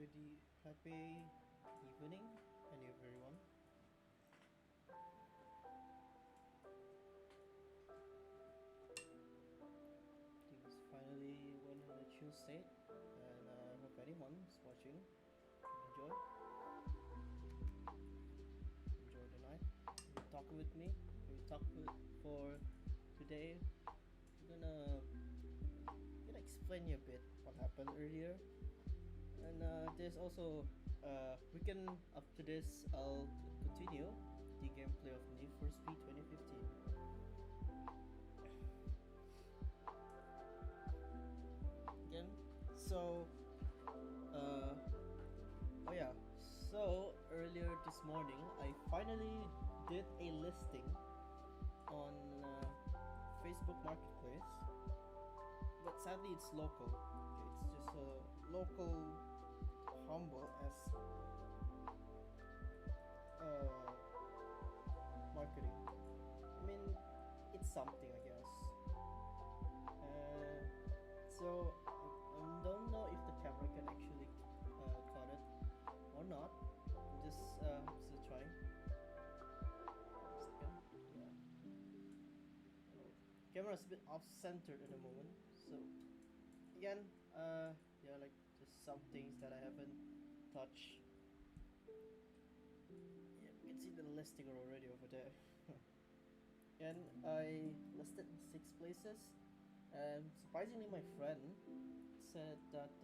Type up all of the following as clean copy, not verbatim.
happy evening, and everyone. I think it's finally went on a chill state, and I hope anyone is watching enjoy enjoy the night. You're talking with me. We talk for today. We're gonna explain you a bit what happened earlier, and there's also we can after this I'll continue the gameplay of Need for Speed 2015. Again. So, uh, oh yeah. So earlier this morning, I finally did a listing on Facebook Marketplace, but sadly it's local. Okay, it's just a local, humble as uh, marketing. I mean, it's something, I guess. Uh, so I don't know if the camera can actually cut it or not. I'm just still trying. One second. Yeah. Camera's a bit off-centered at the moment. So again, yeah, like just some things that I haven't touched. Yeah, you can see the listing already over there. And I listed in 6 places. And surprisingly, my friend said that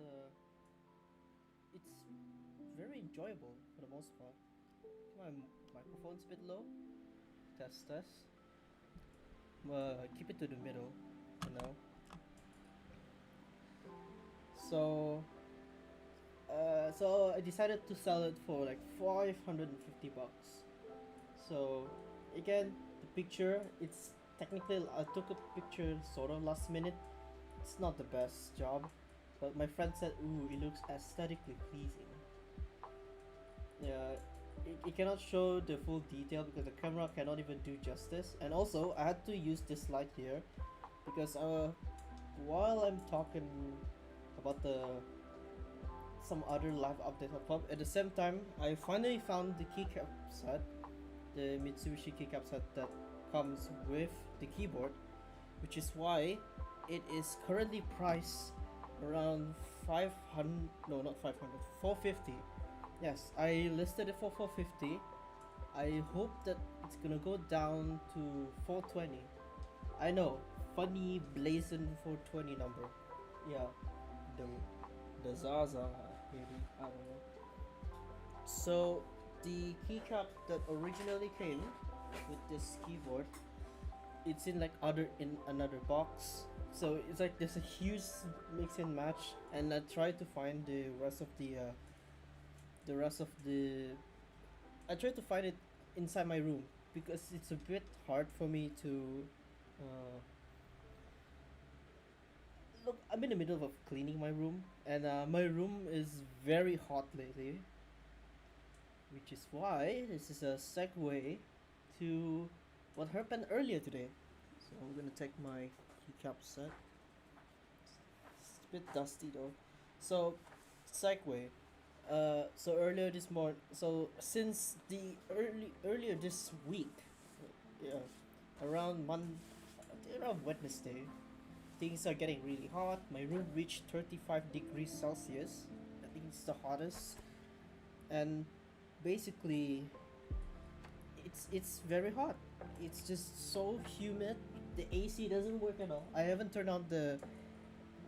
it's very enjoyable for the most part. My microphone's a bit low. Test test. Keep it to the middle, you know. So I decided to sell it for like $550. So again, the picture, it's technically I took a picture sort of last minute. It's not the best job, but my friend said, "Ooh, it looks aesthetically pleasing." Yeah, it cannot show the full detail because the camera cannot even do justice. And also, I had to use this light here because while I'm talking about the some other live updates on top, at the same time, I finally found the keycap set, the Mitsubishi keycap set that comes with the keyboard, which is why it is currently priced around 500, no, not 500, 450. Yes, I listed it for 450. I hope that it's gonna go down to 420. I know, funny blazing 420 number. Yeah, the the Zaza maybe, I don't know. So the keycap that originally came with this keyboard, it's in like in another box. So it's like there's a huge mix and match, and I tried to find the rest of the I tried to find it inside my room because it's a bit hard for me to uh, look. I'm in the middle of cleaning my room, and my room is very hot lately, which is why this is a segue to what happened earlier today. So I'm gonna take my keycap set. It's a bit dusty though. So segue. So earlier this morning, so since the earlier this week, yeah, around around Wednesday, things are getting really hot. My room reached 35 degrees Celsius. I think it's the hottest, and basically, it's very hot. It's just so humid. The AC doesn't work at all. I haven't turned on the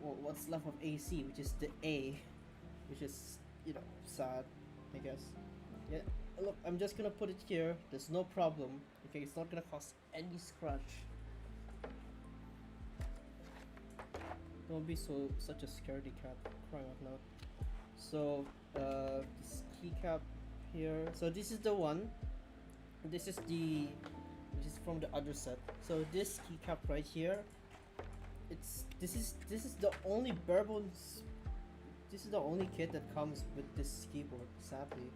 what's left of AC, which is the A, which is sad, I guess. Yeah, look, I'm just gonna put it here. There's no problem. Okay, it's not gonna cause any scratch. Don't be such a scaredy cat, crying out loud. So this keycap here. So this is the one. This is which is from the other set. So this keycap right here. This is the only bare bones. This is the only kit that comes with this keyboard, sadly.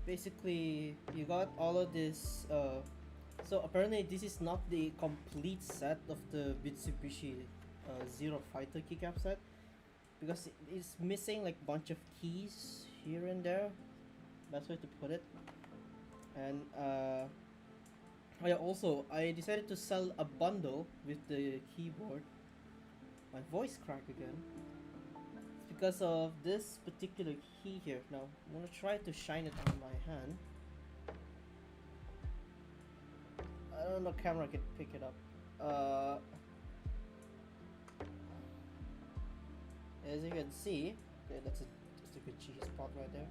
Basically, you got all of this. So apparently, this is not the complete set of the Mitsubishi Zero Fighter keycap set. because it's missing like bunch of keys here and there. Best way to put it. And I decided to sell a bundle with the keyboard. My voice cracked again. It's because of this particular key here. Now I'm gonna try to shine it on my hand. I don't know, camera can pick it up. As you can see, okay, that's a good cheese spot right there.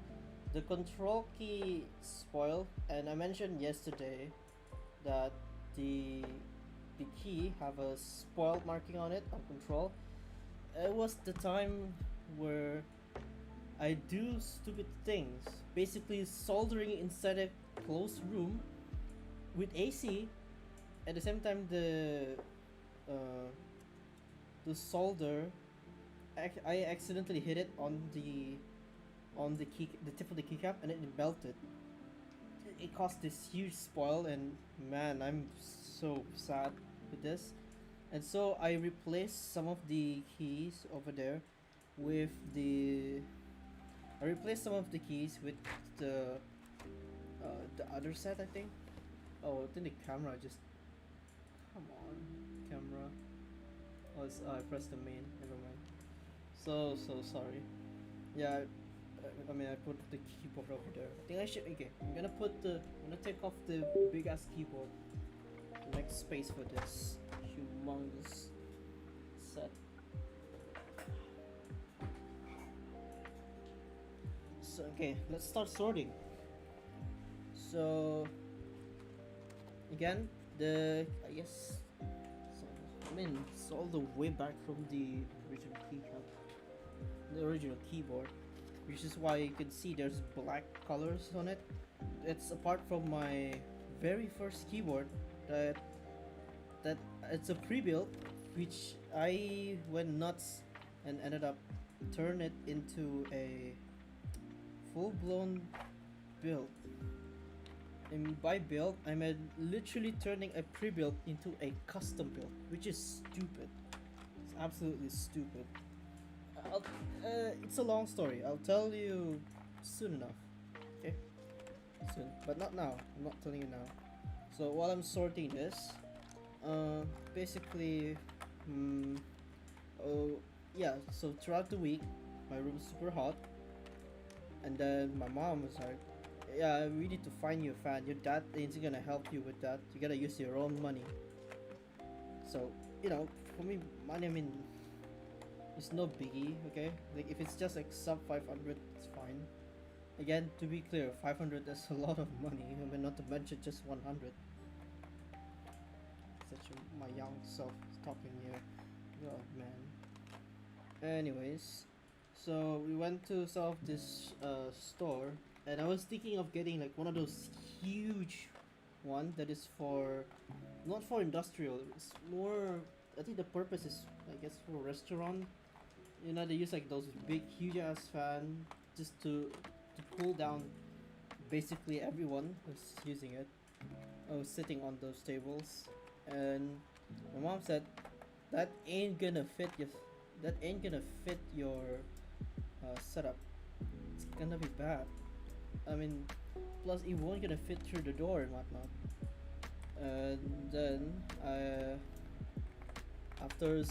The control key spoiled, and I mentioned yesterday that the the key have a spoiled marking on it on control. It was the time where I do stupid things, basically soldering inside a closed room with AC. At the same time, uh, the solder, I accidentally hit it on the tip of the keycap, and it melted. It caused this huge spoil, and man, I'm so sad with this. And so I replaced some of the keys over there with the I replaced some of the keys with the the other set, I think. Oh, I think the camera just, come on, camera. Oh, I pressed the main. Never mind. So sorry. Yeah, I mean, I put the keyboard over there. I think I should. Okay, I'm gonna take off the big ass keyboard. Make space for this humongous set. So okay, let's start sorting. So again, I guess, so, I mean, it's all the way back from the original keycap, the original keyboard, which is why you can see there's black colors on it. It's apart from my very first keyboard that that it's a pre-built, which I went nuts and ended up turn it into a full-blown build. And by build, I meant literally turning a pre-built into a custom build, which is stupid. It's absolutely stupid. It's a long story. I'll tell you soon enough. Okay? Soon. But not now. I'm not telling you now. So while I'm sorting this, basically, oh yeah. So throughout the week, my room's super hot, and then my mom was like, "Yeah, we need to find you a fan. Your dad ain't gonna help you with that. You gotta use your own money." So for me, money, I mean, it's no biggie. Okay, like if it's just like sub 500, it's fine. Again, to be clear, 500 is a lot of money. I mean, not to mention just 100. My young self talking here. Oh man. Anyways, so we went to some of this store, and I was thinking of getting like one of those huge one that is for, not for industrial. It's more. I think the purpose is, I guess, for restaurant. They use like those big huge ass fan just to cool down basically everyone who's using it. I was sitting on those tables, and my mom said that ain't gonna fit your setup. It's gonna be bad. I mean, plus it won't gonna fit through the door and whatnot. And then after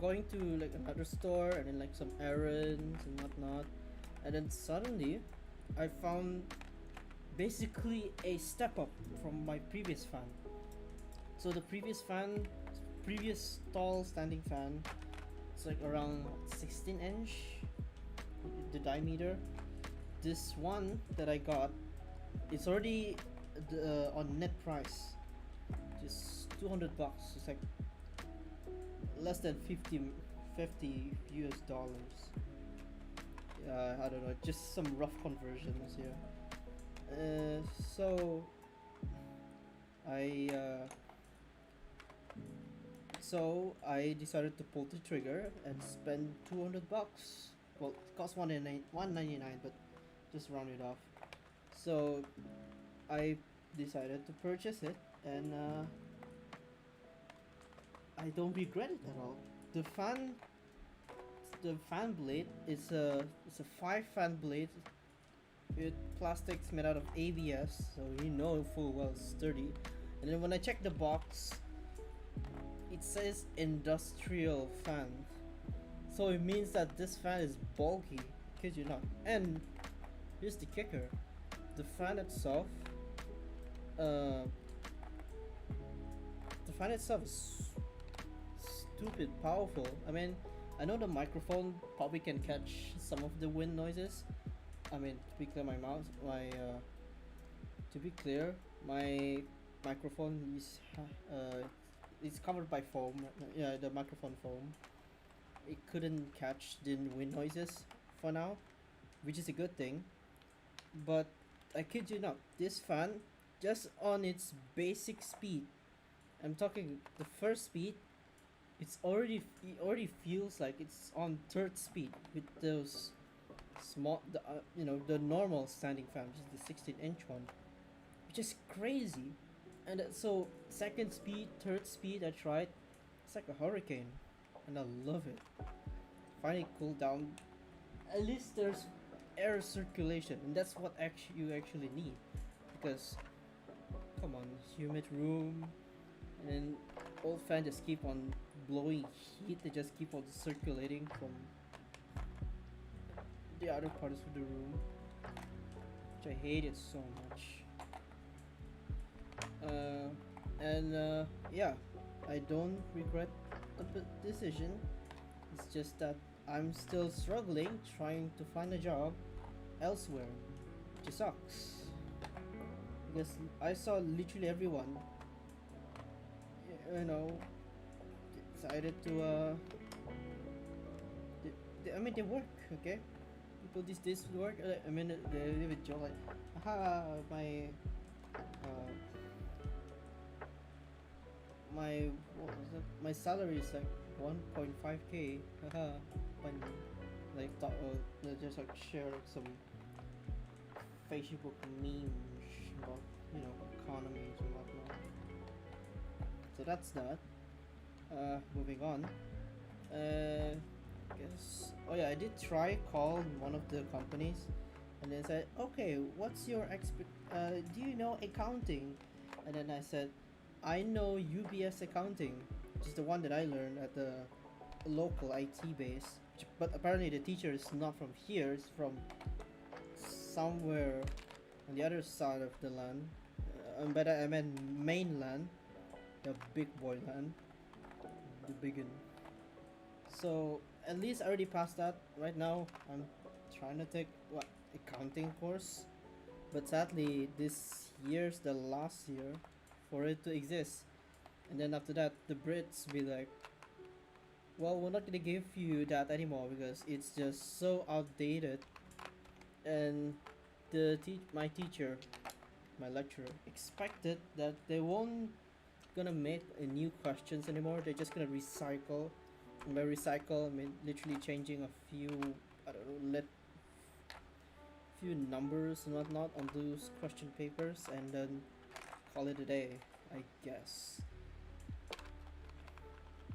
going to like another store and then like some errands and whatnot, and then suddenly I found basically a step up from my previous fan. So the previous tall standing fan, it's like around 16 inch, the diameter. This one that I got, it's already on net price, just $200. It's like less than 50 US dollars. I don't know, just some rough conversions here. So I I decided to pull the trigger and spend $200. Well, it cost $199, but just round it off. So I decided to purchase it, and I don't regret it at all. the fan blade is a 5 fan blade with plastics made out of ABS, so you know full well it's sturdy. And then when I check the box, it says industrial fan, so it means that this fan is bulky. Kid you not. And here's the kicker: the fan itself, uh, the fan itself is stupid powerful. I mean, I know the microphone probably can catch some of the wind noises. I mean, to be clear, to be clear, my microphone is covered by foam. Yeah, the microphone foam. It couldn't catch the wind noises for now, which is a good thing. But I kid you not, this fan, just on its basic speed, I'm talking the first speed, it already feels like it's on third speed with those the normal standing fan, which is the 16-inch one, which is crazy. And so second speed, third speed, I tried. It's like a hurricane, and I love it. Finally cooled down. At least there's air circulation, and that's what you actually need, because come on, humid room, and then old fan just keep on blowing heat. They just keep on circulating from the other parts of the room, which I hate it so much. Yeah, I don't regret the decision. It's just that I'm still struggling trying to find a job elsewhere, which sucks. Because I saw literally everyone, you know, decided to I mean, they work, okay? People these days work. I mean, they live a job like, aha, uh, what was it? My salary is like 1.5k. Haha, when like just like share some Facebook memes about economies and whatnot. So that's that. Moving on. Guess. Oh yeah, I did try call one of the companies, and then said, okay, what's your do you know accounting? And then I said, I know UBS accounting, which is the one that I learned at the local IT base. But apparently the teacher is not from here; it's from somewhere on the other side of the land. But I meant mainland, the big boy land, the biggin. So at least I already passed that. Right now I'm trying to take accounting course, but sadly this year's the last year for it to exist. And then after that, the Brits be like, well, we're not gonna give you that anymore because it's just so outdated. And my teacher, my lecturer, expected that they won't gonna make a new questions anymore. They're just gonna recycle. And by recycle, I mean literally changing a few, I don't know, few numbers and whatnot on those question papers, and then call it a day, I guess.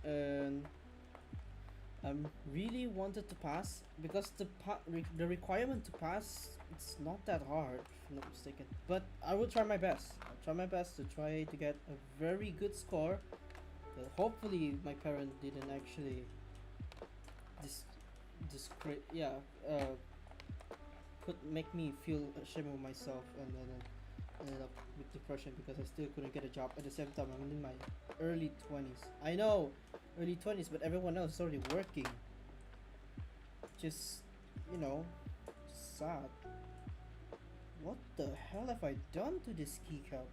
And really wanted to pass because the requirement to pass, it's not that hard, if I'm not mistaken. But I will try my best. I'll try my best to try to get a very good score. But hopefully my parent didn't actually make me feel ashamed of myself, and then ended up with depression because I still couldn't get a job. At the same time, I'm in my early 20s. I know, early 20s, but everyone else is already working. Just, sad. What the hell have I done to this keycap?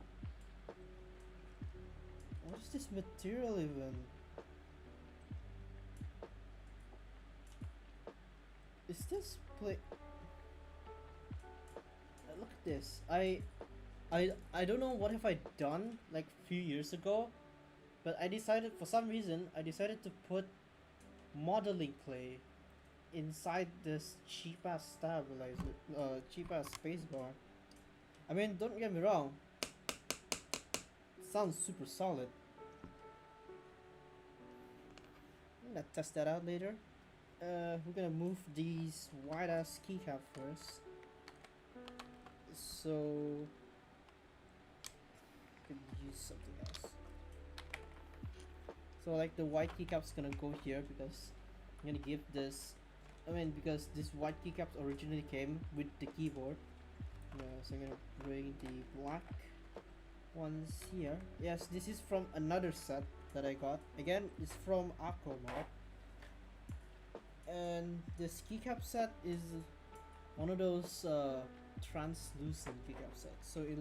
What is this material even? Is this play? Look at this. I don't know what have I done like a few years ago, but for some reason I decided to put modeling clay inside this cheap ass stabilizer, cheap ass spacebar. I mean, don't get me wrong. It sounds super solid. I'm gonna test that out later. We're gonna move these white ass keycap first. So could use something else. So like the white keycap's gonna go here because I'm gonna give this. I mean because this white keycaps originally came with the keyboard. So I'm gonna bring the black ones here. Yes, this is from another set that I got. Again, it's from Aquamart. And this keycap set is one of those translucent keycap sets. So it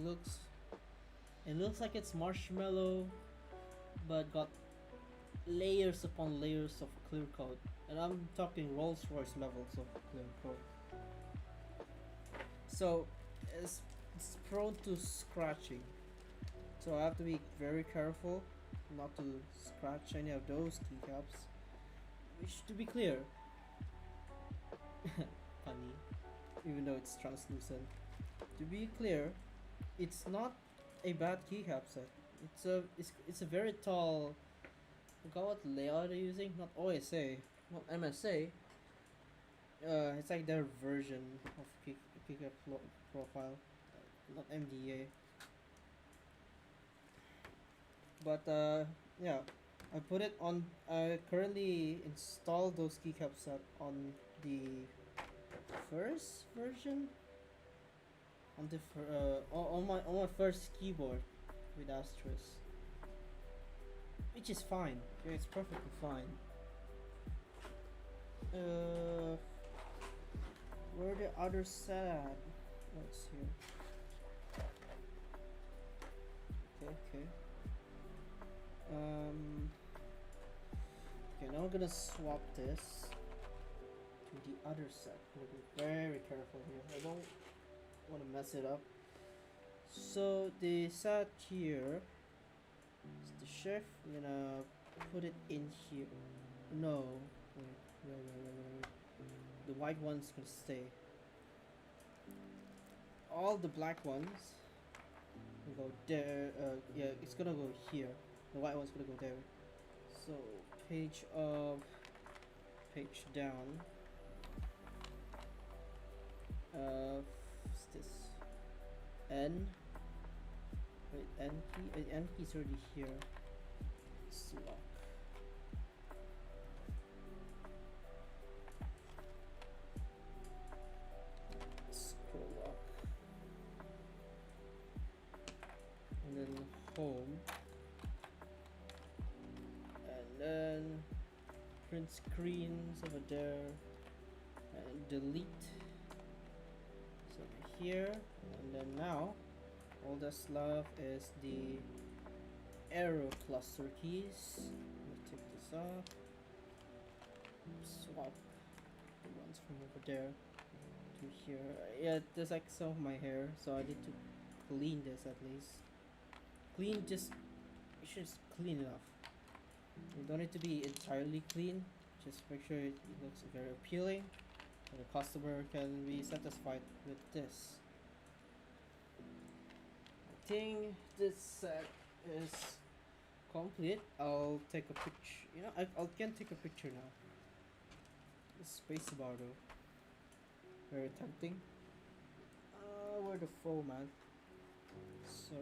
looks like it's marshmallow, but got layers upon layers of clear coat. And I'm talking Rolls Royce levels of clear coat. So it's prone to scratching. So I have to be very careful not to scratch any of those keycaps. Which, to be clear, funny, even though it's translucent. To be clear, it's not a bad keycap set. It's a very tall. I forgot what layout they're using. Not OSA, not MSA. It's like their version of keycap profile, not MDA. But yeah, I put it on. I currently installed those keycaps set on the first version on the on my first keyboard with Astros, which is fine. Yeah, it's perfectly fine. Where the other set at? Let's see. Okay. Okay, now I'm gonna swap this to the other set. I'm gonna be very careful here. I don't want to mess it up. So the set here is the shift. I'm gonna put it in here. No, wait. The white one's gonna stay. All the black ones will go there. Yeah, it's gonna go here. The white one's gonna go there. So page up, page down. What's this? N. Wait, N key. N key's already here. Swap. Scroll up. And then home. And then print screens over there. And delete. So here. And then now all that's left is the arrow cluster keys. Let's take this off. Swap the ones from over there to here. Yeah, there's like some of my hair, so I need to clean this at least. You should just clean enough. You don't need to be entirely clean. Just make sure it looks very appealing, and the customer can be satisfied with this. I think this set is complete. I'll take a picture. I can take a picture now. The space bar though, very tempting. Where the foam at? So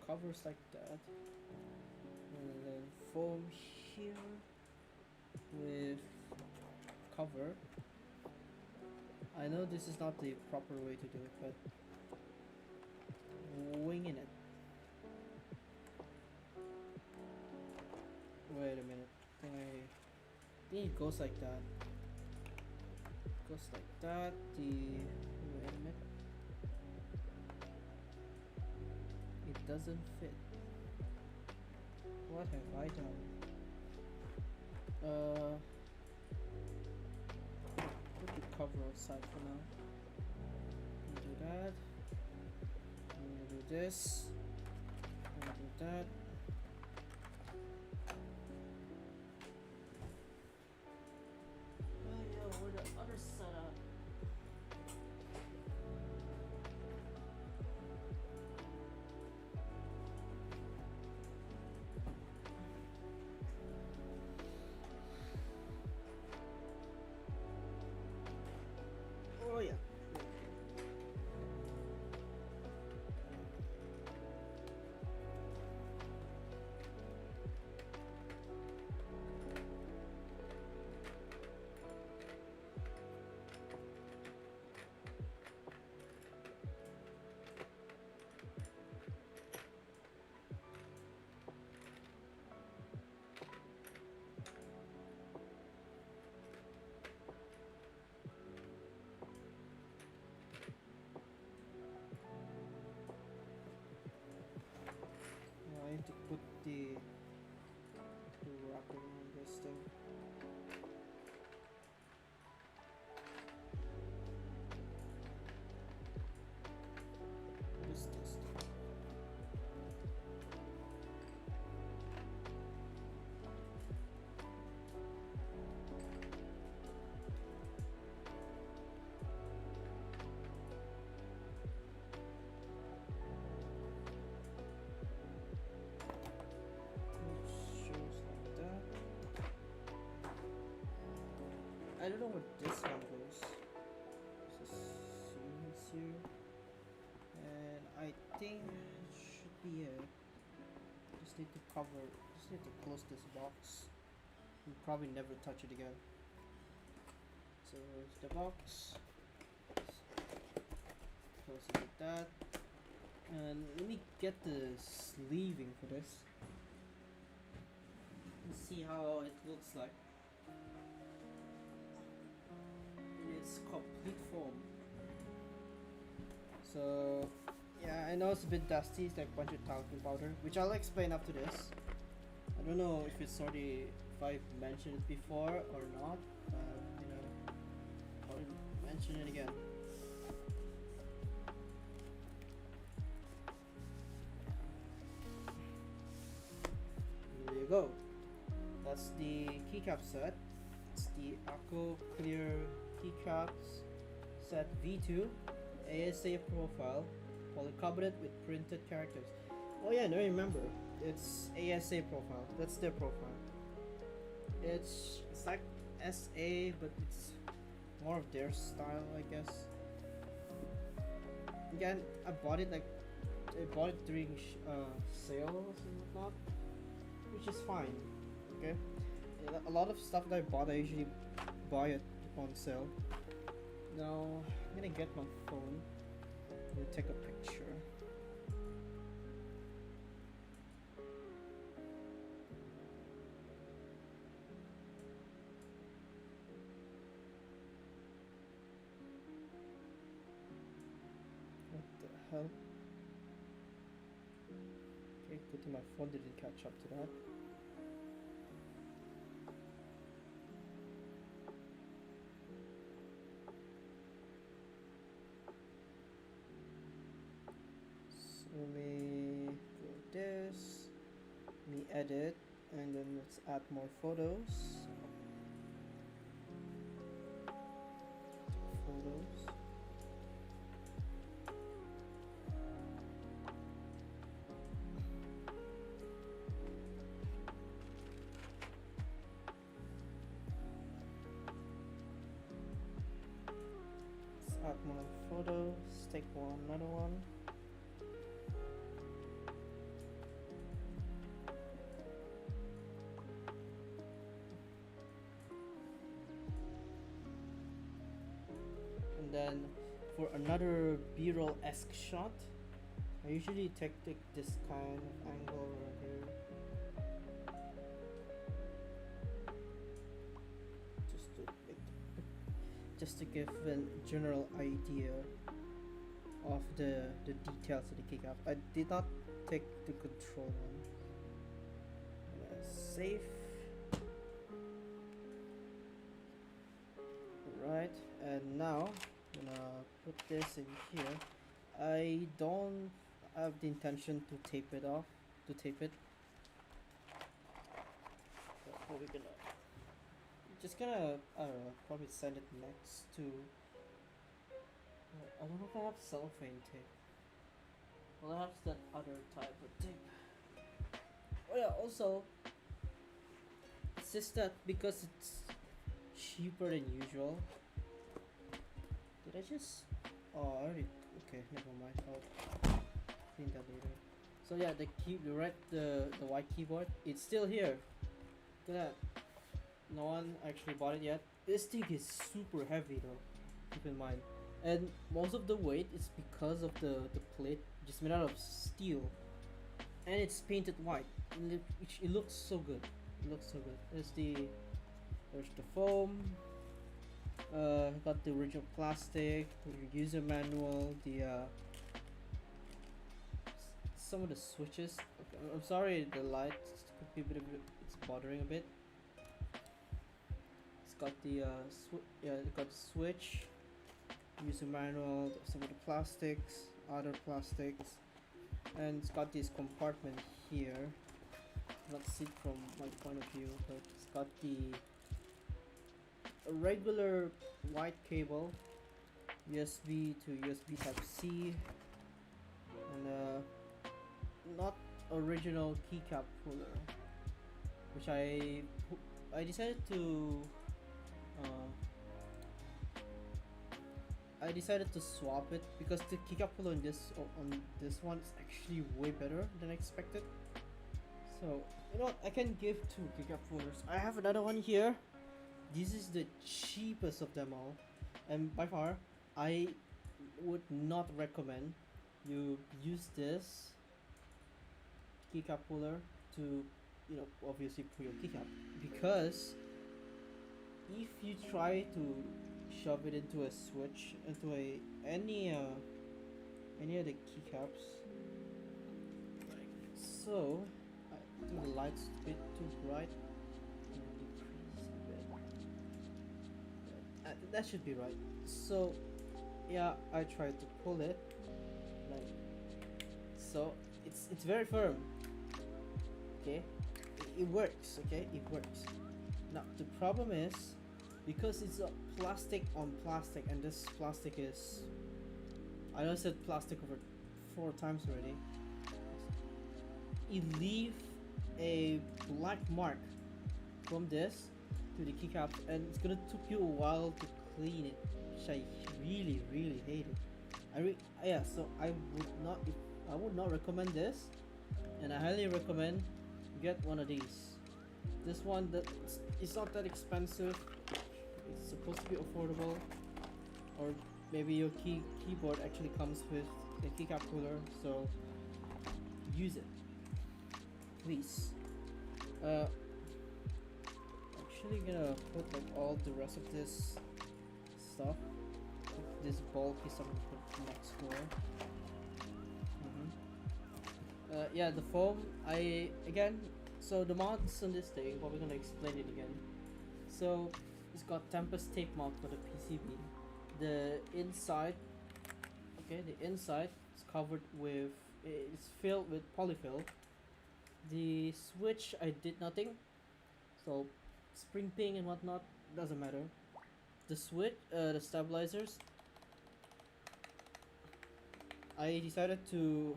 covers like that, and then foam here with cover. I know this is not the proper way to do it, but winging it. Wait a minute. I think it goes like that. Goes like that. Wait a minute. It doesn't fit. What have I done? Put the cover outside for now. Do that. I'm gonna do this. I'm gonna do that. Oh yeah, where the other setup? I don't know where this one goes. This is here, and I think it should be it. Just need to cover. Just need to close this box. We'll probably never touch it again. So here's the box. Close it like that. And let me get the sleeving for this. Let's see how it looks like. It's complete foam. So yeah, I know it's a bit dusty. It's like a bunch of talcum powder, which I'll explain after this. I don't know if it's already if I've mentioned it before or not. You know, I'll mention it again. There you go. That's the keycap set. It's the Aqua Clear keycaps set V2 ASA profile, polycarbonate with printed characters. Oh yeah, no, remember, it's ASA profile. That's their profile. It's like SA, but it's more of their style, I guess. Again, I bought it during sales and whatnot, which is fine. Okay, a lot of stuff that I bought, I usually buy it on sale. Now I'm gonna get my phone and take a picture. What the hell? Okay, good thing my phone didn't catch up to that. Let me go this, let me edit, and then let's add more photos. Let's add more photos, take another one. Then for another B-roll-esque shot, I usually take this kind of angle right here, just to give a general idea of the details of the kickoff. I did not take the control one. Save. Right, and now I'm gonna put this in here. I don't have the intention to tape it off, What we're gonna, just gonna, I don't know, probably send it next to, I don't know if I have cellophane tape. Well, I have that other type of tape. Oh yeah, also, it's just that because it's cheaper than usual. Did I just? Oh, I already. Okay, never mind. I'll clean that later. So yeah, the white keyboard, it's still here. Look at that. No one actually bought it yet. This thing is super heavy though. Keep in mind, and most of the weight is because of the plate, just made out of steel, and it's painted white. It looks so good. It looks so good. There's the foam. Got the original plastic, the user manual, some of the switches. Okay, I'm sorry, the light could be it's bothering a bit. It's got the it got the switch, user manual, some of the plastics, other plastics, and it's got this compartment here. Not see it from my point of view, but it's got a regular white cable, USB to USB Type C, and not original keycap puller, which I decided to I decided to swap it because the keycap puller on this one is actually way better than expected. So you know what, I can give two keycap pullers. I have another one here. This is the cheapest of them all, and by far I would not recommend you use this keycap puller to, you know, obviously pull your keycap, because if you try to shove it into a switch, into a any of the keycaps, like so. I think the light's a bit too bright. Decrease a bit. That should be right. So yeah, I tried to pull it, like so. It's very firm. Okay, it works. Okay, it works. Now the problem is, because it's a plastic on plastic, and this plastic is, I know I said plastic over 4 times already. It leave a black mark from this to the keycap, and it's gonna took you a while to clean it, which I really hate it. Yeah, so I would not recommend this, and I highly recommend get one of these. This one, that it's not that expensive. It's supposed to be affordable, or maybe your keyboard actually comes with a keycap puller, so use it, please. Actually gonna put like all the rest of this stuff, this bulky stuff, put next door. Yeah, the foam. So the mods on this thing, but we're gonna explain it again. So it's got Tempest tape mount for the PCB. The inside, okay, the inside is covered with, it's filled with polyfill. The switch, I did nothing, so spring ping and whatnot doesn't matter. The switch, the stabilizers, I decided to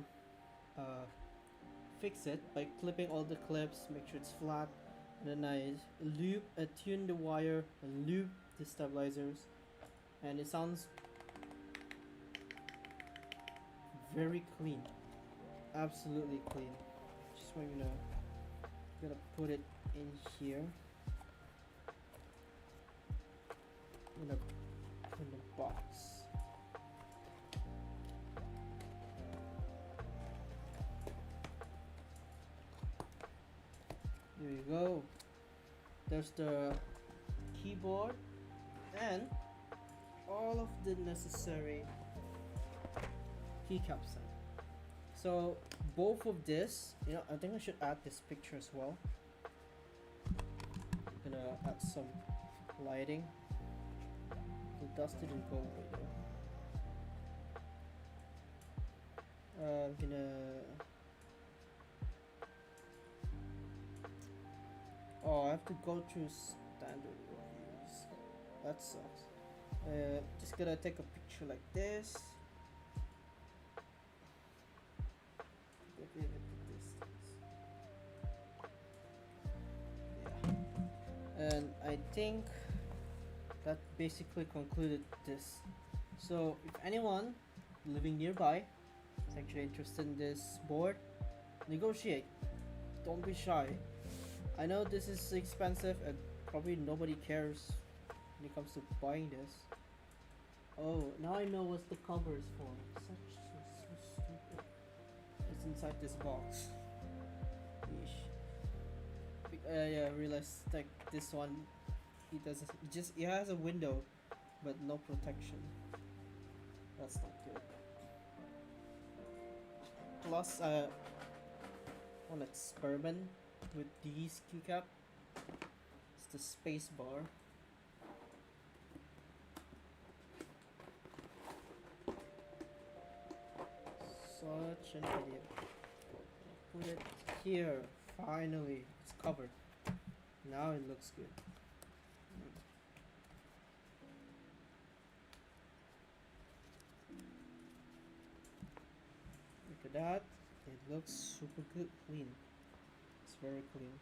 fix it by clipping all the clips, make sure it's flat, and then I tune the wire, loop the stabilizers, and it sounds very clean, absolutely clean. Just want you to gonna put it in here. I'm gonna put in the box. There you go. There's the keyboard and all of the necessary keycaps. So both of this, you know, I think I should add this picture as well. I'm gonna add some lighting. The dust didn't go away though. I'm gonna. Oh, I have to go through standard reviews. That sucks. Just gonna take a picture like this. Yeah. And I think that basically concluded this. So if anyone living nearby is actually interested in this board, negotiate. Don't be shy. I know this is expensive and probably nobody cares when it comes to buying this. Oh, now I know what the cover is for. So stupid. It's inside this box. Yeah, I realized like this one, it has a window, but no protection. That's not good. Plus, one experiment with these keycap. It's the space bar. Such an idiot. Put it here. Finally, it's covered. Now it looks good. Look at that. It looks super good, clean. It's very clean.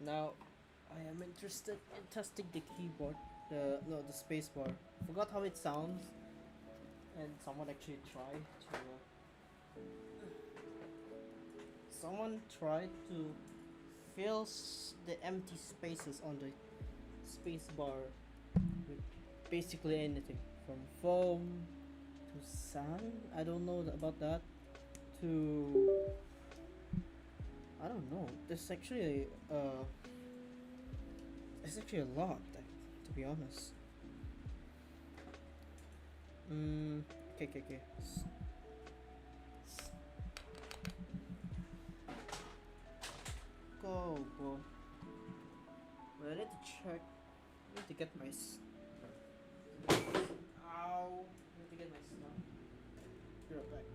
Now, I am interested in testing the keyboard, the no the space bar. Forgot how it sounds, and someone tried to fill the empty spaces on the space bar with basically anything from foam to sand. I don't know about that. To I don't know. There's actually a lot, to be honest. Okay, okay, okay. Go, go. But I need to check. I need to get my. Ow! I need to get my stuff. Be right back.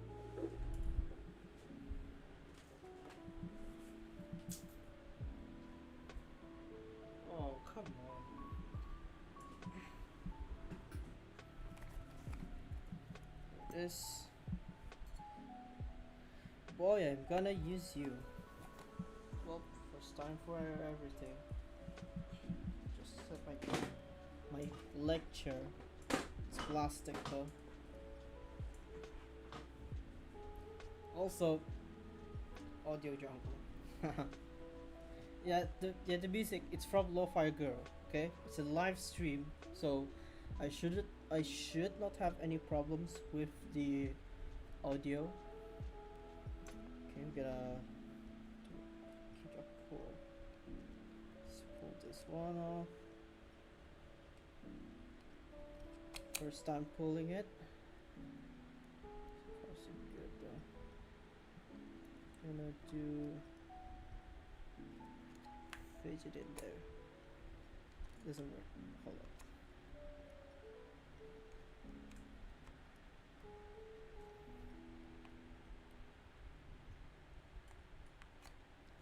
Oh, come on. This. Boy, I'm gonna use you. Well, first time for everything. Just set my lecture. It's plastic though. Also, audio jungle. The music it's from Lo-Fi Girl. Okay, it's a live stream, so I should not have any problems with the audio. Okay, I'm gonna pull. Let's pull this one off. First time pulling it. So far so good though. Gonna do fidget in there. Doesn't work. Hold on.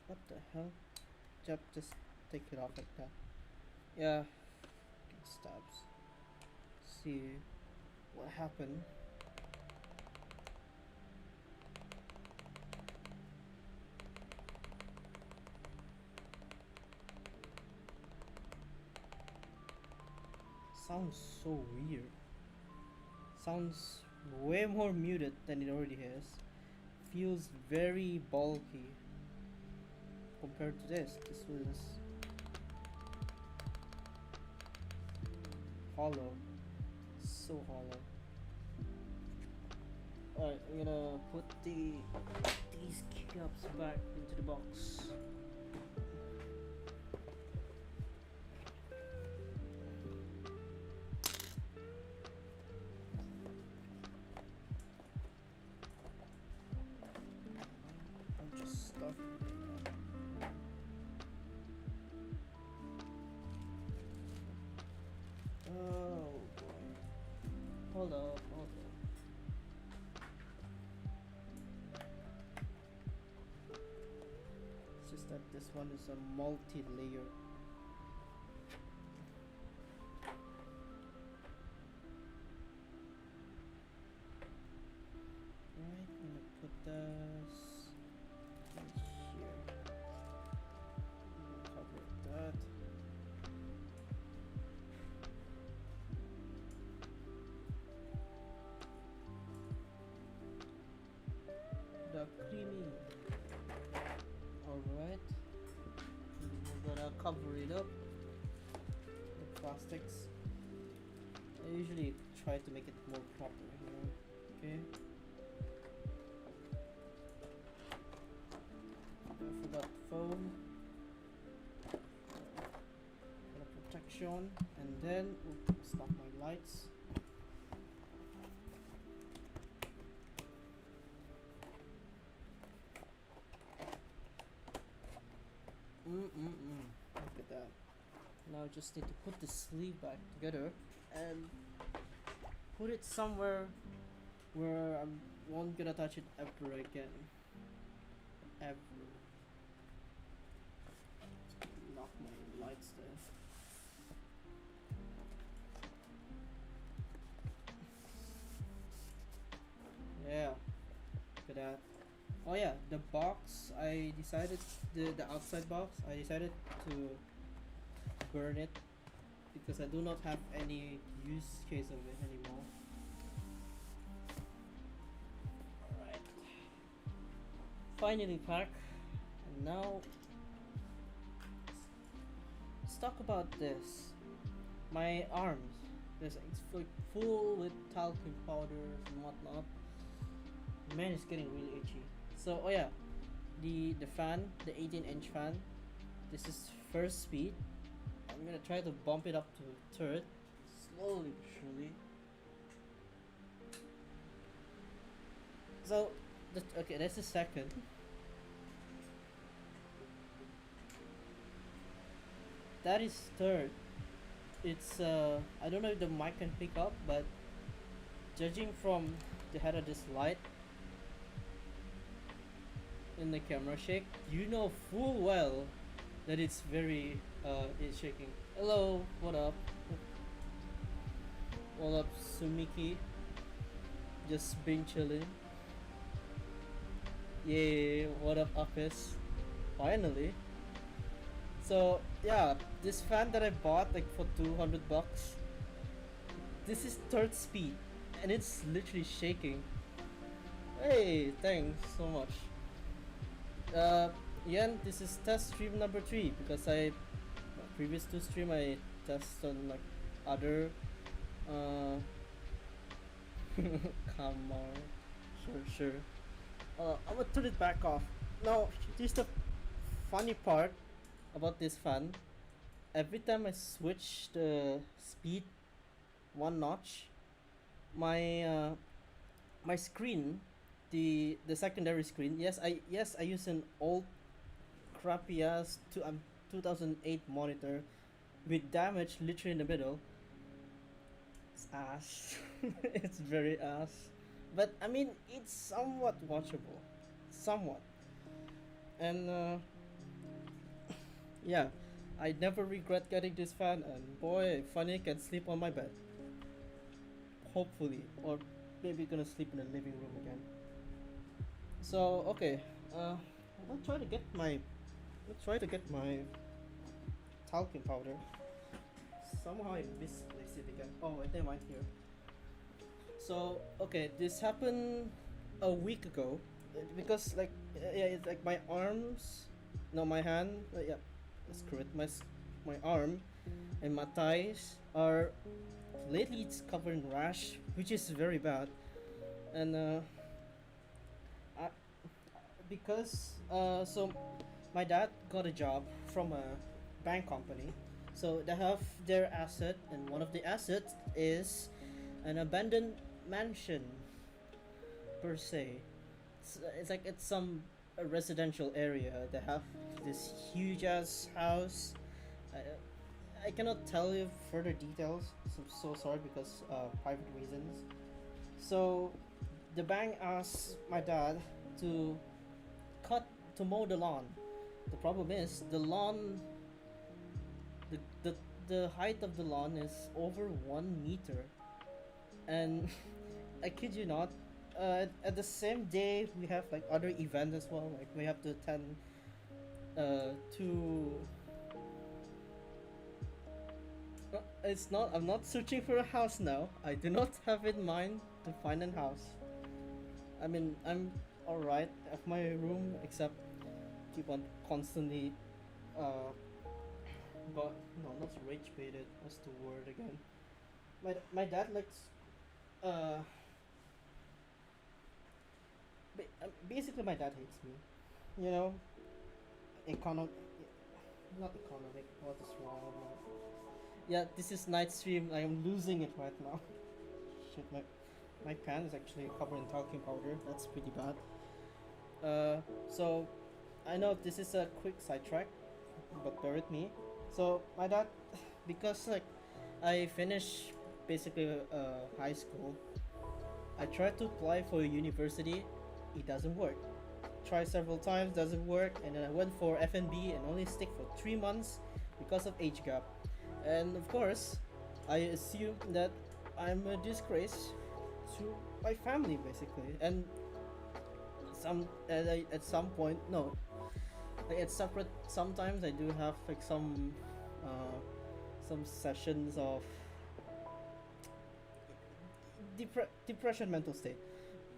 What the hell? Just take it off like that. Yeah. Get stabs. See what happened. Sounds so weird. Sounds way more muted than it already is. Feels very bulky compared to this. This was hollow. So hollow. Alright, I'm gonna put these caps back into the box. I'm just stuck. Oh boy. Hold up, hold up. It's just that this one is a multi-layer. Right, I'm gonna put this in here. Cover that. The creamy. Alright. We're gonna cover it up. The plastics. I usually try to make it more proper here. Okay. I forgot foam. For the protection. And then we'll stop my lights. Look at that. Now I just need to put the sleeve back together and put it somewhere where I won't gonna touch it ever again. Ever. Knock my lights there. Yeah. Look at that. Oh yeah, the box I decided the outside box I decided to burn it because I do not have any use case of it anymore. Alright. Finally packed. And now let's talk about this. My arms. It's full with talcum powders and whatnot. Man, it's getting really itchy. So, oh yeah, the fan, the 18-inch fan. This is first speed. I'm gonna try to bump it up to third, slowly but surely. So, okay, that's the second. That is third. It's I don't know if the mic can pick up, but judging from the head of this light in the camera shake, you know full well that it's shaking. Hello, what up? What up, Sumiki? Just been chilling. Yeah, what up, office? Finally. So yeah, this fan that I bought like for 200 bucks. This is third speed, and it's literally shaking. Hey, thanks so much. Uh, Again, this is test stream number three because previous two stream I test on like other uh come on, sure. I'm gonna turn it back off. Now, here's the funny part about this fan. Every time I switch the speed one notch, my my screen, the secondary screen. Yes, I use an old crappy ass 2008 monitor with damage literally in the middle. It's ass. It's very ass. But I mean, it's somewhat watchable. Somewhat. And yeah, I never regret getting this fan, and boy, I finally can sleep on my bed. Hopefully. Or maybe gonna sleep in the living room again. So, okay. I'll try to get my Let's try to get my talcum powder. Somehow I misplaced it again. Oh, wait, never mind here. So, okay, this happened a week ago. Because, like, yeah, it's like my arms, no, my hand, yeah, that's correct. My arm and my thighs are, lately it's covered in rash, which is very bad. And, I, so my dad got a job from a bank company, so they have their asset, and one of the assets is an abandoned mansion per se. It's like it's some a residential area. They have this huge ass house. I cannot tell you further details. So I'm so sorry because private reasons. So the bank asked my dad to cut to mow the lawn. The problem is the lawn, the the the height of the lawn is over 1 meter, and I kid you not. At the same day, we have like other events as well. Like we have to attend to. It's not. I'm not searching for a house now. I do not have in mind to find a house. I mean, I'm alright at my room, except keep on constantly but no, not rage baited. What's the word again? My dad likes uh basically my dad hates me. You know, economic, not economic. What is wrong? Yeah, this is night stream. I am losing it right now. Shit, my pan is actually covered in talcum powder. That's pretty bad. So I know this is a quick sidetrack, but bear with me. So my dad, because like I finished basically high school, I tried to apply for a university. It doesn't work. Try several times, doesn't work, and then I went for FNB and only stick for 3 months because of age gap. And of course, I assume that I'm a disgrace to my family basically. And at some point, no, like at separate, sometimes I do have like some some sessions of depression mental state,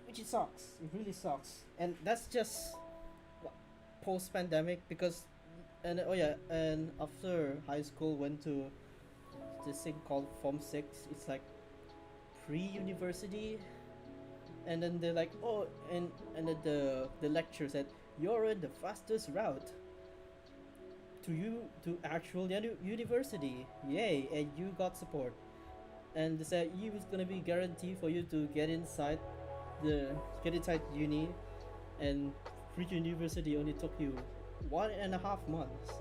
which it sucks. It really sucks, and that's just post pandemic because, and oh yeah, and after high school went to this thing called Form 6. It's like pre-university, and then they're like, oh, and then the lecture said you're in the fastest route to actual university, yay, and you got support. And they said you was gonna be guaranteed for you to the get inside uni, and free university only took you 1.5 months.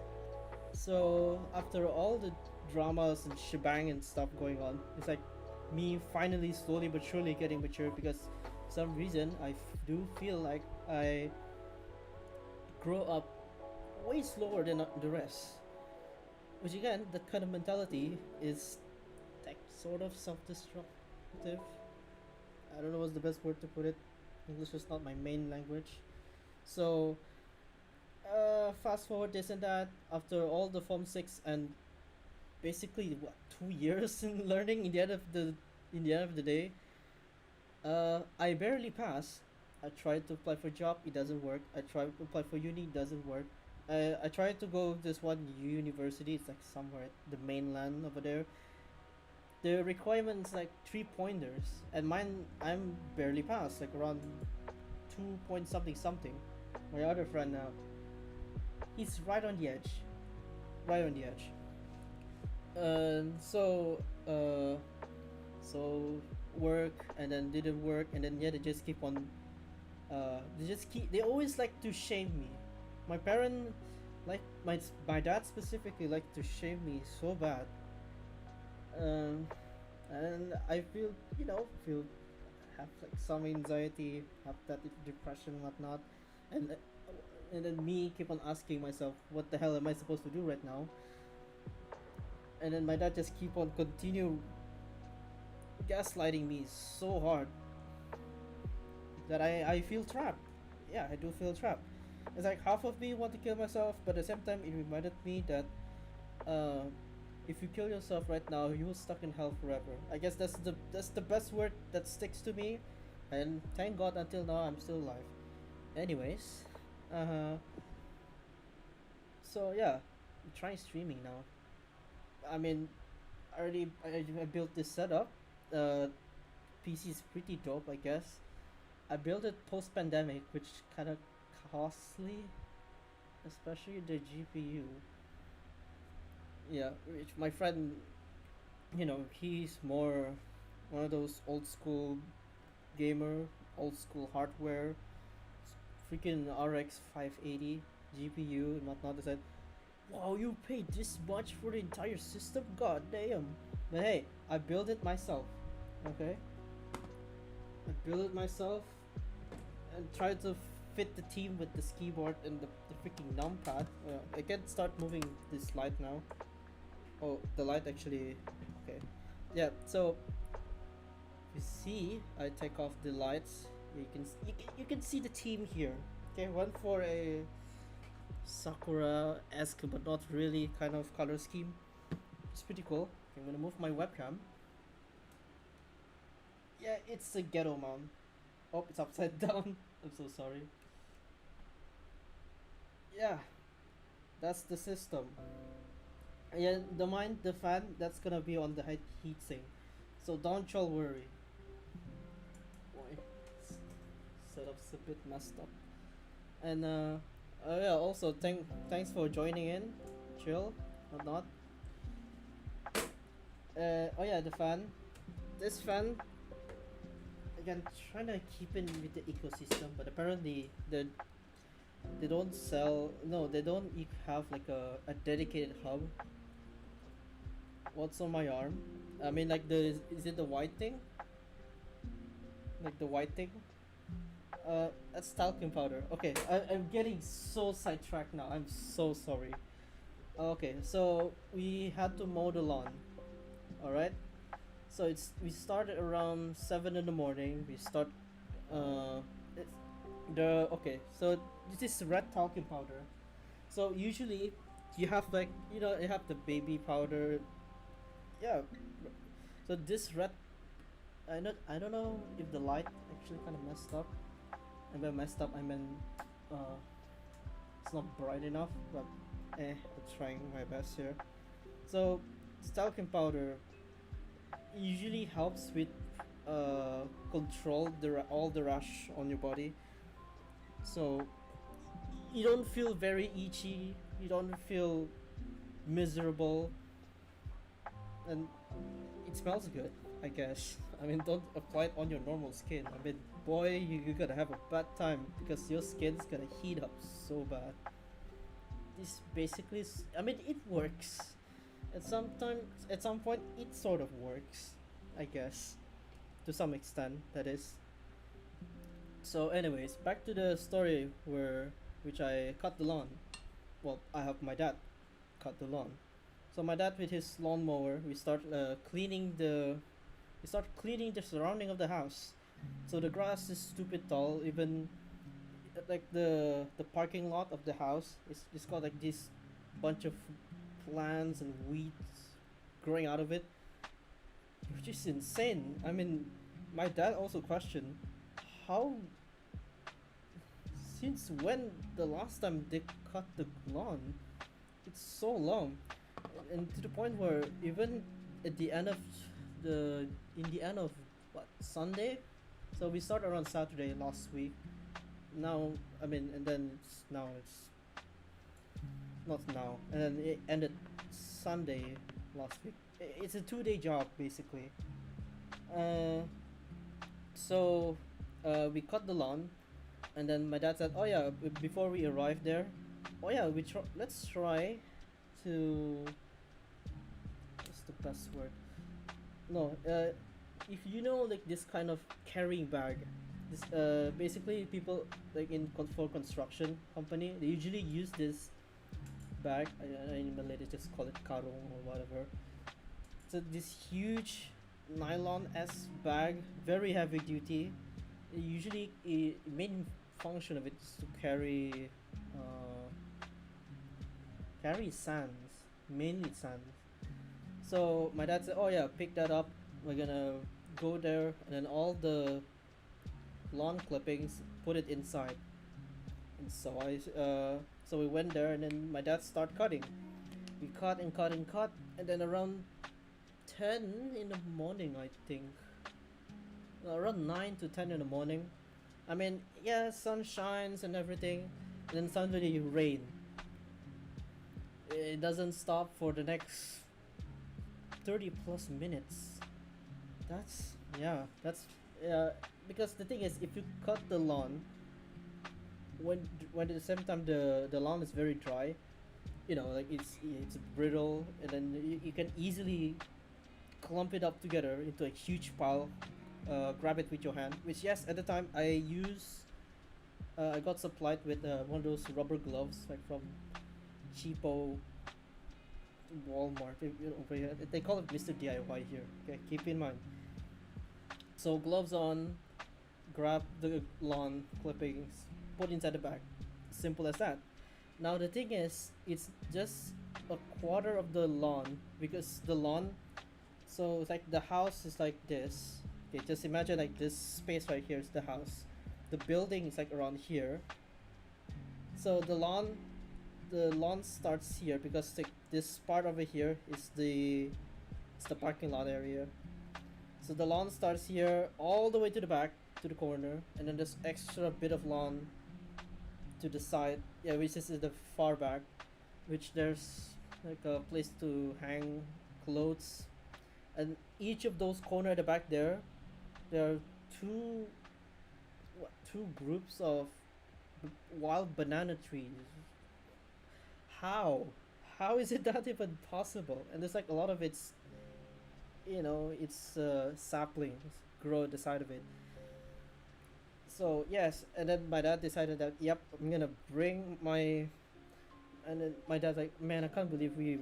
So after all the dramas and shebang and stuff going on, it's like me finally slowly but surely getting mature because for some reason do feel like I grow up way slower than the rest. Which again, that kind of mentality is like sort of self-destructive. I don't know what's the best word to put it. English is not my main language. So fast forward this and that after all the Form 6 and basically what 2 years in learning in the end of the day, I barely pass. I tried to apply for job, it doesn't work. I tried to apply for uni, it doesn't work. I tried to go this one university. It's like somewhere at the mainland over there. The requirements like 3 pointers, and mine I'm barely passed, like around 2 point something something. My other friend now, he's right on the edge, right on the edge. So so work and then didn't work and then yeah they just keep on they always like to shame me. My parent like my dad specifically like to shame me so bad. um, and I feel feel have like some anxiety, have that depression and whatnot, and then me keep on asking myself what the hell am I supposed to do right now, and then my dad just keep on continue gaslighting me so hard that I feel trapped. Yeah, I do feel trapped. It's like half of me want to kill myself, but at the same time, it reminded me that uh, if you kill yourself right now, you will stuck in hell forever. I guess that's the best word that sticks to me, and thank God until now I'm still alive. Anyways, uh, so yeah, I'm trying streaming now. I mean, I built this setup. Uh, PC is pretty dope, I guess. I built it post pandemic, which kind of costly, especially the GPU. Yeah, which my friend, he's more one of those old school gamer, old school hardware, freaking RX 580 GPU and whatnot. I said, wow, you paid this much for the entire system? God damn. But hey, I built it myself. Okay? I built it myself and tried to fit the team with this keyboard and the freaking numpad. I can start moving this light now. Oh, the light actually. Okay. Yeah, so you see, I take off the lights. You can see the team here. Okay, one for a Sakura-esque but not really kind of color scheme. It's pretty cool. Okay, I'm gonna move my webcam. Yeah, it's a ghetto mom. Oh, it's upside down. I'm so sorry. Yeah, that's the system. Yeah, the fan that's gonna be on the heat sink. So don't y'all worry. Boy, setup's a bit messed up. And yeah, also thanks for joining in. Chill or not. Oh yeah, the fan. This fan again trying to keep in with the ecosystem, but apparently they don't sell. No, they don't have like a dedicated hub. What's on my arm? I mean, like is it the white thing? Like the white thing? That's talcum powder. Okay, I'm getting so sidetracked now. I'm so sorry. Okay, so we had to mow the lawn. All right. So we started around 7 in the morning. We start. It's okay. So this is red talcum powder. So usually you have like you have the baby powder, yeah. So this red, I don't know if the light actually kind of messed up. And by messed up, I mean uh, it's not bright enough, but I'm trying my best here. So talcum powder usually helps with control all the rush on your body. So you don't feel very itchy. You don't feel miserable, and it smells good. I guess. I mean, don't apply it on your normal skin. I mean, boy, you're gonna have a bad time because your skin's gonna heat up so bad. This basically, I mean, it works. At some point, it sort of works. I guess, to some extent, that is. So, anyways, back to the story where which I cut the lawn. Well, I have my dad cut the lawn. So my dad with his lawnmower, we start cleaning the surrounding of the house. So the grass is stupid tall. Even like the parking lot of the house is it's got like this bunch of plants and weeds growing out of it, which is insane. I mean, my dad also questioned how since when the last time they cut the lawn. It's so long, and to the point where even at the end of the in the end of what Sunday, so we started around Saturday last week. Now I mean, and then it's not now, and then it ended Sunday last week. It's a 2 day job basically. Uh, so we cut the lawn, and then my dad said, "Oh yeah, before we arrived there, oh yeah, let's try to what's the best word? No, if you know like this kind of carrying bag, this basically people like for construction company they usually use this bag. In Malay they just call it karong or whatever. So this huge nylon s bag, very heavy duty. Usually, main function of it is to carry sands, mainly sands. So my dad said, "Oh yeah, pick that up. We're gonna go there, and then all the lawn clippings, put it inside." And so we went there, and then my dad started cutting. We cut and cut and cut, and then around 10 in the morning, I think, around 9 to 10 in the morning. I mean, yeah, sun shines and everything, and then suddenly rain. It doesn't stop for the next 30 plus minutes. That's yeah, that's because the thing is, if you cut the lawn when at the same time the lawn is very dry, like it's brittle, and then you can easily clump it up together into a huge pile. Grab it with your hand. Which yes, at the time I got supplied with one of those rubber gloves like from cheapo Walmart. They call it Mr. DIY here. Okay, keep in mind. So gloves on, grab the lawn clippings, put inside the bag. Simple as that. Now the thing is, it's just a quarter of the lawn because the lawn. So it's like the house is like this. Okay, just imagine like this space right here is the house. The building is like around here. So the lawn starts here because like this part over here is the parking lot area. So the lawn starts here all the way to the back to the corner, and then this extra bit of lawn to the side, yeah, which is in the far back, which there's like a place to hang clothes, and each of those corner at the back there are two two groups of wild banana trees. How? How is it not even possible? And there's like a lot of it's saplings grow at the side of it. So yes, and then my dad decided that yep, I'm gonna bring my. And then my dad's like, man, I can't believe we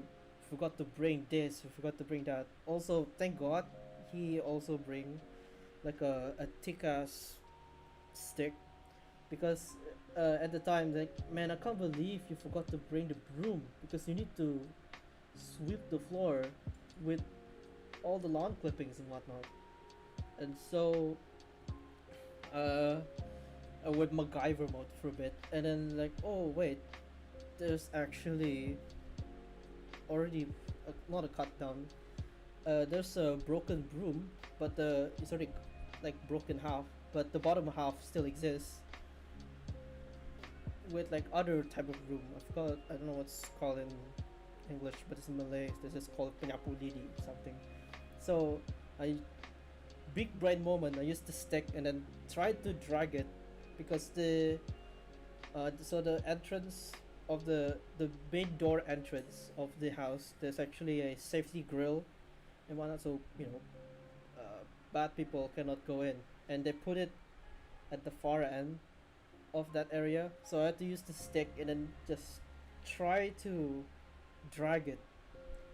forgot to bring this, we forgot to bring that. Also, thank God, he also bring like a thick ass stick because at the time like man, I can't believe you forgot to bring the broom because you need to sweep the floor with all the lawn clippings and whatnot. And so uh, I went MacGyver mode for a bit, and then like, oh wait, there's actually already not a cut down. There's a broken broom, but it's already like broken half, but the bottom half still exists with like other type of broom. I forgot. I don't know what's called in English, but it's in Malay. This is called penyapu lidi something. So I big brain moment. I used the stick and then tried to drag it because the entrance of the main door entrance of the house, there's actually a safety grill and whatnot, so bad people cannot go in, and they put it at the far end of that area. So I had to use the stick and then just try to drag it,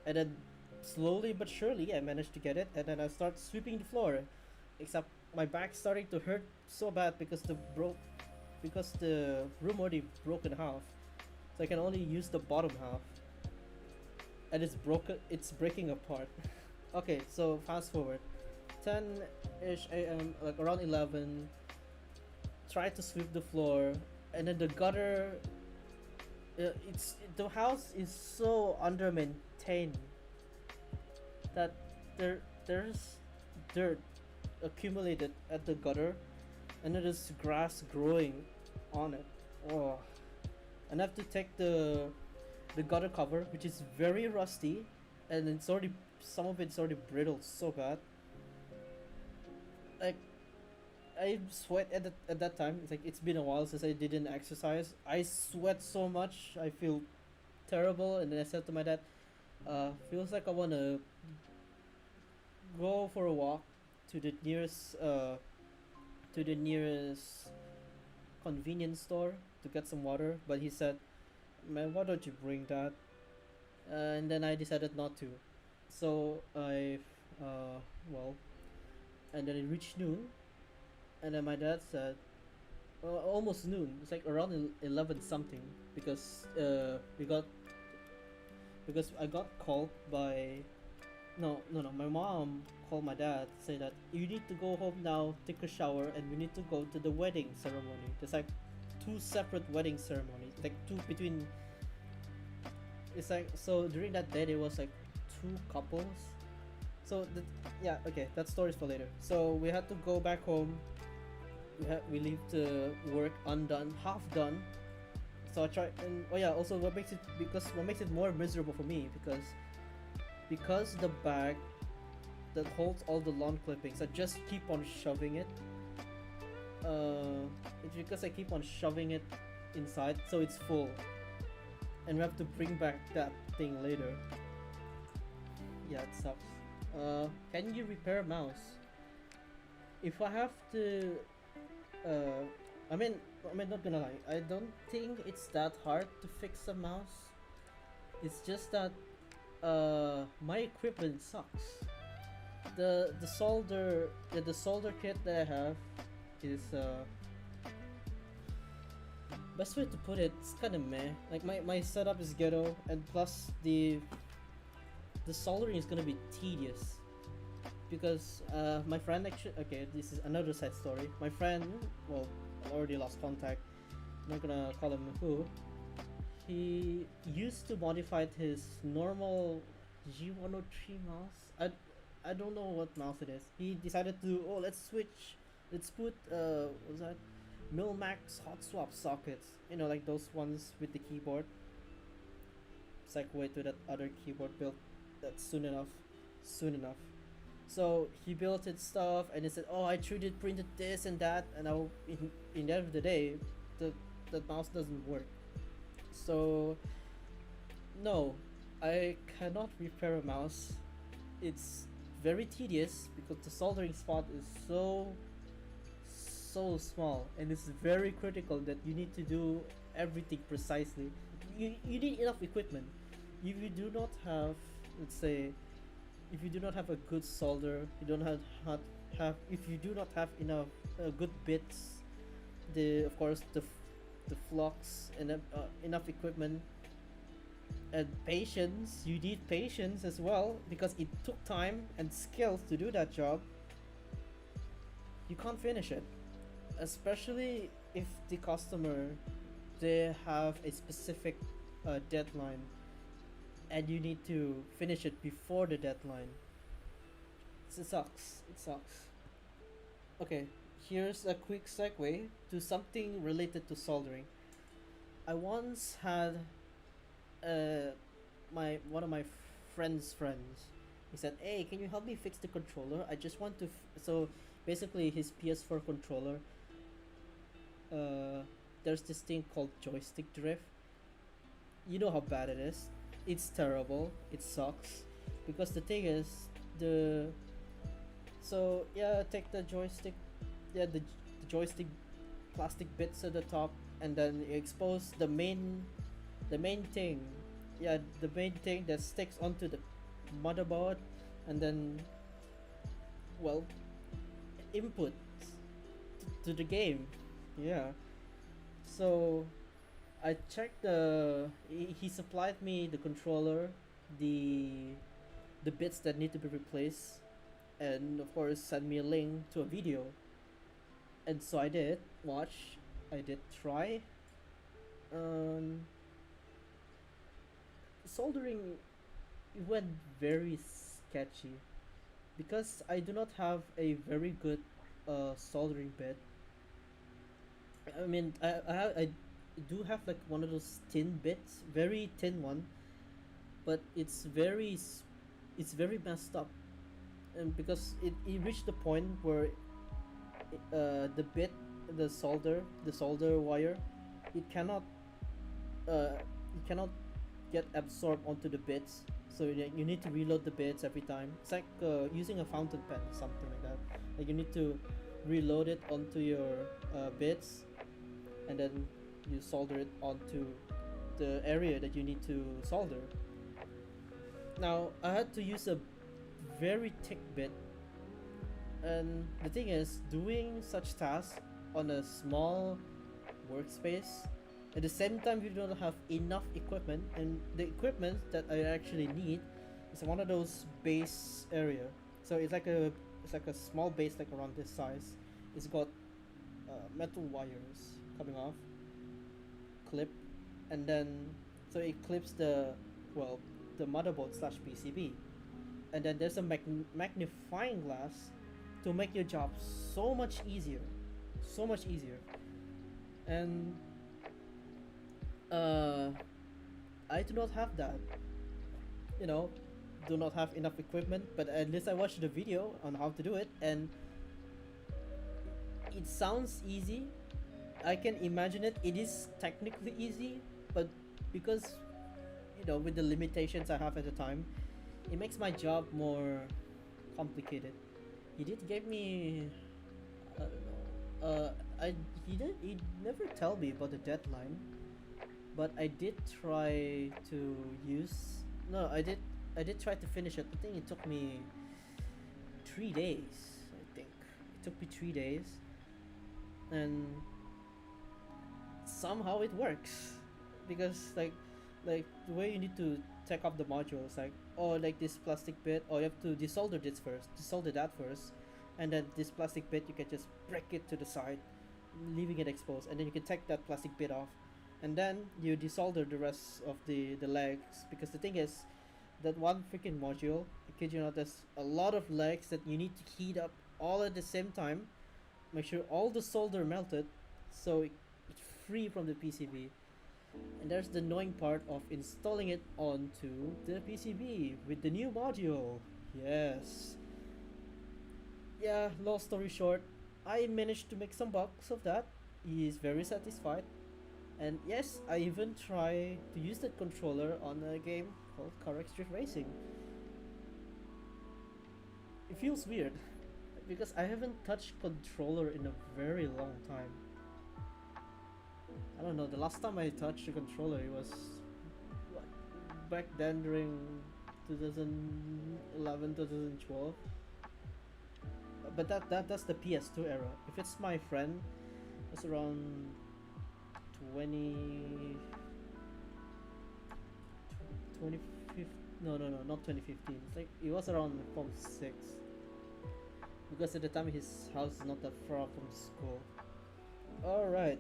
and then slowly but surely I managed to get it, and then I start sweeping the floor. Except my back starting to hurt so bad because the room already broke in half, so I can only use the bottom half, and it's broken. It's breaking apart. Okay, so fast forward, 10-ish a.m. like around 11. Try to sweep the floor, and then the gutter. The house is so under maintained that there's dirt accumulated at the gutter, and there's grass growing on it. Oh, and I have to take the gutter cover, which is very rusty, and it's already some of it's already brittle so bad. Like I sweat at that time. It's like it's been a while since I didn't exercise. I sweat so much. I feel terrible, and then I said to my dad, "Feels like I wanna go for a walk to the nearest convenience store to get some water." But he said, "Man, why don't you bring that?" And then I decided not to. So well, and then it reached noon, and then my dad said, almost noon. It's like around 11 something, because I got called by no, my mom called my dad to say that you need to go home now, take a shower, and we need to go to the wedding ceremony. There's like two separate wedding ceremonies, like two between. It's like, so during that day there was like two couples. So yeah, okay, that story's for later. So we had to go back home. We leave the work undone, half done. So I tried, and oh yeah, also what makes it more miserable for me, because the bag that holds all the lawn clippings, I just keep on shoving it. It's because I keep on shoving it inside, so it's full, and we have to bring back that thing later. Yeah, it sucks. Can you repair a mouse? If I have to, uh, I mean, not gonna lie, I don't think it's that hard to fix a mouse. It's just that, my equipment sucks. The solder kit that I have is best way to put it, it's kind of meh. Like my setup is ghetto, and plus the soldering is gonna be tedious, because my friend actually, okay, this is another side story. My friend, well, I already lost contact. I'm not gonna call him who. He used to modify his normal G103 mouse. I don't know what mouse it is. He decided to, oh, let's switch. Let's put what was that? Milmax hot swap sockets. You know, like those ones with the keyboard. Segue to that other keyboard build. That's soon enough. Soon enough. So he built his stuff, and he said, "Oh, I 3D printed this and that," and in the end of the day, the mouse doesn't work. So no, I cannot repair a mouse. It's very tedious because the soldering spot is so small, and it's very critical that you need to do everything precisely. You need enough equipment. If you do not have, let's say, if you do not have a good solder, you don't have if you do not have enough good bits, of course the flux, and enough equipment, And patience, you need patience as well because it took time and skills to do that job. You can't finish it, especially if the customer, they have a specific deadline and you need to finish it before the deadline. It sucks. It sucks. Okay, here's a quick segue to something related to soldering. I once had uh, my one of my friends. He said, "Hey, can you help me fix the controller? I just want to." So basically, his PS4 controller. Uh, there's this thing called joystick drift. You know how bad it is. It's terrible. It sucks, because the thing is, the so yeah, take the joystick, yeah, the joystick plastic bits at the top, and then you expose the main thing, yeah, the main thing that sticks onto the motherboard, and then, well, input to the game, yeah. So I checked he supplied me the controller, the bits that need to be replaced, and of course sent me a link to a video, and so I did watch, I did try. um Soldering went very sketchy because I do not have a very good soldering bit. I mean, I do have like one of those thin bits, very thin one, but it's very messed up, and because it reached the point where the bit, the solder wire, it cannot it cannot get absorbed onto the bits, so you need to reload the bits every time. It's like using a fountain pen, something like that. Like you need to reload it onto your bits, and then you solder it onto the area that you need to solder. Now I had to use a very thick bit, and the thing is, doing such tasks on a small workspace, at the same time you don't have enough equipment, and the equipment that I actually need is one of those base area. So it's like a small base, like around this size. It's got metal wires coming off, clip, and then so it clips the, well, the motherboard slash PCB, and then there's a magnifying glass to make your job so much easier. And uh, I do not have that, you know, do not have enough equipment. But at least I watched the video on how to do it, and it sounds easy. I can imagine it. It is technically easy, but because, with the limitations I have at the time, it makes my job more complicated. He did give me, I don't know. He never tell me about the deadline, but I did try to use. No, I did try to finish it. I think it took me 3 days. I think it took me 3 days, and somehow it works, because like the way you need to take off the modules, like, oh, like this plastic bit, or you have to desolder that first, and then this plastic bit you can just break it to the side, leaving it exposed, and then you can take that plastic bit off, and then you desolder the rest of the legs, because the thing is that one freaking module, I kid you not, there's a lot of legs that you need to heat up all at the same time, make sure all the solder melted, so it's free from the PCB. And there's the annoying part of installing it onto the PCB with the new module. Yes. Yeah, long story short, I managed to make some bucks of that. He is very satisfied. And yes, I even try to use that controller on a game called Car Drift Racing. It feels weird because I haven't touched controller in a very long time. I don't know, the last time I touched the controller, it was what, back then during 2011, 2012. But that's the PS2 era. If it's my friend, it's around 20 2015. No, no, no, not 2015. It's like it was around form 6 because at the time his house is not that far from school. All right.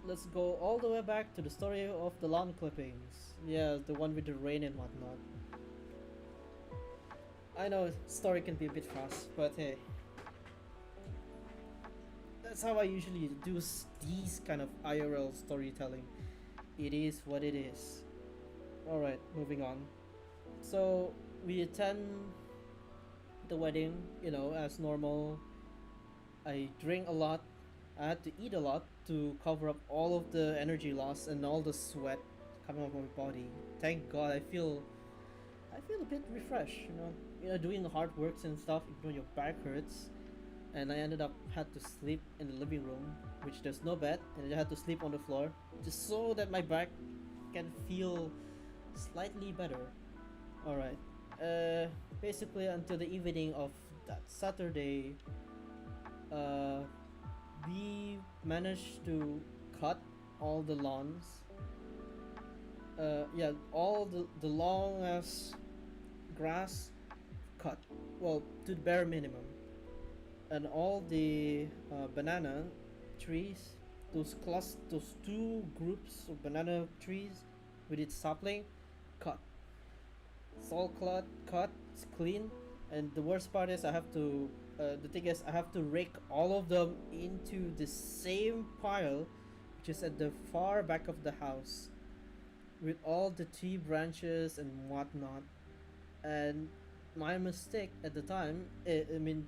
Let's go all the way back to the story of the lawn clippings. Yeah, the one with the rain and whatnot. I know story can be a bit fast, but hey, that's how I usually do these kind of IRL storytelling. It is what it is. All right, moving on. So we attend the wedding, as normal. I drink a lot. I had to eat a lot to cover up all of the energy loss and all the sweat coming off my body. Thank God, I feel a bit refreshed. Doing the hard works and stuff. Even your back hurts, and I ended up had to sleep in the living room, which there's no bed, and I had to sleep on the floor just so that my back can feel slightly better. All right. Basically until the evening of that Saturday, uh, we managed to cut all the lawns. Yeah, all the long ass grass cut. Well, to the bare minimum, and all the banana trees, those two groups of banana trees with its sapling, cut. It's all cut. It's clean, and the worst part is I have to. The thing is, I have to rake all of them into the same pile, which is at the far back of the house, with all the tree branches and whatnot. And my mistake at the time,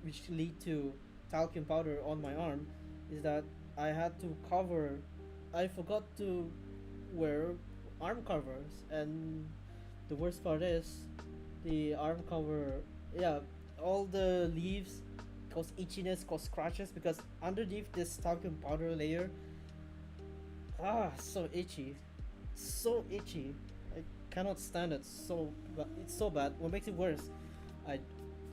which lead to talcum powder on my arm, is that I had to cover. I forgot to wear arm covers, and the worst part is the arm cover. Yeah, all the leaves cause itchiness, cause scratches because underneath this talcum powder layer, so itchy, so itchy. I cannot stand it. It's so bad. What makes it worse, I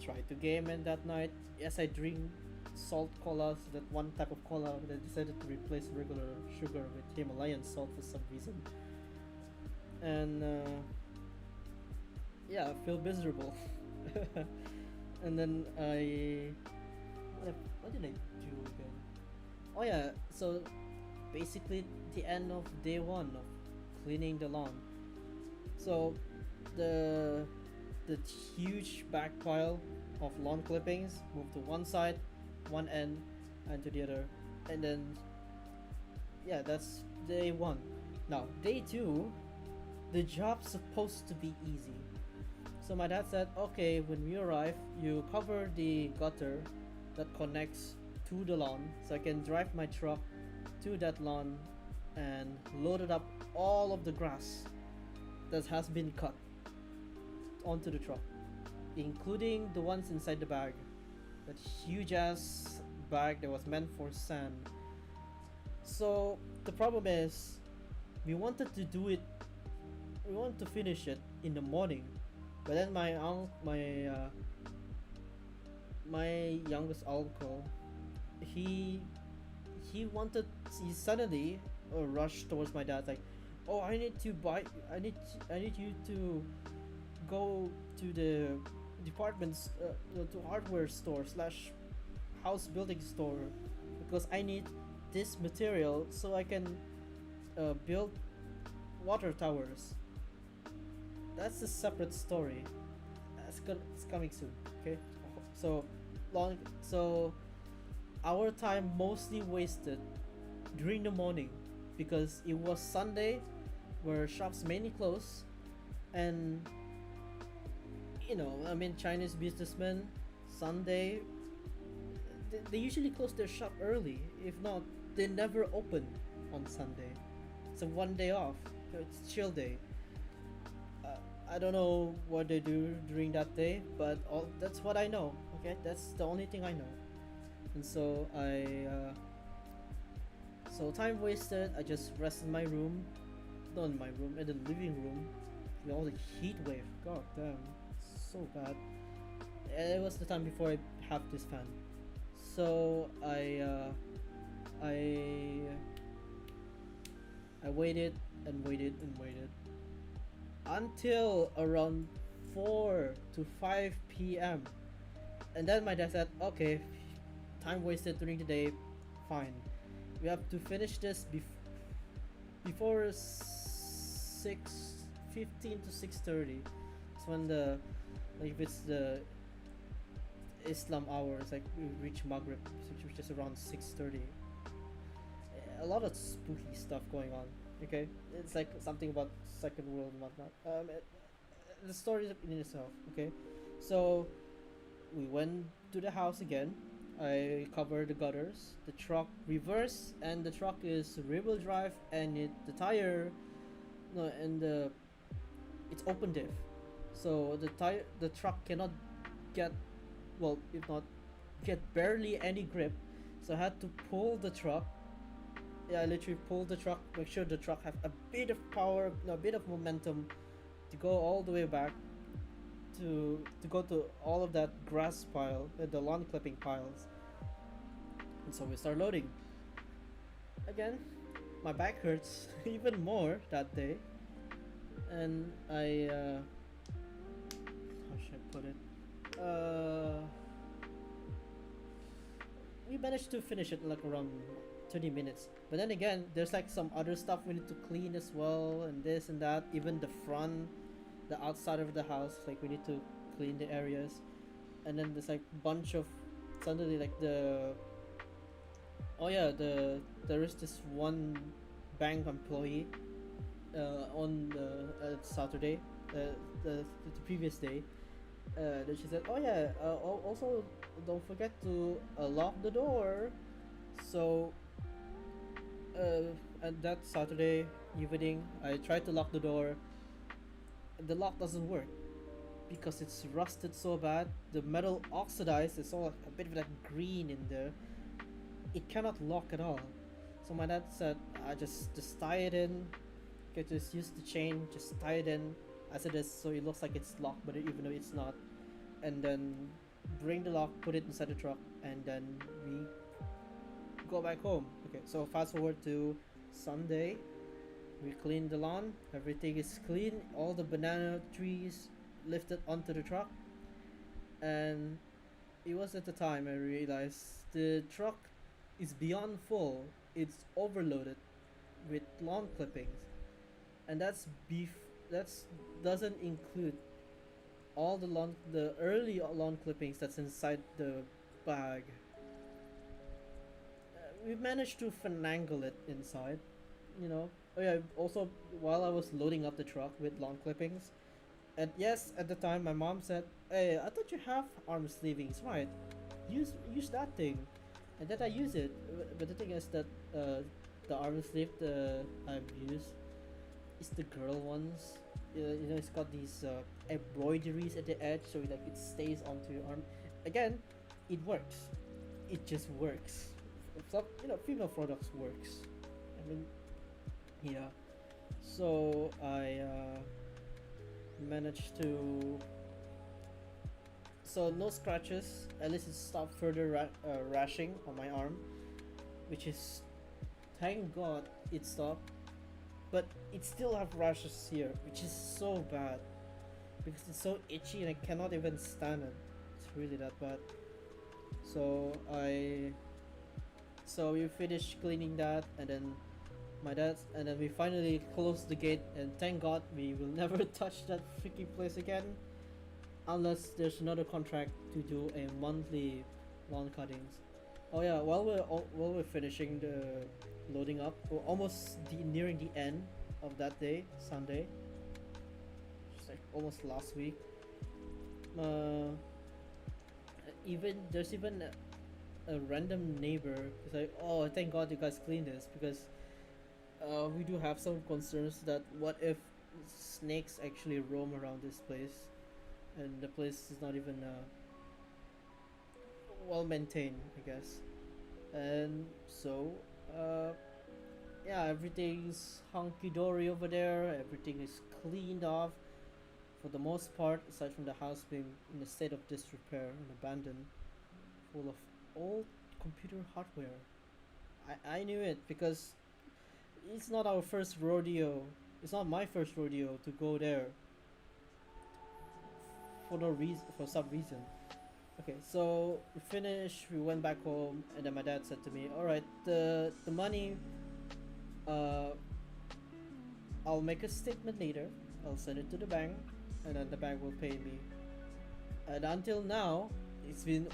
tried to game and that night. Yes, I drink salt cola, so that one type of cola, but I decided to replace regular sugar with Himalayan salt for some reason. And yeah, I feel miserable. And then what did I do again? Oh yeah, so basically the end of day one of cleaning the lawn. So the the huge back pile of lawn clippings moved to one side, one end, and to the other, and then yeah, that's day one. Now day two, the job's supposed to be easy. So my dad said, okay, when we arrive, you cover the gutter that connects to the lawn, so I can drive my truck to that lawn and load it up all of the grass that has been cut onto the truck, including the ones inside the bag. That huge ass bag that was meant for sand. So the problem is, we wanted to do it, we wanted to finish it in the morning, but then my youngest uncle, he he suddenly rushed towards my dad like, oh, I need you to go to the departments to hardware store slash house building store, because I need this material so I can build water towers. That's a separate story. It's coming soon. Okay, so so our time mostly wasted during the morning because it was Sunday, where shops mainly closed, and Chinese businessmen, Sunday, they usually close their shop early. If not, they never open on Sunday. It's a one day off. It's chill day. I don't know what they do during that day, but that's what I know. Okay, that's the only thing I know. And so so time wasted. I just rest in my room, not in my room, in the living room. All the heat wave. God damn, it's so bad. And it was the time before I have this fan. So I waited and waited and waited, until around 4 to 5 p.m. And then my dad said, okay, time wasted during the day, fine. We have to finish this before 6:15 to 6:30. It's when the, like, if it's the Islam hour, it's like we reach Maghrib, which is around 6:30. A lot of spooky stuff going on. Okay, it's like something about second world and whatnot. The story is in itself. Okay, so we went to the house again. I covered the gutters. The truck reversed, and the truck is rear-wheel drive, and the tire, no, and it's open diff. So the truck cannot get, well, if not get barely any grip. So I had to pull the truck. Yeah, I literally pulled the truck, make sure the truck have a bit of power, no, a bit of momentum to go all the way back to go to all of that grass pile, the lawn clipping piles. And so we start loading. Again, my back hurts even more that day, and how should I put it? We managed to finish it like around 30 minutes. But then again, there's like some other stuff we need to clean as well, and this and that. Even the front, the outside of the house, like we need to clean the areas. And then there's like bunch of, suddenly like oh yeah, there is this one bank employee on Saturday, the previous day. Then she said, oh yeah, also don't forget to lock the door. So and that Saturday evening, I tried to lock the door. The lock doesn't work because it's rusted so bad. The metal oxidized. It's all a bit of that green in there. It cannot lock at all. So my dad said, I just tie it in. Okay, just use the chain. Just tie it in as it is, so it looks like it's locked, but even though it's not. And then bring the lock, put it inside the truck, and then we go back home. Okay, so fast forward to Sunday. We clean the lawn. Everything is clean. All the banana trees lifted onto the truck. And it was at the time I realized the truck is beyond full. It's overloaded with lawn clippings. And that's beef. That's doesn't include all the early lawn clippings that's inside the bag. We managed to finagle it inside, you know. Oh yeah, also while I was loading up the truck with lawn clippings, and yes, at the time my mom said, hey, I thought you have arm sleevings, right? Use that thing. And then I use it, but the thing is that the arm sleeve I've used is the girl ones. You know, it's got these embroideries at the edge, so like it stays onto your arm. Again, it works. It just works. Some, you know, female products works. I mean, yeah. So I managed to. So no scratches. At least it stopped further rashing on my arm, which is, thank God it stopped. But it still have rashes here, which is so bad because it's so itchy and I cannot even stand it. It's really that bad. So we finished cleaning that, and then and then we finally closed the gate, and thank God we will never touch that freaking place again, unless there's another contract to do a monthly lawn cuttings. Oh yeah, while we're finishing the loading up, we're almost nearing the end of that day, Sunday. It's like almost last week. There's even a random neighbor who's like, oh, thank God you guys cleaned this, because we do have some concerns that what if snakes actually roam around this place, and the place is not even well maintained, I guess. And so yeah, everything's hunky-dory over there. Everything is cleaned off for the most part, aside from the house being in a state of disrepair and abandoned, full of old computer hardware. I knew it because it's not our first rodeo. It's not my first rodeo to go there for no reason, for some reason. Okay, so we finished. We went back home, and then my dad said to me, "All right, the money. Uh, I'll make a statement later. I'll send it to the bank, and then the bank will pay me." And until now, it's been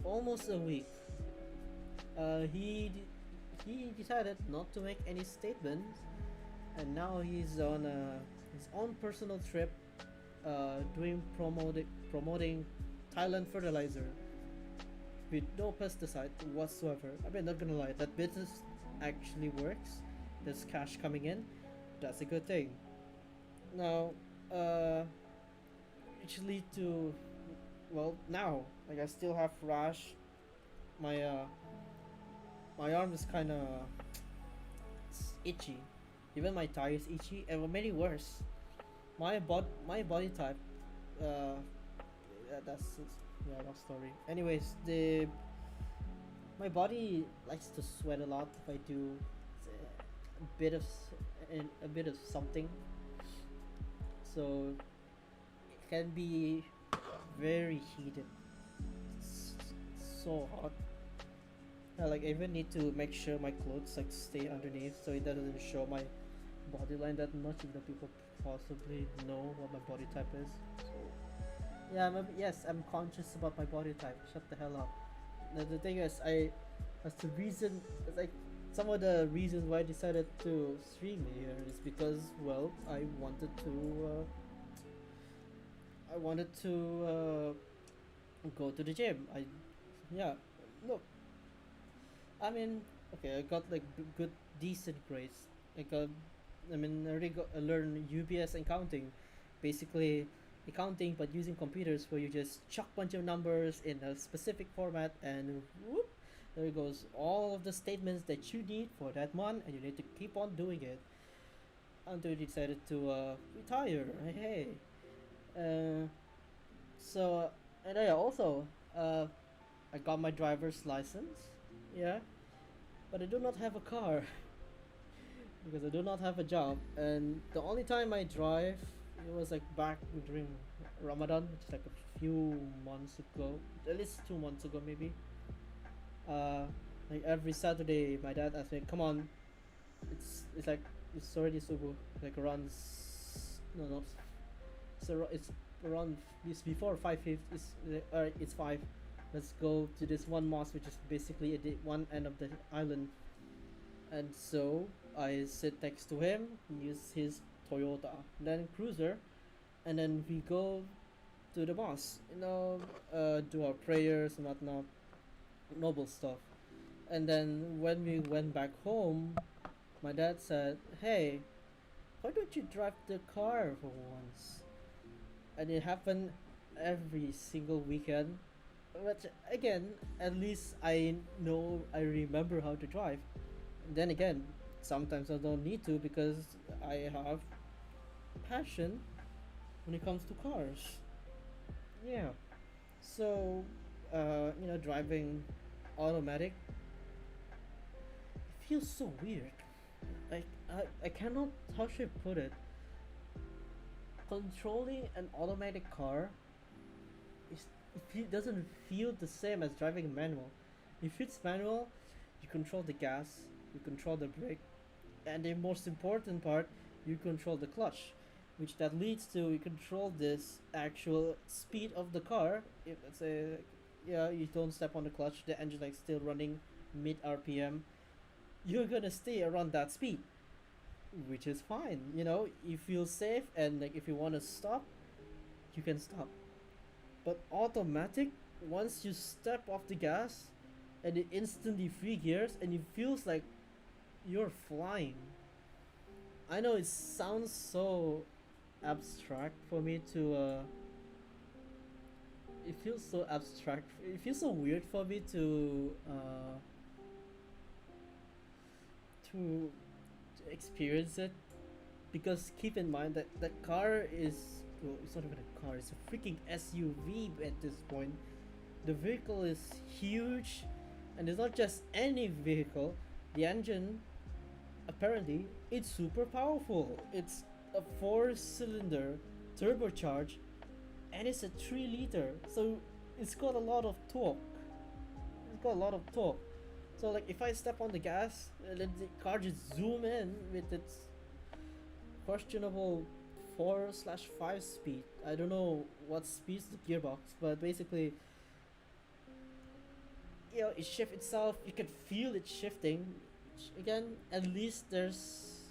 almost a week. He decided not to make any statements, and now he's on his own personal trip, doing promoting Thailand fertilizer with no pesticide whatsoever. I mean, not gonna lie, that business actually works. There's cash coming in. That's a good thing. Now, which lead to, well, now like I still have rash. My my arm is kind of itchy. Even my thigh is itchy, and what made it worse, my body type. Yeah, that's yeah, long story. Anyways, the my body likes to sweat a lot if I do a bit of a bit of something, so it can be very heated. It's so hot. Like I even need to make sure my clothes like stay underneath so it doesn't show my body line that much, even though people possibly know what my body type is. So yeah, yes, I'm conscious about my body type. Shut the hell up. The thing is, that's the reason. It's like some of the reasons why I decided to stream here is because, well, I wanted to go to the gym. Yeah, look, I mean, okay, I got like good, decent grades. I already I learned UBS and counting, basically accounting, but using computers where you just chuck bunch of numbers in a specific format and whoop, there goes all of the statements that you need for that month, and you need to keep on doing it until you decided to retire. Hey, uh, so and I also I got my driver's license. Yeah, but I do not have a car because I do not have a job, and the only time I drive it was like back during Ramadan, which is like a few months ago, at least 2 months ago maybe. Uh, like every Saturday, my dad asked me, "Come on, it's like it's already subuh, like around no no, it's around it's before 5:50. It's 5. Let's go to this one mosque, which is basically at the one end of the island." And so I sit next to him, use his Toyota Land Cruiser, and then we go to the mosque, do our prayers and whatnot, noble stuff. And then when we went back home, my dad said, "Hey, why don't you drive the car for once?" And it happened every single weekend. But again, at least I remember how to drive. Then again, sometimes I don't need to because I have passion when it comes to cars. Yeah. So, driving automatic feels so weird. I cannot, how should I put it? Controlling an automatic car it doesn't feel the same as driving a manual. If it's manual, you control the gas, you control the brake, and the most important part, you control the clutch, which that leads to you control this actual speed of the car. If let's say, yeah, you don't step on the clutch, the engine like still running mid RPM, you're gonna stay around that speed, which is fine. You feel safe, and like if you want to stop, you can stop. But automatic, once you step off the gas, and it instantly free gears, and it feels like you're flying. I know it sounds so abstract for me to. It feels so abstract. It feels so weird for me to experience it, because keep in mind that the car is, well, it's not even a car, it's a freaking SUV at this point. The vehicle is huge, and it's not just any vehicle. The engine, apparently, it's super powerful. It's a 4-cylinder turbocharged and it's a 3 liter, so it's got a lot of torque. It's got a lot of torque. So like if I step on the gas, let the car just zoom in with its questionable 4/5 speed. I don't know what speeds the gearbox, but basically, it shift itself. You can feel it shifting. Again, at least there's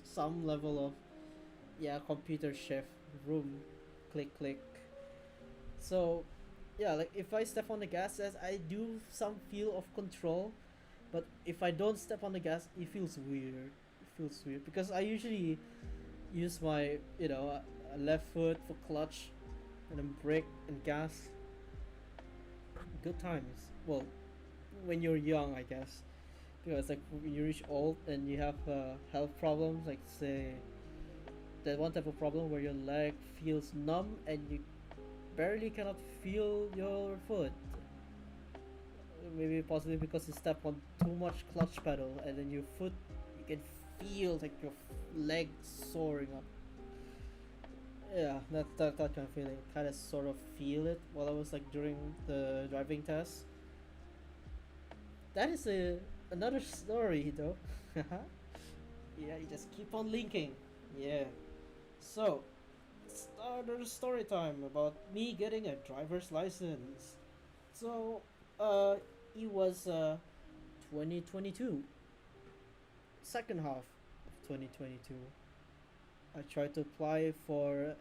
some level of computer shift, room, click click. So yeah, like if I step on the gas, as I do some feel of control, but if I don't step on the gas, it feels weird. It feels weird because I usually use my left foot for clutch, and then brake and gas. Good times. Well, when you're young, I guess, because like when you reach old and you have health problems, like say that one type of problem where your leg feels numb and you barely cannot feel your foot. Maybe possibly because you step on too much clutch pedal, and then your foot, you can feel like your leg soaring up. Yeah, that kind of feeling. Kind of sort of feel it while I was like during the driving test. That is another story though. Yeah, you just keep on linking. Yeah. So, another story time about me getting a driver's license. So, it was 2022, second half of 2022. I tried to apply for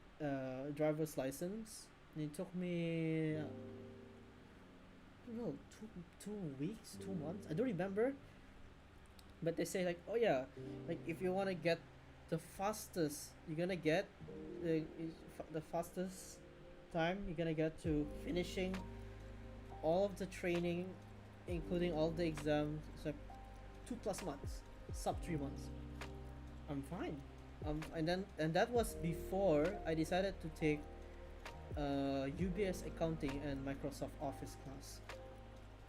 driver's license. And it took me, I don't know, 2 weeks, 2 months. I don't remember. But they say like, oh yeah, like if you wanna get the fastest, you're gonna get the fastest time you're gonna get to finishing all of the training, including all the exams. It's like 2+ months, sub 3 months. I'm fine. And that was before I decided to take UBS accounting and Microsoft Office class.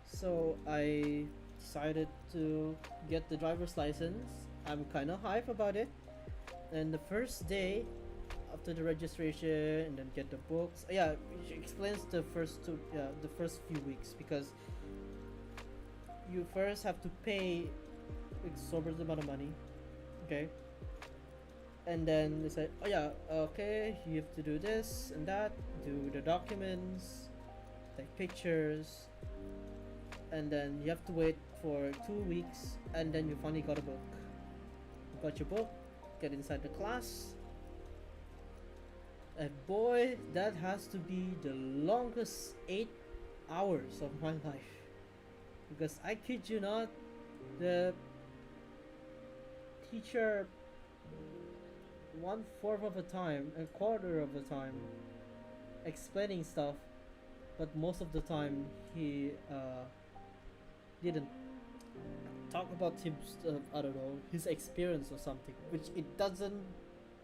So I decided to get the driver's license. I'm kind of hype about it. And the first day after the registration and then get the books. Yeah, she explains the first few weeks because you first have to pay exorbitant amount of money. Okay. And then they said, oh yeah, okay, you have to do this and that, do the documents, take pictures, and then you have to wait for 2 weeks, and then you finally got a book. You got your book, get inside the class, and boy, that has to be the longest 8 hours of my life. Because I kid you not, the teacher 1/4 of the time, a quarter of the time, explaining stuff, but most of the time he didn't talk about his I don't know, his experience or something, which it doesn't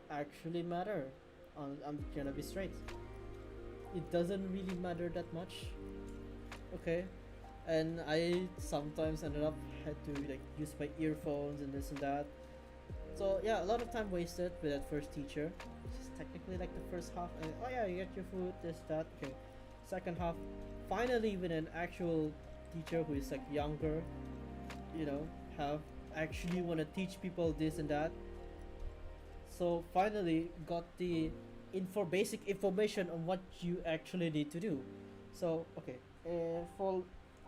actually matter. I'm gonna be straight. It doesn't really matter that much. Okay, and I sometimes ended up had to like use my earphones and this and that. So yeah, a lot of time wasted with that first teacher, which is technically like the first half. Oh yeah, you get your food, this, that. Okay, second half, finally with an actual teacher who is like younger, have actually want to teach people this and that. So finally got the basic information on what you actually need to do. So okay, for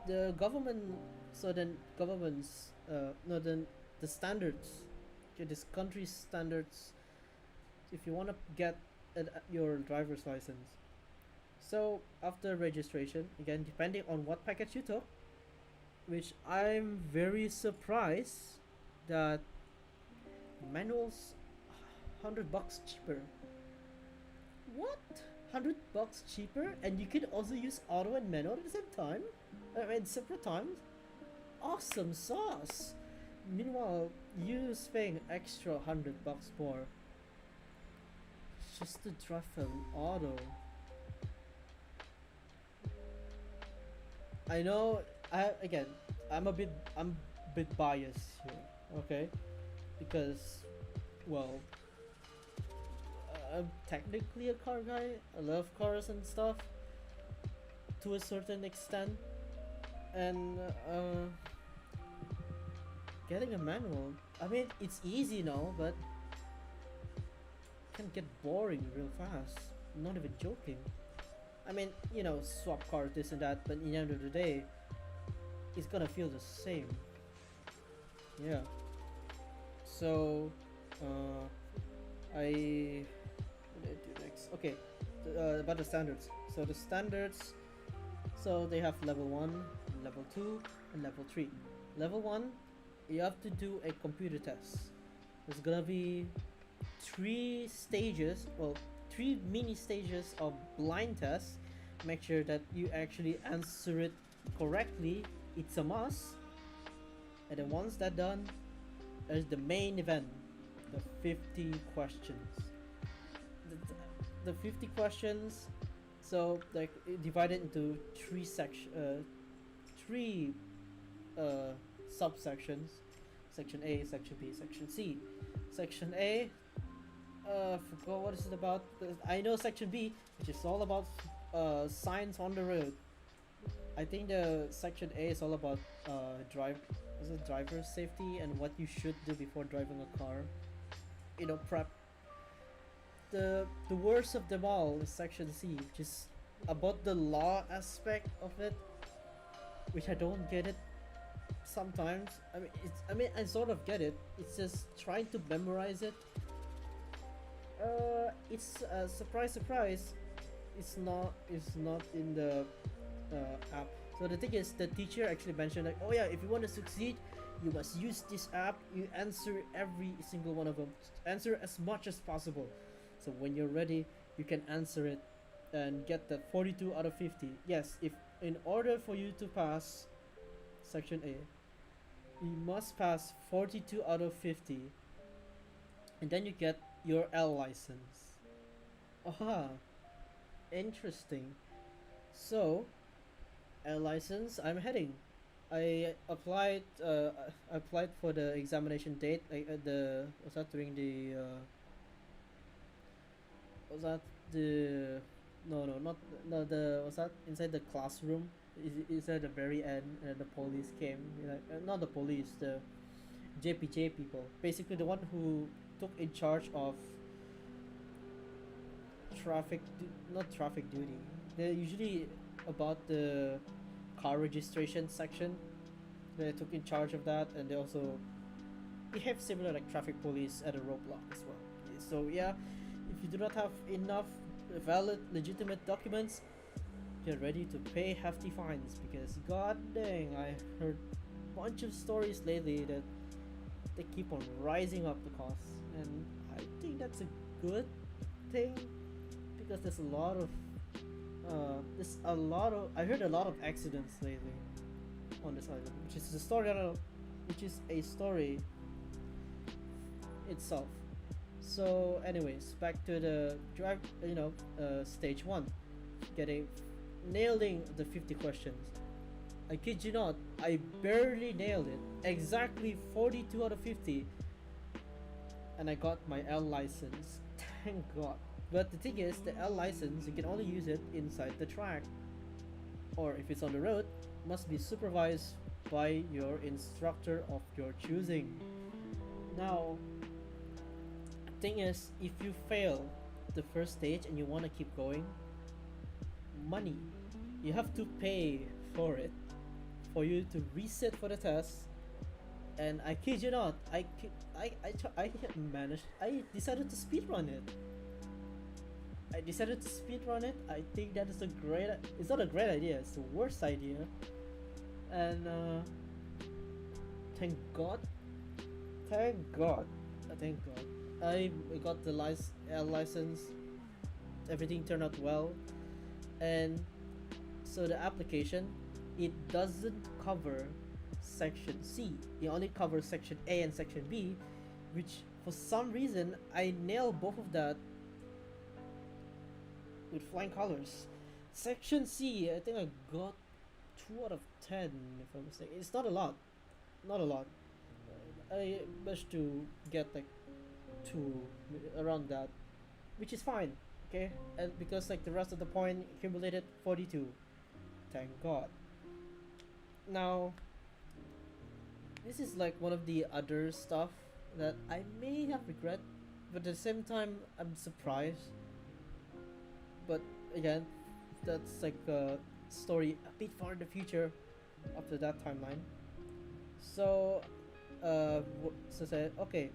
the government, so then governments, no, then the standards, okay, this country's standards, if you want to get your driver's license. So after registration, again depending on what package you took, which I'm very surprised that manuals $100 cheaper. What? $100 cheaper, and you can also use auto and manual at the same time, at separate times. Awesome sauce. Meanwhile, you paying extra $100 more just to drive an auto. I know. I'm a bit biased here. Okay, because, well, I'm technically a car guy. I love cars and stuff. to a certain extent, and getting a manual. I mean, it's easy now, but can get boring real fast. Not even joking. I mean, swap cars, this and that, but in the end of the day, it's gonna feel the same. Yeah. So, I what did I do next? Okay, about the standards. So the standards, so they have level one, level two, and level three. Level one, you have to do a computer test. There's gonna be three stages, well, three mini stages of blind tests. Make sure that you actually answer it correctly. It's a must. And then once that's done, there's the main event, the 50 questions. The 50 questions, so like divided into three subsections: section A, section B, section C. Section A, forgot what is it about. I know section B, which is all about signs on the road. I think the section A is all about driver safety and what you should do before driving a car. Prep. The worst of them all is section C, which is about the law aspect of it, which I don't get it sometimes. I sort of get it. It's just trying to memorize it. It's surprise. It's not in the app. So the thing is, the teacher actually mentioned like, oh yeah, if you want to succeed, you must use this app. You answer every single one of them. Answer as much as possible. So when you're ready, you can answer it and get that 42 out of 50. Yes, if in order for you to pass section A, you must pass 42 out of 50, and then you get your L license. Aha, interesting. So, L license, I'm heading. I applied for the examination date. Was that during the was that the no no not no the was that inside the classroom? Is at the very end, and the police came, not the police, the JPJ people, basically the one who took in charge of not traffic duty. They're usually about the car registration section. They took in charge of that, and they also behave similar like traffic police at a roadblock as well. So yeah, if you do not have enough valid, legitimate documents, get ready to pay hefty fines, because god dang, I heard a bunch of stories lately that they keep on rising up the costs, and I think that's a good thing, because I heard a lot of accidents lately on this island, which is a story itself. So anyways, back to the drive, stage 1, nailing the 50 questions. I kid you not, I barely nailed it, exactly 42 out of 50, and I got my L license. Thank god. But the thing is, the L license, you can only use it inside the track, or if it's on the road, must be supervised by your instructor of your choosing. Now, thing is, if you fail the first stage and you want to keep going, money, you have to pay for it, for you to reset for the test. And I kid you not, I decided to speedrun it. I think that is it's not a great idea, it's the worst idea. And thank god, I got the license. Everything turned out well, and so the application, it doesn't cover section C. It only covers section A and section B, which for some reason I nailed both of that with flying colors. Section C, I think I got 2 out of 10 if I'm mistaken. It's not a lot. I managed to get like 2 around that, which is fine, okay? And because like the rest of the point accumulated 42. thank God. Now, this is like one of the other stuff that I may have regret, but at the same time, I'm surprised. But again, that's like a story a bit far in the future after that timeline. So, so said, okay,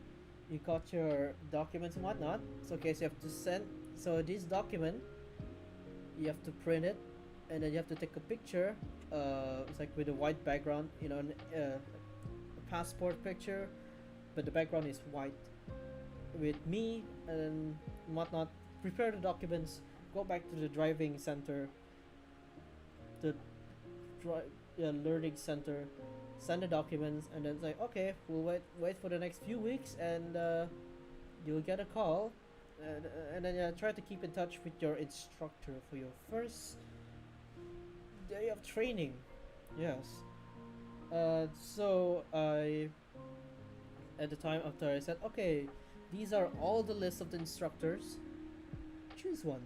you got your documents and whatnot. So, okay, so you have to send. So this document, you have to print it, and then you have to take a picture. It's like with a white background, a passport picture, but the background is white. With me and whatnot, prepare the documents. Go back to the driving center, the learning center, send the documents, and then it's like, okay, we'll wait for the next few weeks, and you'll get a call, and then try to keep in touch with your instructor for your first day of training. Yes. So I, at the time after I said, okay, these are all the list of the instructors. Choose one.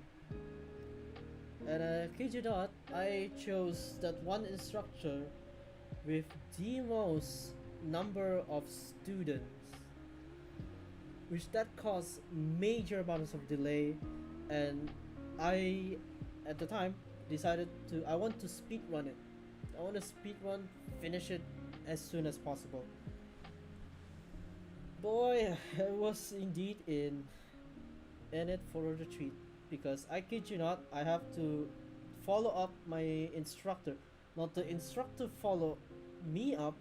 And kid you not, I chose that one instructor with the most number of students, which that caused major amounts of delay, and I, at the time, decided to I want to speed run it. I want to speed run, finish it as soon as possible. Boy, I was indeed in it for the treat, because I kid you not, I have to follow up my instructor. Not the instructor follow me up,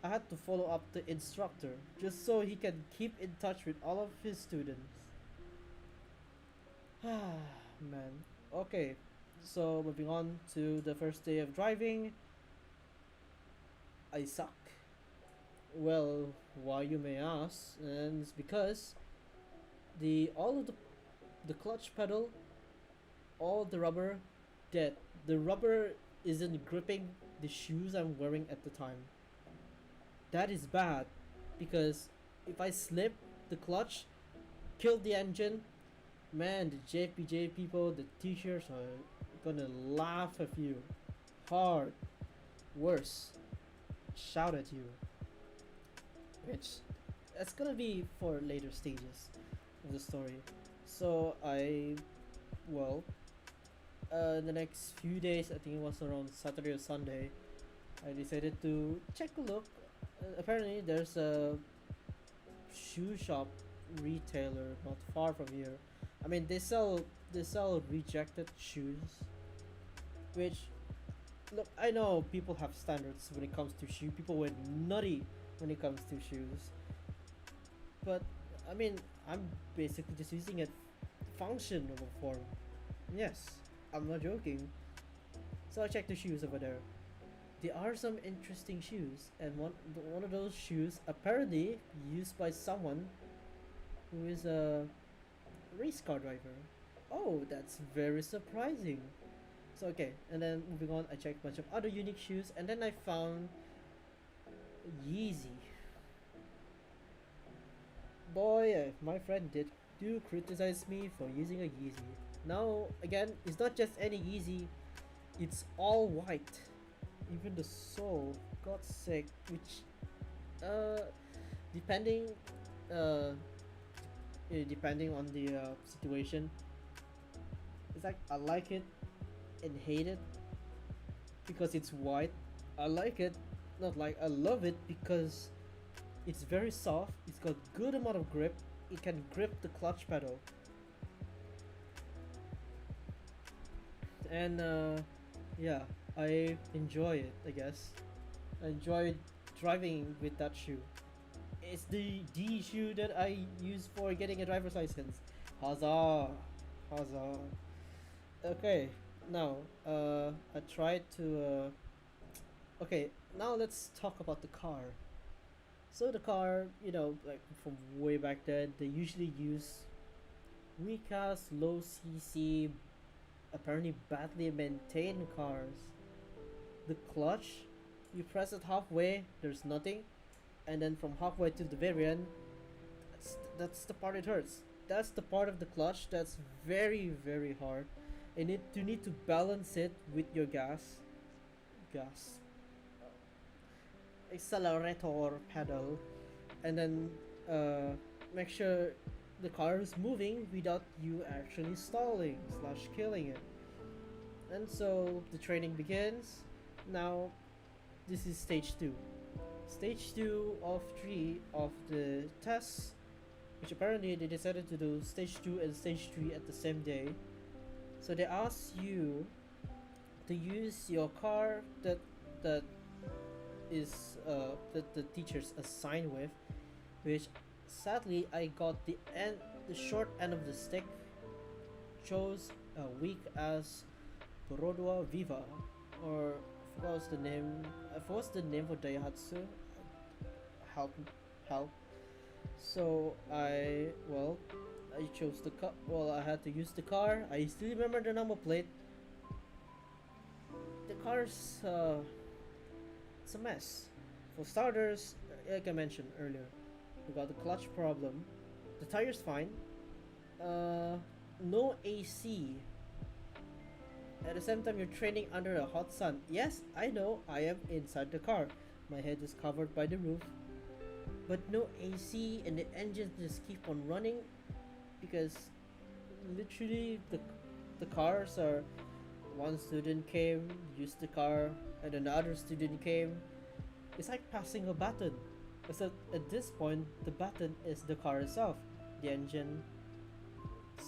I had to follow up the instructor just so he can keep in touch with all of his students. Man. Okay, so moving on to the first day of driving. I suck. Well, why you may ask, and it's because the all of the clutch pedal, all the rubber, dead. The rubber isn't gripping the shoes I'm wearing at the time. That is bad, because if I slip, the clutch, kill the engine, man, the JPJ people, the teachers are gonna laugh at you. Hard. Worse. Shout at you. Which, that's gonna be for later stages of the story. So well, the next few days, I think it was around Saturday or Sunday, I decided to check a look. Apparently, there's a shoe shop retailer not far from here. I mean, they sell rejected shoes, which, look, I know people have standards when it comes to shoe. People went nutty when it comes to shoes, but I mean, I'm basically just using it functional form. Yes, I'm not joking. So I checked the shoes over there. There are some interesting shoes, and one of those shoes apparently used by someone who is a race car driver. Oh, that's very surprising. So okay, and then moving on, I checked a bunch of other unique shoes, and then I found Yeezy. Boy, my friend did do criticize me for using a Yeezy. Now again, it's not just any Yeezy; it's all white. Even the sole, God's sake, which, depending, uh, depending on the situation, it's like I like it and hate it because it's white. I like it, not like I love it, because it's very soft. It's got good amount of grip. It can grip the clutch pedal, and yeah, I enjoy it. I guess I enjoy driving with that shoe. It's the shoe that I use for getting a driver's license. Huzzah! Huzzah! Okay, now I tried to. Okay, now let's talk about the car. So the car, like from way back then, they usually use recast, low CC, apparently badly maintained cars. The clutch, you press it halfway, there's nothing, and then from halfway to the very end, that's the part it hurts. That's the part of the clutch that's very hard, and you need to balance it with your gas. gas, accelerator pedal, and then uh, make sure the car is moving without you actually stalling slash killing it. And so the training begins. Now this is stage 2. Stage 2 of 3 of the tests, which apparently they decided to do stage 2 and stage 3 at the same day. So they ask you to use your car that is that the teachers assign with, which sadly I got the short end of the stick. Chose a weak as Perodua Viva, or I forgot what's the name. I forgot what's the name for Daihatsu. Help, help. So I chose the car. Well, I had to use the car. I still remember the number plate. The car's it's a mess. For starters, like I mentioned earlier, we got the clutch problem. The tire's fine. No AC. At the same time, you're training under a hot sun. Yes, I know, I am inside the car. My head is covered by the roof. But no AC, and the engines just keep on running because literally the cars are, one student came, used the car, and then the other student came. It's like passing a baton. Except at this point, the baton is the car itself. The engine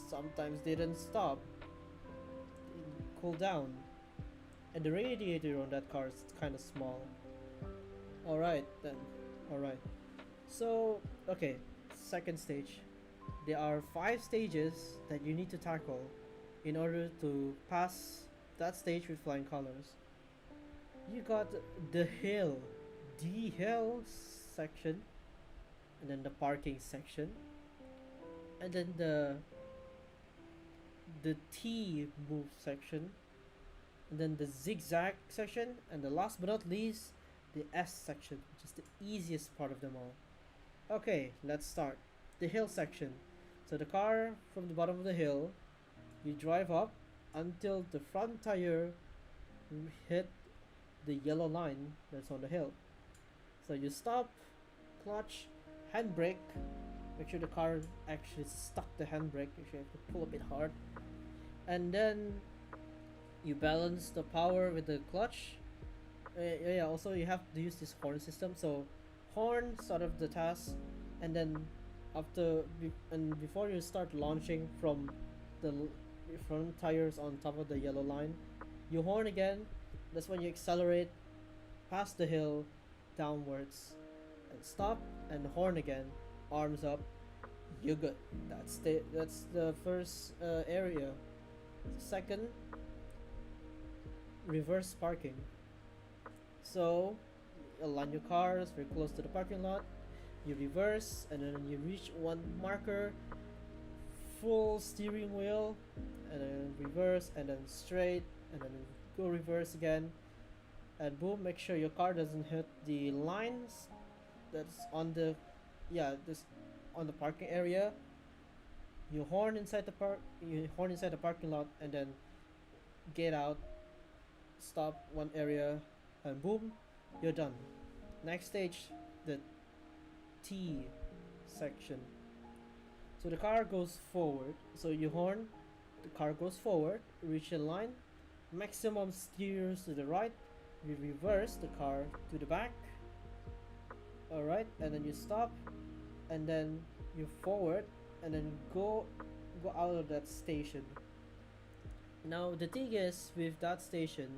sometimes didn't stop, cool down, and the radiator on that car is kind of small. Alright then, alright. So, okay, second stage. There are 5 stages that you need to tackle in order to pass that stage with flying colors. You got the hill section, and then the parking section, and then the T move section, and then the zigzag section, and the last but not least, the S section, which is the easiest part of them all. Okay, let's start. The hill section. So the car from the bottom of the hill, you drive up until the front tire hit the yellow line that's on the hill. So you stop, clutch, handbrake, make sure the car actually stuck the handbrake, make sure you have to pull a bit hard, and then you balance the power with the clutch. Yeah, also you have to use this horn system. So horn start of the task, and then before you start launching from the front tires on top of the yellow line, you horn again. That's when you accelerate past the hill downwards and stop and horn again, arms up. You're good. That's the first area. Second, reverse parking. So align your cars very close to the parking lot. You reverse, and then you reach one marker, full steering wheel, and then reverse, and then straight, and then go reverse again, and boom, make sure your car doesn't hit the lines that's on the this on the parking area. You horn inside the parking lot, and then get out, stop one area, and boom, you're done. Next stage, the T section. So the car goes forward, so you horn, the car goes forward, reach the line, maximum steers to the right, you reverse the car to the back, alright, and then you stop, and then you forward, and then go out of that station. Now the thing is, with that station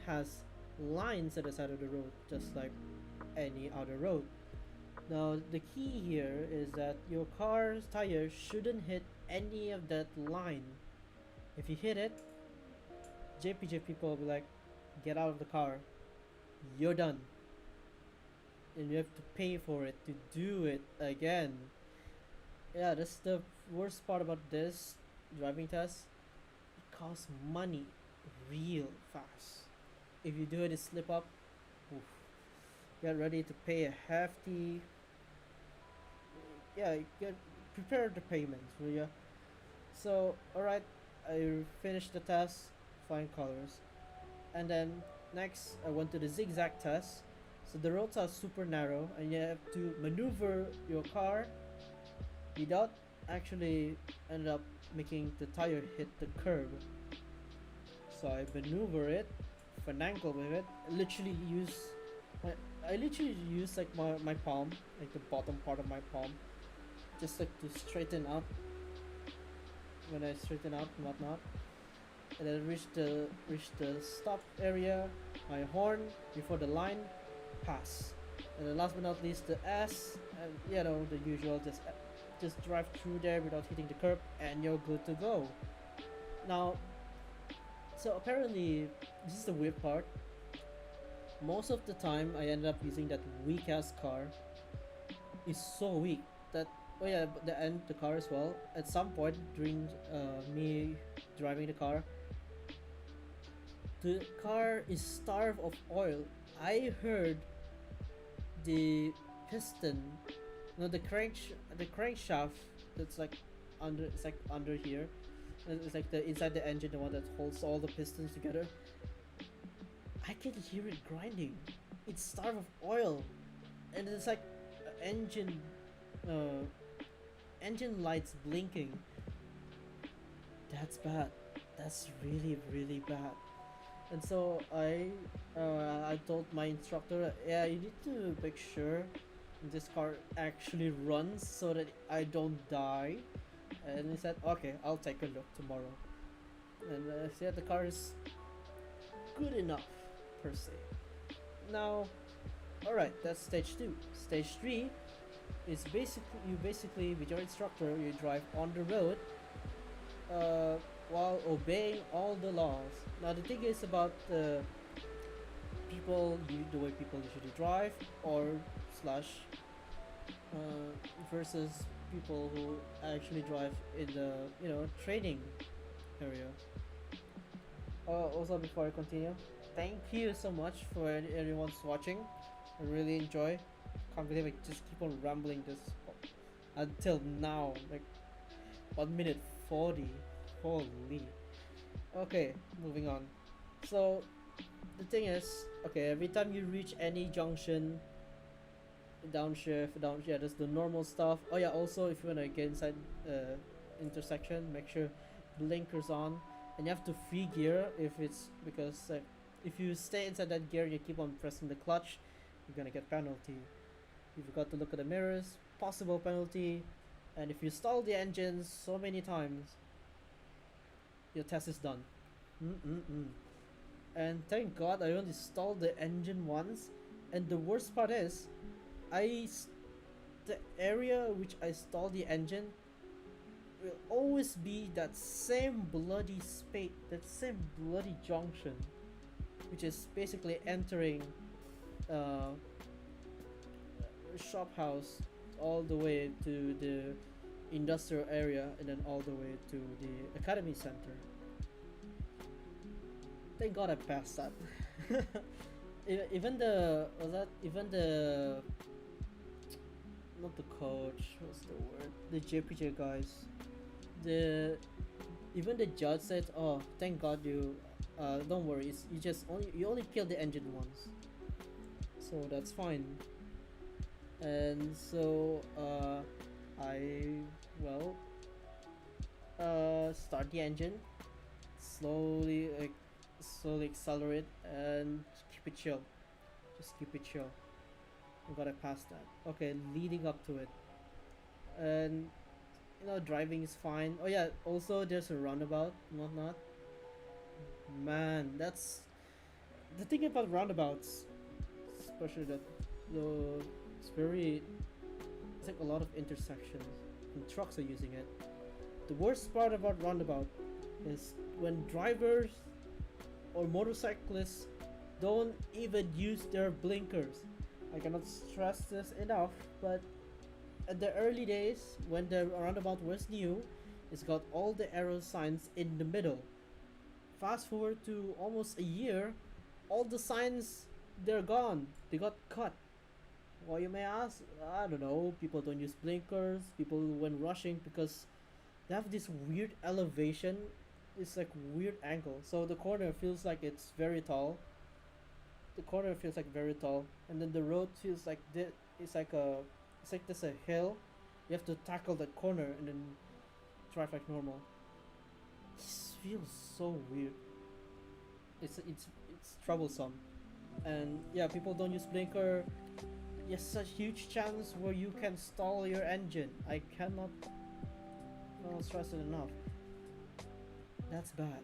has lines at the side of the road, just like any other road. Now the key here is that your car's tire shouldn't hit any of that line. If you hit it, JPJ people will be like, get out of the car, you're done, and you have to pay for it to do it again. Yeah, that's the worst part about this driving test. It costs money real fast. If you do it and slip up, oof, get ready to pay a hefty, get prepare the payments, will ya? So alright, I finished the test, flying colors. And then next I went to the zigzag test. So the roads are super narrow and you have to maneuver your car without actually end up making the tire hit the curb. So I maneuver it, finagle with it. I, I literally use like my palm, like the bottom part of my palm, just like to straighten up when I straighten up and whatnot. And then reach the stop area, my horn before the line, pass. And then last but not least the S, and the usual, just drive through there without hitting the curb, and you're good to go. Now, so apparently this is the weird part. Most of the time, I ended up using that weak ass car. It's so weak that, oh yeah, but the car as well. At some point during me driving the car is starved of oil. I heard the piston, no, the crankshaft that's like it's like under here. It's like the inside the engine, the one that holds all the pistons together. I can hear it grinding. It's starved of oil, and it's like engine, uh, engine lights blinking. That's bad. That's really really bad. And so I told my instructor, yeah, you need to make sure this car actually runs so that I don't die. And he said, okay, I'll take a look tomorrow. And yeah, the car is good enough per se. Now, all right, that's stage two. Stage three is basically with your instructor you drive on the road, uh, while obeying all the laws. Now the thing is about the way people usually drive, or slash versus people who actually drive in the training area. Also, before I continue, thank you so much for everyone's watching. I really enjoy. Can't believe I just keep on rambling this until now, like 1 minute 40. Holy. Okay, moving on. So the thing is, okay, every time you reach any junction, yeah, that's the normal stuff. Oh yeah, also if you wanna get inside intersection, make sure blinkers on, and you have to free gear if it's because if you stay inside that gear, you keep on pressing the clutch, you're gonna get penalty. You forgot to look at the mirrors, possible penalty, and if you stall the engine so many times, your test is done. Mm-mm-mm. And thank God I only stalled the engine once, and the worst part is, the area which I stalled the engine will always be that same bloody space, that same bloody junction, which is basically entering uh, shop house all the way to the industrial area and then all the way to the academy center. Thank God I passed that. Even the not the coach, what's the word, the JPJ guys, the even the judge said, oh, thank God you don't worry, you only killed the engine once, so that's fine. And so I well start the engine slowly, like slowly accelerate and keep it chill, just keep it chill. I gotta pass that. Okay, leading up to it, and driving is fine. Oh yeah, also there's a roundabout and whatnot. Man, that's the thing about roundabouts, especially that the it's like a lot of intersections and trucks are using it. The worst part about roundabout is when drivers or motorcyclists don't even use their blinkers. I cannot stress this enough, but at the early days when the roundabout was new, it's got all the arrow signs in the middle. Fast forward to almost a year, all the signs, they're gone. They got cut. Well, you may ask, I don't know, people don't use blinkers, people when rushing because they have this weird elevation, it's like weird angle. So the corner feels like it's very tall. The corner feels like very tall, and then the road feels like it's like there's a hill. You have to tackle that corner and then drive like normal. It feels so weird. It's troublesome, and yeah, people don't use blinker. Yes, such huge chance where you can stall your engine. I cannot stress it enough. That's bad.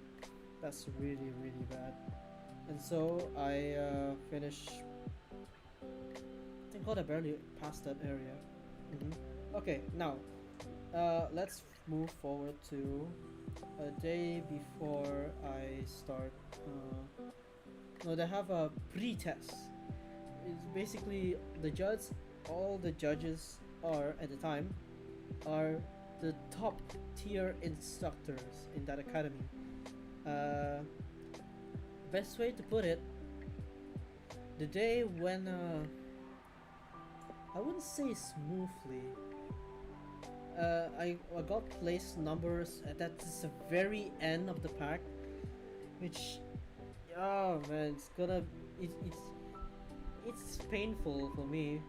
That's really really bad. And so I finished. Thank God I barely passed that area. Okay, now let's move forward to a day before I start. No, they have a pre-test. It's basically the judge. All the judges are at the time are the top tier instructors in that academy. Uh, Best way to put it, the day when I wouldn't say smoothly. I got place numbers at that the very end of the pack, which oh man, it's painful for me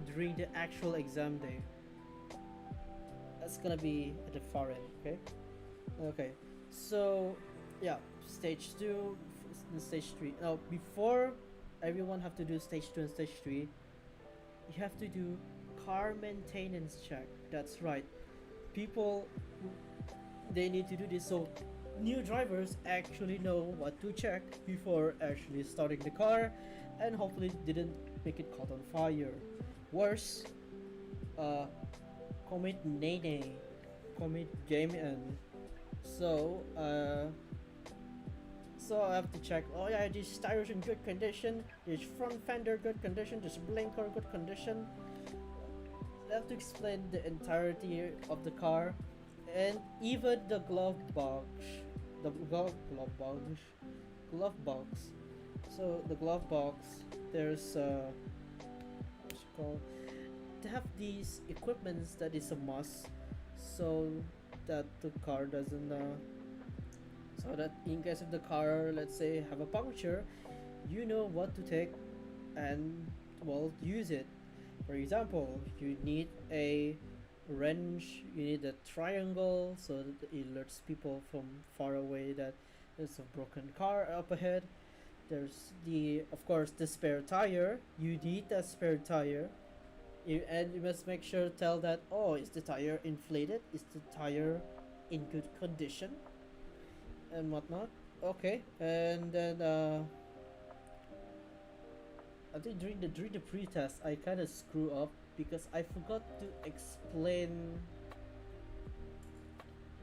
during the actual exam day. That's gonna be at the far end, okay? Okay, so yeah, stage two and stage three. Now before everyone have to do stage two and stage three, you have to do car maintenance check. That's right. People they need to do this so new drivers actually know what to check before actually starting the car and hopefully didn't make it caught on fire. Worse, uh, commit nene, commit game in. So, so I have to check. Oh yeah, these tires in good condition. This front fender good condition. This blinker good condition. I have to explain the entirety of the car, and even the glove box. So the glove box, there's what's it called? They have these equipments that is a must, so that the car doesn't so that in case of the car, let's say, have a puncture, you know what to take and well use it. For example, you need a wrench, you need a triangle so that it alerts people from far away that there's a broken car up ahead. There's the of course the spare tire. You need that spare tire. And you must make sure tell that, oh, is the tire inflated? Is the tire in good condition? And whatnot. Okay, and then I think during the pre-test I kind of screw up because I forgot to explain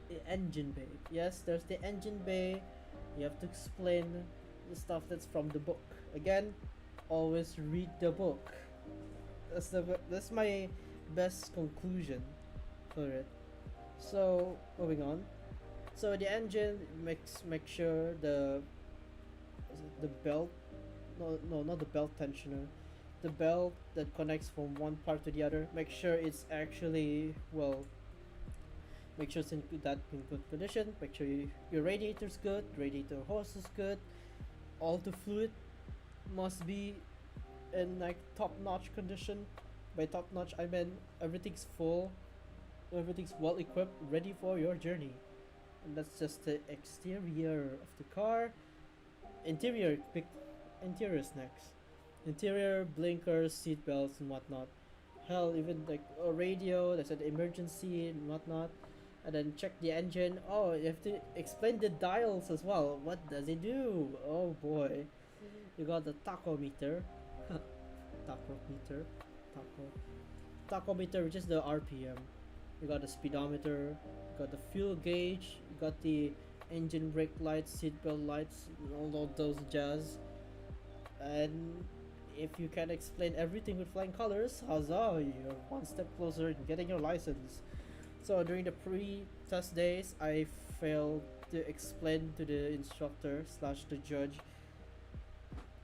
the engine bay. Yes, there's the engine bay. You have to explain the stuff that's from the book. Again, always read the book. That's my best conclusion for it. So moving on. So the engine make sure the belt, no, not the belt tensioner, the belt that connects from one part to the other. Make sure it's actually well. Make sure it's in good condition. Make sure your radiator's good. Radiator hose is good. All the fluid must be in like top-notch condition. By top-notch I mean everything's full, everything's well equipped, ready for your journey. And that's just the exterior of the car. Interior, interior's next. Interior, blinkers, seat belts, and whatnot. Hell, even like a radio, there's an emergency and whatnot. And then check the engine. Oh, you have to explain the dials as well. What does it do? Oh boy. You got the tachometer. Tachometer. Tachometer, which is the RPM. You got the speedometer. You got the fuel gauge. You got the engine brake lights, seatbelt lights, all of those jazz. And if you can explain everything with flying colors, huzzah! You're one step closer to getting your license. So during the pre-test days, I failed to explain to the instructor slash the judge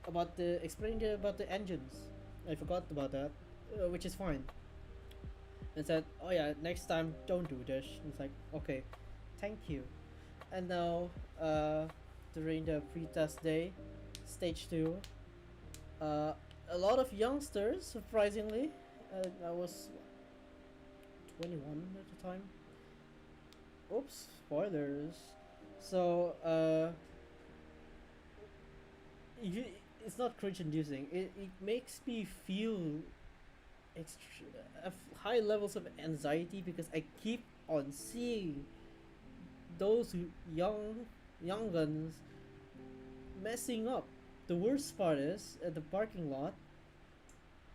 about about the engines. I forgot about that, which is fine. And said, "Oh yeah, next time don't do this." And it's like, okay, thank you. And now, uh, during the pre-test day, stage two, uh, a lot of youngsters, surprisingly, I was 21 at the time. Oops, spoilers. So, you, it's not cringe inducing. It makes me feel high levels of anxiety because I keep on seeing those young guns messing up. The worst part is at the parking lot,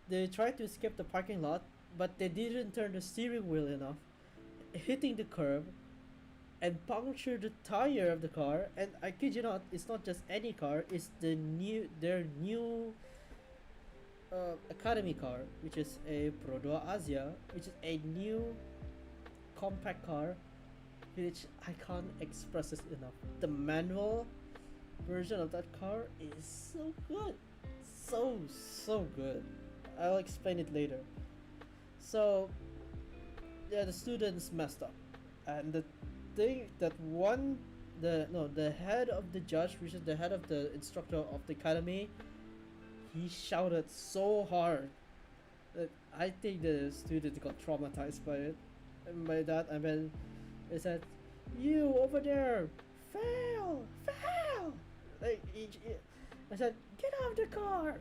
they tried to escape the parking lot, but they didn't turn the steering wheel enough, hitting the curb and puncture the tire of the car. And I kid you not, it's not just any car, it's their new academy car, which is a Pro Asia, which is a new compact car, which I can't express this enough. The manual version of that car is so good, so good. I'll explain it later. So yeah, the students messed up, and the thing that one the no the head of the judge, which is the head of the instructor of the academy, he shouted so hard that I think the students got traumatized by it. And by that I mean, he said, "You over there, fail, fail!" I said, "Get out of the car!"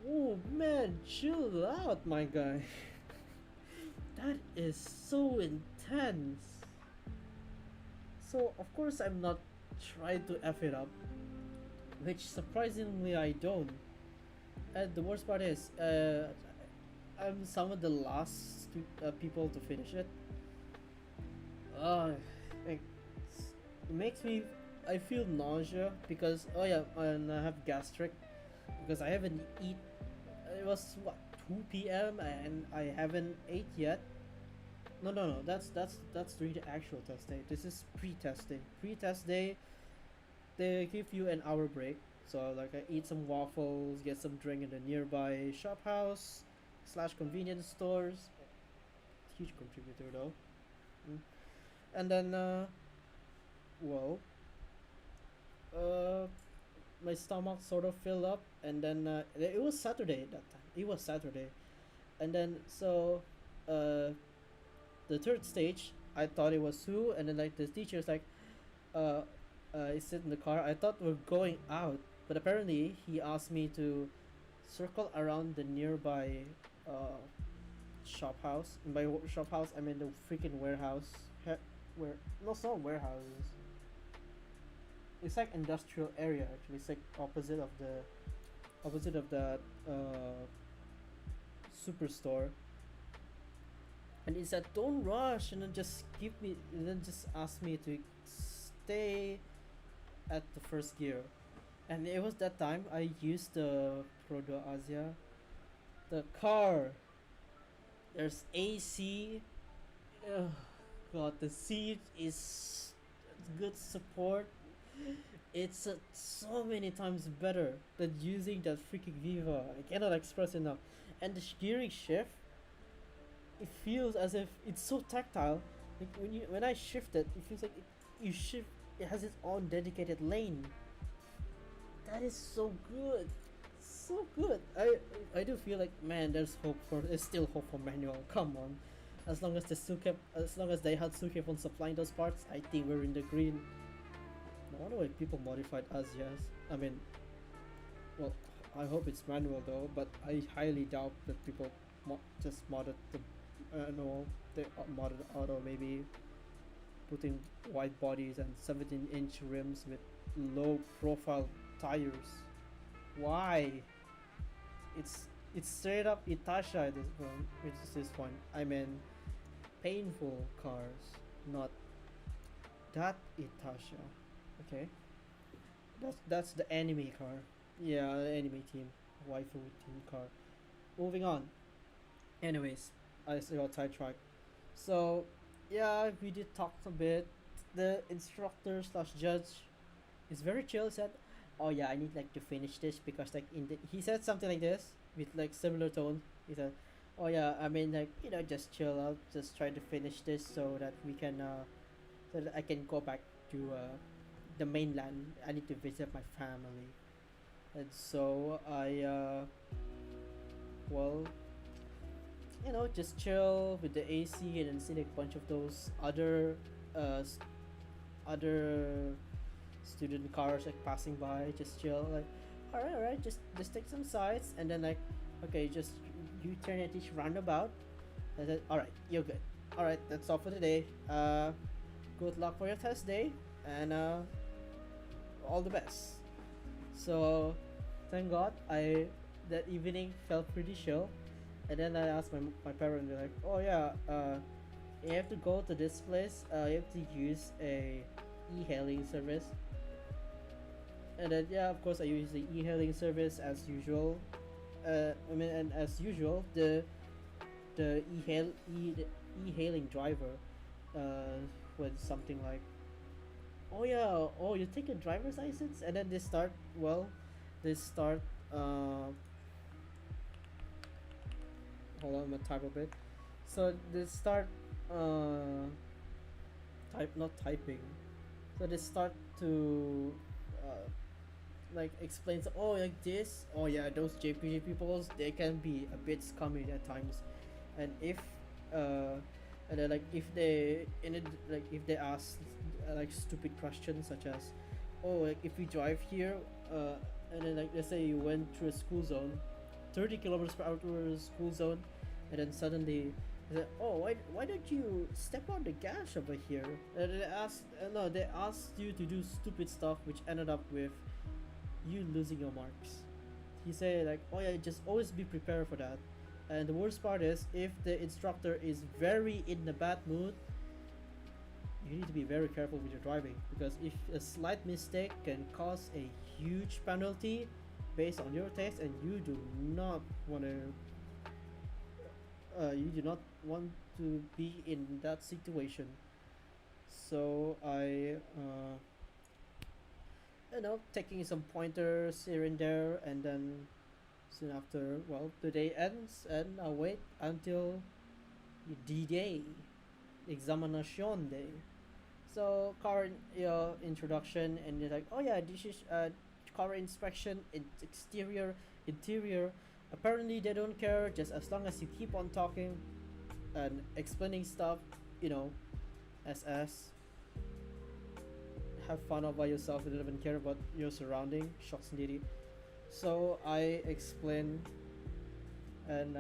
Oh man, chill out, my guy. That is so intense. So of course I'm not trying to f it up, which surprisingly I don't. And the worst part is, I'm some of the last people to finish it. Uh, like, it makes me. I feel nausea because oh yeah, and I have gastric because I haven't eat. It was what 2 p.m. and I haven't ate yet. No, no, no. That's during the actual test day. This is pre-test day. Pre-test day, they give you an hour break. So like I eat some waffles, get some drink in the nearby shop house slash convenience stores. Huge contributor though. Mm. And then well, uh, my stomach sort of filled up, and then it was Saturday that time. It was Saturday, and then so uh, the third stage, I thought it was Sue, and then like the teacher's like, uh, I sit in the car. I thought we're going out, but apparently he asked me to circle around the nearby uh, shop house. And by shop house, I mean the freaking warehouse. Where no, it's not warehouses. It's like industrial area actually. It's like opposite of the superstore. And he said, "Don't rush," and then just give me, and then just ask me to stay at the first gear. And it was that time I used the Prodo Asia. The car, there's AC. Ugh, God, the seat is good support. It's so many times better than using that freaking Viva. I cannot express enough. And the steering shift, it feels as if it's so tactile. Like when I shift it, it feels like you shift. It has its own dedicated lane. That is so good, so good. I do feel like man, there's still hope for manual. Come on, as long as they had still kept on supplying those parts, I think we're in the green. I wonder why people modified Asias. I mean, well, I hope it's manual though, but I highly doubt that people just modded the no, they modded auto, maybe putting wide bodies and 17-inch rims with low profile tires. Why? It's straight up Itasha at this point, which is this one. I mean, painful cars, not that Itasha. Okay, that's the anime car. Yeah, the anime team, waifu team car. Moving on. Anyways, I still got sidetracked. So, yeah, we did talk a bit. The instructor slash judge is very chill. Said, "Oh yeah, I need like to finish this because like he said something like this with like similar tone. He said, "Oh yeah, I mean like just chill out, just try to finish this so that we can so that I can go back to the mainland. I need to visit my family, and so I well, just chill with the AC and then see like a bunch of those uh, s- other student cars like passing by, just chill like, all right, just take some sides, and then like, okay, just you turn at each roundabout, and then all right, you're good. All right, that's all for today. Good luck for your test day, and all the best. So, thank God, I that evening felt pretty chill, and then I asked my parents, they're like, oh yeah, you have to go to this place. You have to use a e-hailing service. And then yeah, of course I use the e-hailing service as usual. I mean, and as usual, the e-hailing driver was something like, oh yeah, oh you take a driver's license, and then they start uh hold on, I'm gonna type a bit. So they start uh type not typing. So they start to uh like explains, oh like this, oh yeah, those JPG peoples, they can be a bit scummy at times, and if uh and then like if they in it like if they ask like stupid questions such as, oh like if we drive here, uh and then like let's say you went through a school zone, 30 kilometers per hour through a school zone, and then suddenly they say, oh why don't you step on the gas over here, and they ask no they asked you to do stupid stuff which ended up with you losing your marks. He said like, oh yeah, just always be prepared for that. And the worst part is if the instructor is very in the bad mood, you need to be very careful with your driving, because if a slight mistake can cause a huge penalty based on your test, and you do not want to you do not want to be in that situation. So I taking some pointers here and there, and then soon after, well, the day ends, and I wait until the day, examination day. So car introduction, and you're like, oh yeah, this is car inspection, exterior, interior. Apparently they don't care, just as long as you keep on talking and explaining stuff, you know, as have fun all by yourself. You don't even care about your surrounding. Shocks sendiri. So I explain, and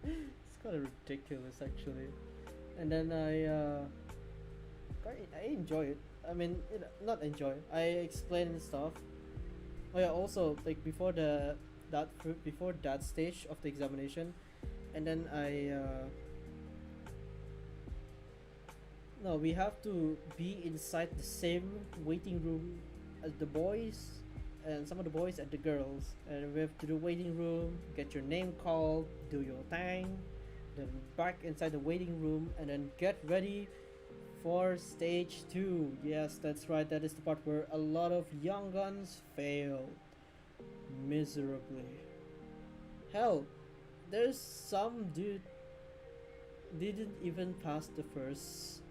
it's kind of ridiculous actually. And then I enjoy it. I mean, not enjoy. I explain stuff. Oh yeah, also like before that stage of the examination, and then I no, we have to be inside the same waiting room as the boys, and some of the boys and the girls. And we have to do waiting room, get your name called, do your thing, then back inside the waiting room, and then get ready for stage 2. Yes, that's right, that is the part where a lot of young guns fail miserably. Hell, there's some dude didn't even pass the first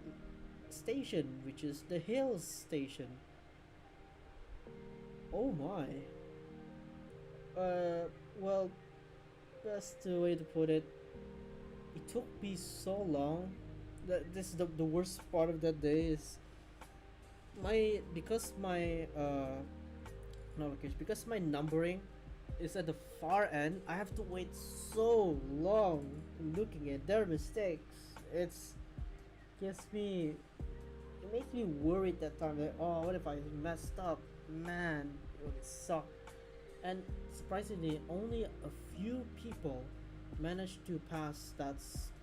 station, which is the Hills station. Oh my. Well, that's the way to put it. It took me so long. That this is the worst part of that day is my because my not location, because my numbering is at the far end. I have to wait so long looking at their mistakes. It's gives me it makes me worried that time, like, oh, what if I messed up, man, it would suck. And surprisingly, only a few people managed to pass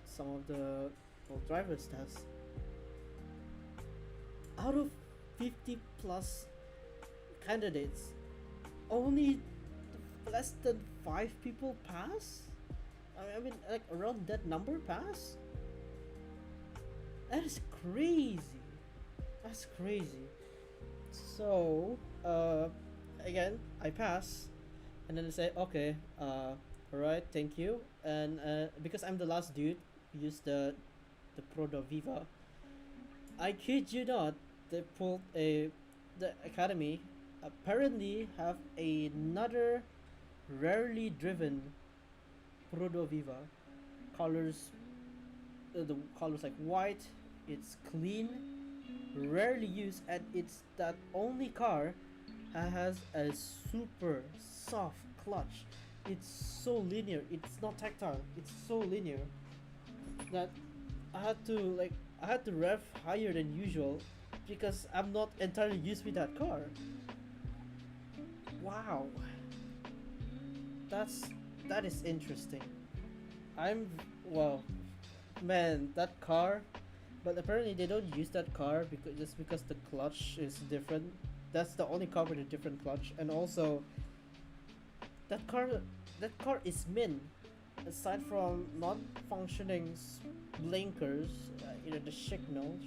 some of the driver's tests out of 50 plus candidates. Only less than 5 people pass. I mean, like around that number pass. That is crazy. That's crazy. So, again, I pass, and then they say, okay, alright, thank you. And because I'm the last dude who used the Prodo Viva, I kid you not, they pulled a the academy apparently have another rarely driven Prodo Viva colors, the colors like white. It's clean, rarely used, and it's that only car that has a super soft clutch. It's so linear. It's not tactile. It's so linear that I had to like I had to rev higher than usual because I'm not entirely used with that car. Wow, that's that is interesting. I'm well, man, that car. But apparently they don't use that car because just because the clutch is different. That's the only car with a different clutch, and also that car that car is min. Aside from non-functioning blinkers, the signals,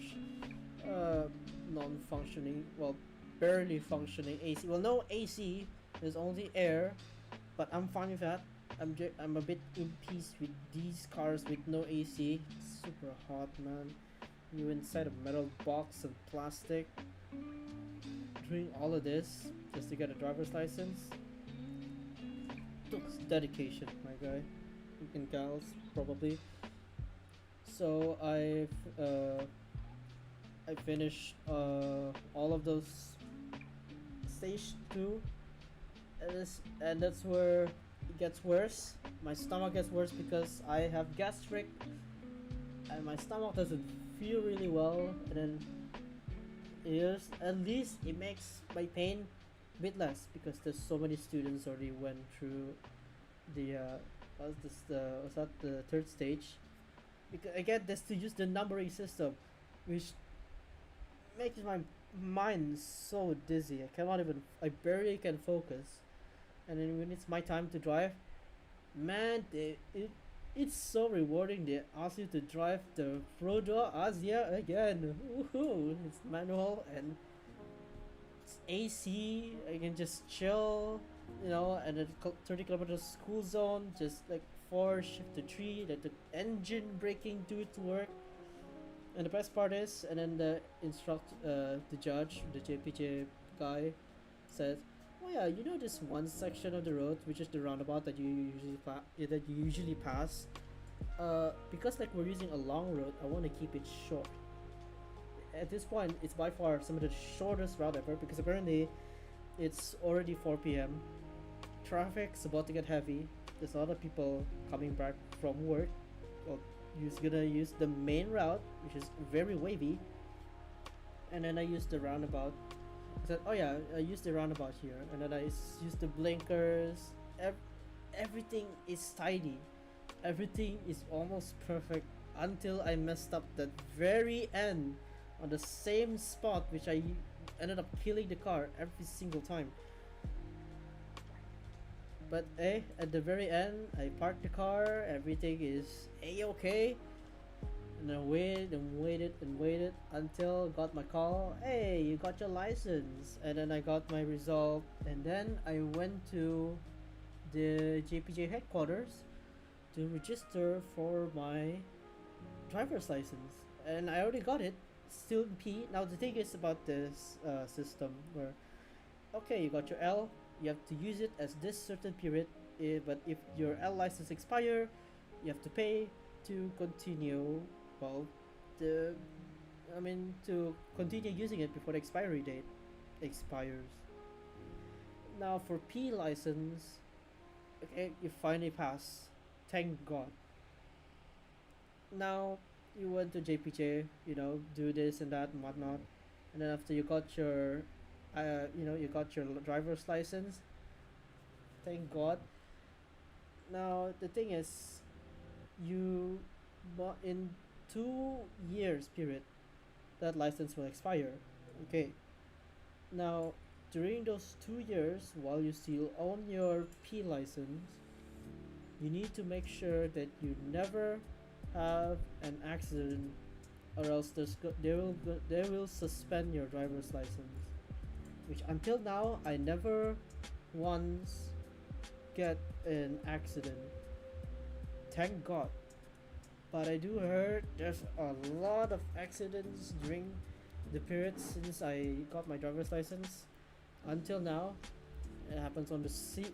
non-functioning, well, barely functioning AC. Well, no AC. There's only air, but I'm fine with that. I'm a bit in peace with these cars with no AC. It's super hot, man. You inside a metal box of plastic, doing all of this just to get a driver's license. Took dedication, my guy. And gals, probably. So I finished all of those stage 2, and that's where it gets worse. My stomach gets worse because I have gastric, and my stomach doesn't feel really well. And then yes, at least it makes my pain a bit less because there's so many students already went through the was that the third stage. Because again, that's to use the numbering system, which makes my mind so dizzy. I barely can focus. And then when it's my time to drive, man, it's so rewarding. They ask you to drive the Frodo Asia again. Woohoo! It's manual and it's AC. I can just chill, and a 30 kilometers school zone, just like 4 shift to 3. Let the engine braking do its work. And the best part is, and then the judge, the JPJ guy, said, "Oh yeah, this one section of the road, which is the roundabout that you usually pass. Because like we're using a long road, I want to keep it short. At this point, it's by far some of the shortest route ever because apparently, it's already 4 p.m. Traffic's about to get heavy. There's a lot of people coming back from work. Well, you're gonna use the main route, which is very wavy, and then I used the roundabout. I said, oh yeah, I used the roundabout here, and then I used the blinkers. Everything is tidy. Everything is almost perfect until I messed up the very end on the same spot, which I ended up killing the car every single time. But at the very end, I parked the car, everything is a-okay. And I waited and waited and waited until got my call. Hey, you got your license. And then I got my result. And then I went to the JPJ headquarters to register for my driver's license. And I already got it. Still in P. Now the thing is about this system where, okay, you got your L. You have to use it as this certain period. But if your L license expire, you have to pay to continue. Well, to continue using it before the expiry date expires. Now for P license, okay, you finally pass. Thank God. Now you went to JPJ, do this and that and whatnot, and then after you got your, you got your driver's license. Thank God. Now the thing is, you, in 2 years period, that license will expire. Okay. Now, during those 2 years, while you still own your P license, you need to make sure that you never have an accident, or else they will suspend your driver's license. Which until now, I never once get an accident. Thank God. But I do heard there's a lot of accidents during the period since I got my driver's license until now. It happens on the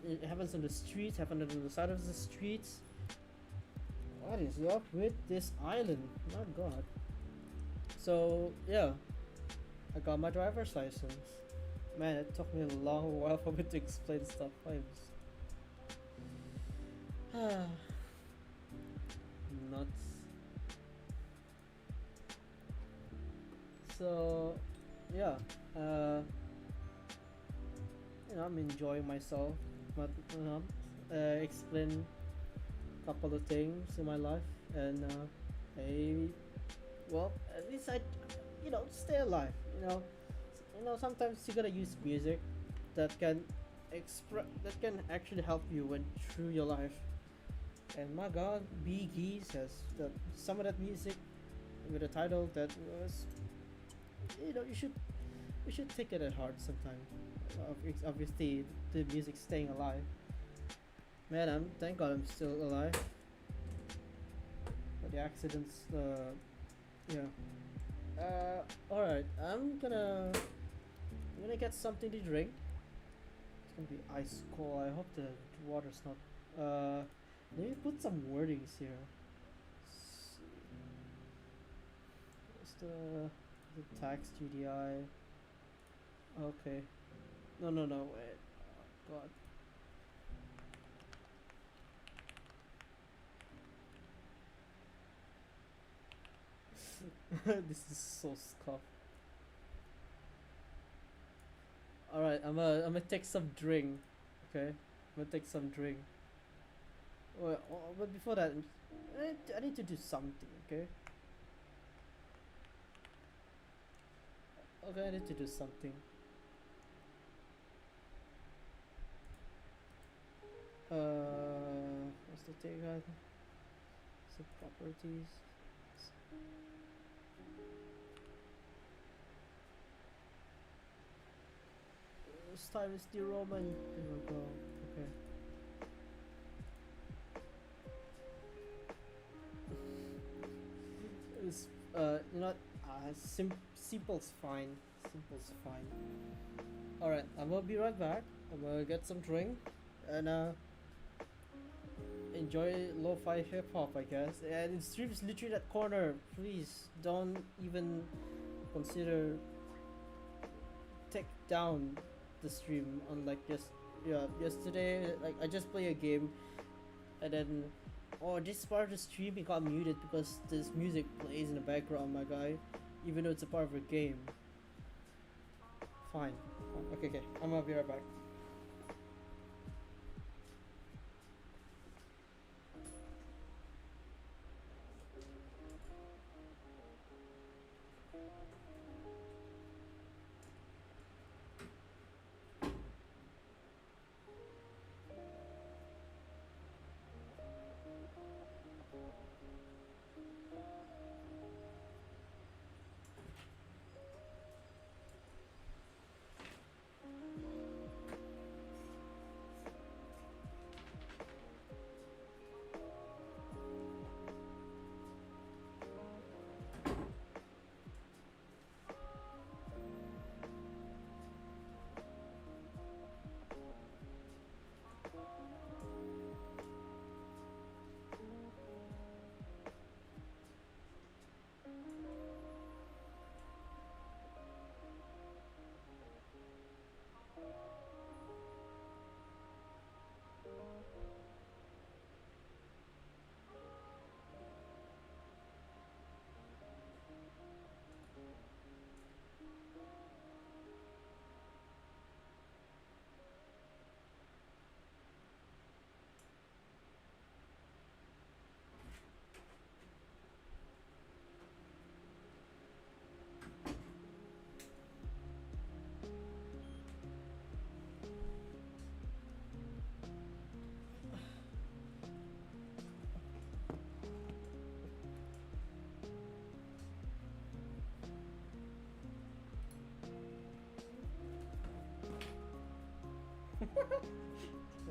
it happens on the streets, happens on the side of the streets. What is up with this island? My god. So yeah, I got my driver's license. Man, it took me a long while for me to explain stuff. I'm nuts. So yeah, I'm enjoying myself, but explain a couple of things in my life, and I, well, at least I, stay alive. Sometimes you gotta use music that can that can actually help you went through your life. And my God, B Gees has some of that music with a title that was, you should take it at heart sometime. Obviously, the music staying alive. Man, thank God I'm still alive. But the accidents, yeah. Alright, I'm gonna get something to drink. It's gonna be ice cold. I hope the water's not. Let me put some wordings here. What's the tax GDI? Okay. No, wait. Oh, God. This is so scuffed. Alright, I'm gonna take some drink. Okay? I'm gonna take some drink. Well, but before that, I need to do something, okay? Okay, I need to do something. What's the thing? Some properties. Stylus the Roman. Here we go. Okay. It's simple's fine. Simple's fine. All right, I'm gonna be right back. I'm gonna get some drink and enjoy lo-fi hip hop, I guess. And the stream is literally that corner. Please don't even consider take down the stream. Unlike yesterday, like I just play a game, and then this part of the stream it got muted because this music plays in the background, my guy, even though it's a part of a game. Fine. Okay, I'm gonna be right back.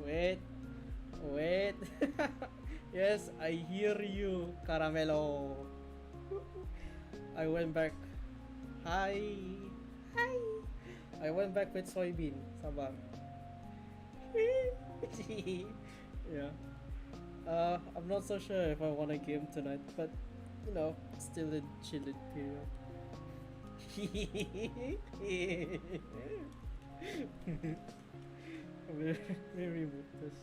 Wait, wait. Yes, I hear you, Caramelo. I went back. Hi. Hi. I went back with soybean. Sabar. Yeah. I'm not so sure if I want a game tonight, but you know, still in chilling period. Let me remove this.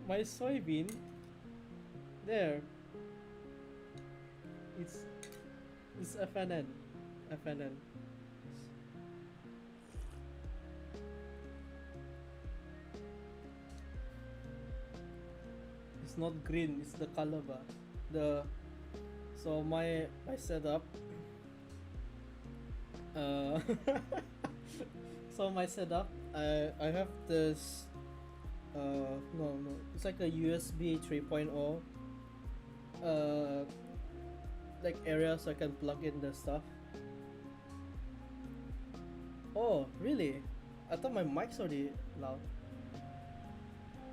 My soybean, there. It's it's FNN. FNN. It's not green. It's the color bar. The so my setup. Uh, so my setup. I have this. No. It's like a USB 3.0. Uh, like area so I can plug in the stuff. Oh, really? I thought my mic's already loud.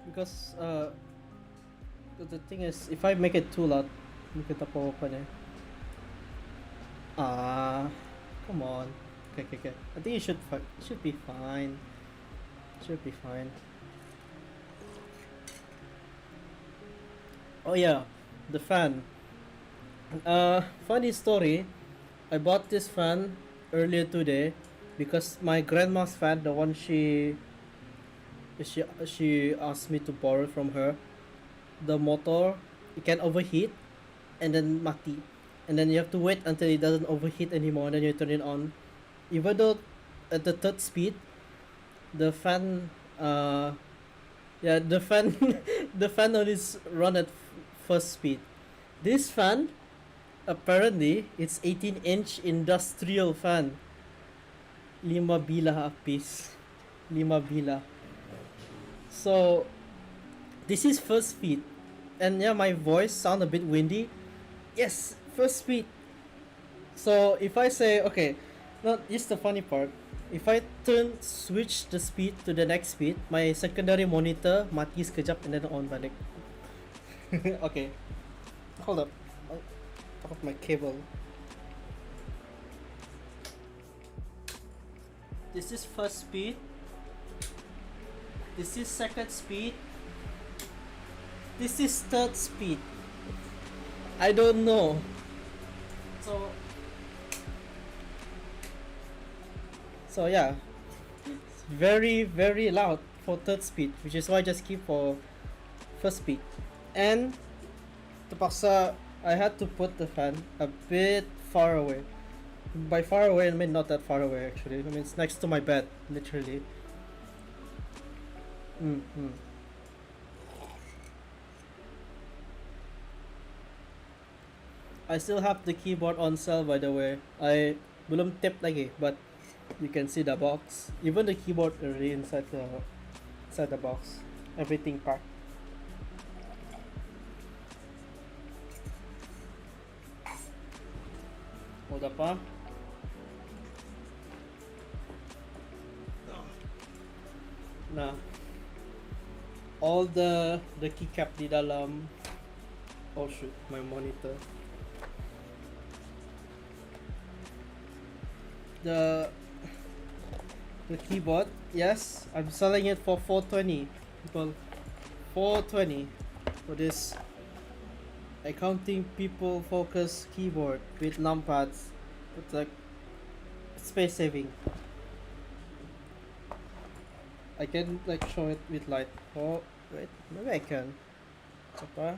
Because the thing is, if I make it too loud, hindi kita po open eh. Ah, come on. Okay. I think it should be fine. Should be fine. Oh yeah, the fan. Funny story. I bought this fan earlier today because my grandma's fan, the one she asked me to borrow from her, the motor it can overheat and then mati, and then you have to wait until it doesn't overheat anymore, and then you turn it on. Even though at the third speed, the fan, yeah, the fan, the fan only run at first speed. This fan, apparently, it's 18-inch industrial fan. 5 bilah apiece. 5 bilah. So, this is first speed. And yeah, my voice sound a bit windy. Yes, first speed. So, if I say, okay, no, here's the funny part. If I switch the speed to the next speed, my secondary monitor mati sekejap and then on balik. Okay, hold up. Off my cable. This is first speed. This is second speed. This is third speed. I don't know. So yeah, it's very loud for third speed, which is why I just keep for first speed. And terpaksa I had to put the fan a bit far away. By far away, I mean not that far away actually. I mean it's next to my bed, literally. Mm-hmm. I still have the keyboard on sale, by the way. I belum tap lagi, but you can see the box. Even the keyboard already inside the box. Everything packed. Hold up, huh? Nah. All the keycap di dalam. Oh shoot, my monitor. The keyboard, yes, I'm selling it for 420. People, 420 for this accounting people focus keyboard with numpads. It's like space saving. I can like show it with light. Oh wait, maybe I can. Apa?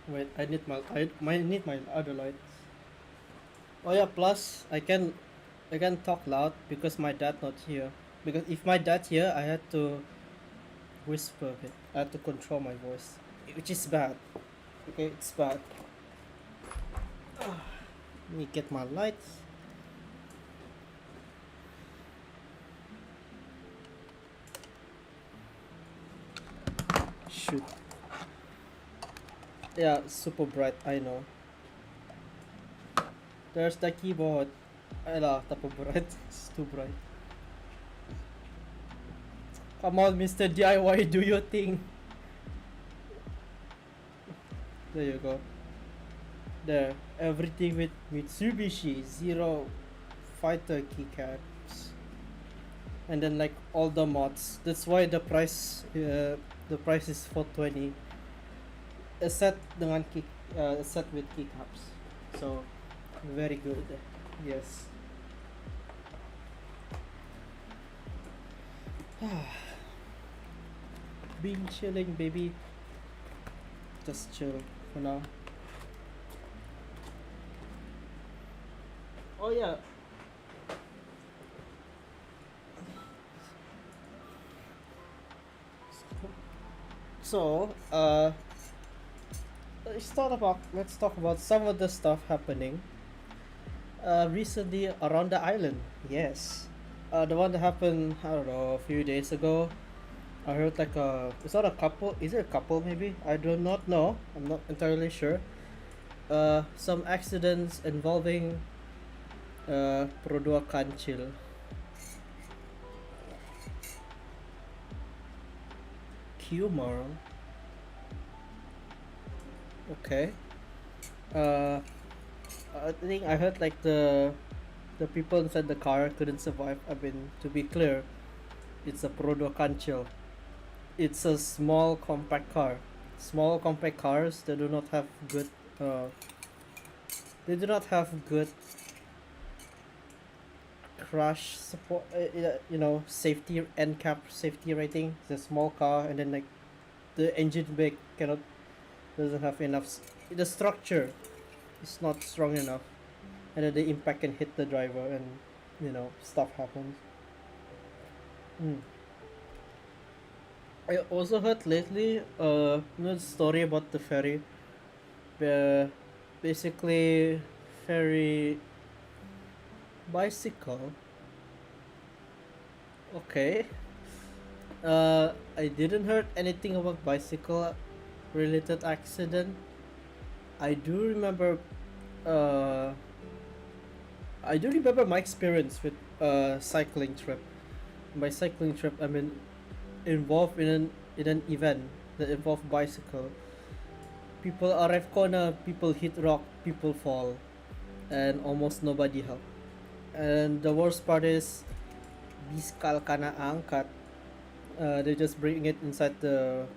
Wait, I need my other lights. Oh yeah, plus I can talk loud because my dad not here. Because if my dad here, I had to whisper a bit. I had to control my voice, which is bad. Okay, it's bad. Let me get my lights. Shoot. Yeah, super bright, I know. There's the keyboard. Ala, tapo bright. It's too bright. Come on, Mr. DIY, do your thing. There you go. There, everything with Mitsubishi Zero Fighter keycaps, and then like all the mods. That's why the price is 420. A set dengan a set with keycaps. So very good. Yes. Been chilling, baby. Just chill for now. Oh yeah. So, let's talk about some of the stuff happening recently around the island. Yes. The one that happened, I don't know, a few days ago. I heard like it's not a couple. Is it a couple? Maybe I do not know. I'm not entirely sure. Some accidents involving Produa Kancil. Humor. Okay. Uh, I think I heard like the people inside the car couldn't survive. I mean, to be clear, it's a Produa Kancil. It's a small compact car. Small compact cars they do not have good uh, they do not have good crash support, safety NCAP safety rating. It's a small car, and then like the engine brake cannot doesn't have enough the structure is not strong enough, and then the impact can hit the driver, and stuff happens. mm. I also heard lately story about the ferry. Basically ferry bicycle. Okay. I didn't heard anything about bicycle related accident. I do remember uh I do remember my experience with cycling trip. My cycling trip, I mean, involved in an event that involved bicycle. People arrive corner, people hit rock, people fall, and almost nobody help. And the worst part is biskal kana angkat. They just bring it inside the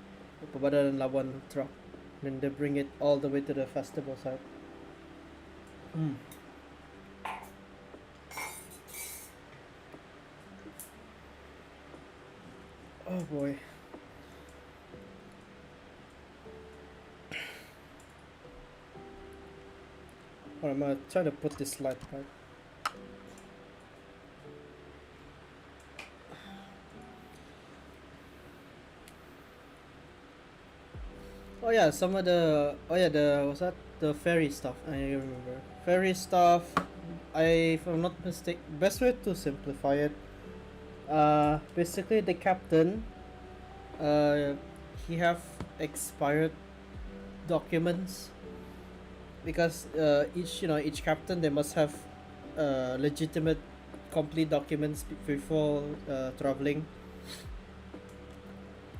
Pebadan Labuan truck. Then they bring it all the way to the festival site. Mm. Oh boy. Alright, I'm gonna try to put this light back. Oh yeah, the what's that? The ferry stuff. I remember. Ferry stuff. If I'm not mistaken, best way to simplify it. Basically the captain. Uh, he have expired documents because each captain they must have legitimate complete documents before traveling.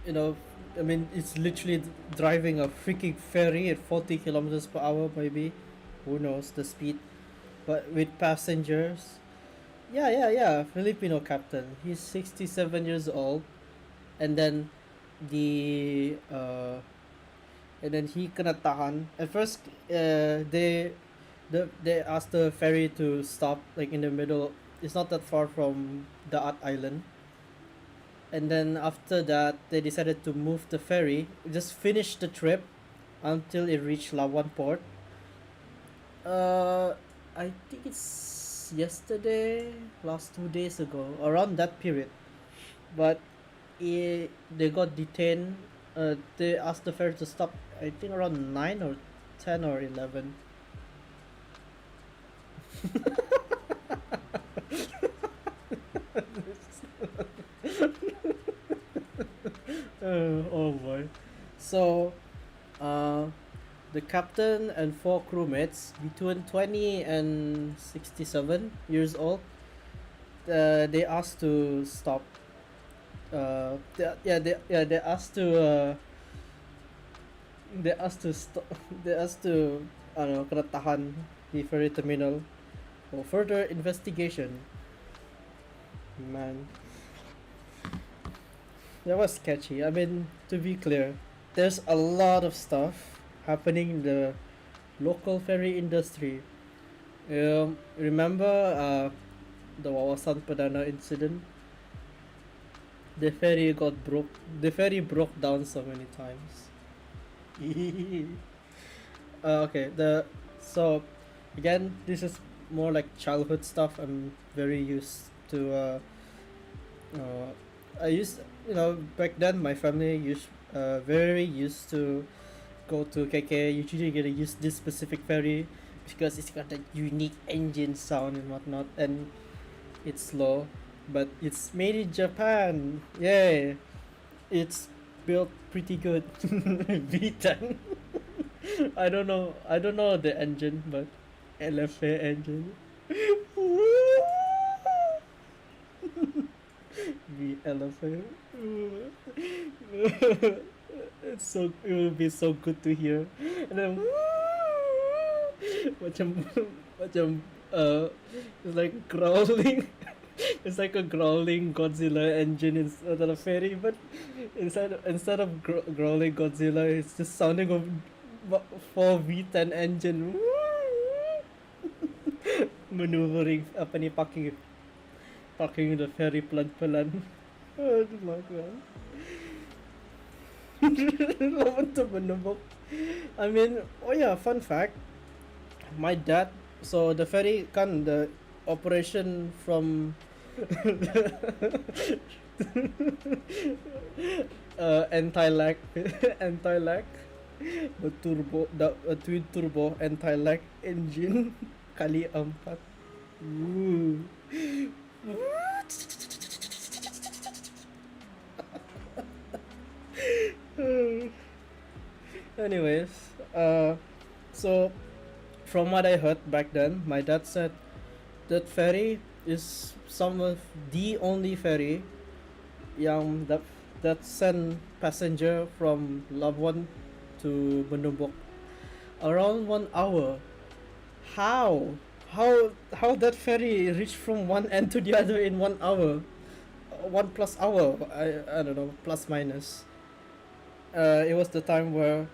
You know, I mean, it's literally driving a freaking ferry at 40 kilometers per hour, maybe. Who knows the speed? But with passengers. Yeah, yeah, yeah. Filipino captain. He's 67 years old. And then the. And then he kena tahan. At first, they asked the ferry to stop, like in the middle. It's not that far from the At Island. And then after that they decided to move the ferry, just finish the trip until it reached Labuan port. I think it's yesterday, last 2 days ago, around that period. But they got detained. They asked the ferry to stop, I think around 9 or 10 or 11. Oh boy. So, uh, the captain and four crewmates between 20 and 67 years old, they asked to stop. they asked to they asked to stop they asked to ano kena tahan di ferry terminal for further investigation. Man, that was sketchy. I mean, to be clear, there's a lot of stuff happening in the local ferry industry. Remember the Wawasan Padana incident? The ferry got broke. The ferry broke down so many times. Okay. So again, this is more like childhood stuff. I'm very used to. Uh, I used, back then my family very used to go to KK. Usually gonna use this specific ferry because it's got that unique engine sound and whatnot, and it's slow, but it's made in Japan. Yay! It's built pretty good. V10. I don't know the engine, but LFA engine. V LFA. It will be so good to hear. And then macam macam it's like growling. It's like a growling Godzilla engine instead of ferry, but instead of growling Godzilla, it's just sounding of 4V10 engine maneuvering apa ni parking the ferry pelan-pelan. Oh my god. Lawan tu menembak. I mean, oh yeah, fun fact. My dad, so the ferry kan the operation from anti-lag anti-lag twin turbo anti-lag engine kali 4. Ooh. Anyways, so from what I heard back then, my dad said that ferry is some of the only ferry yang that send passenger from Labuan to Bendubok around 1 hour. How? How that ferry reached from one end to the other in 1 hour? 1 plus hour. I don't know, plus minus. It was the time where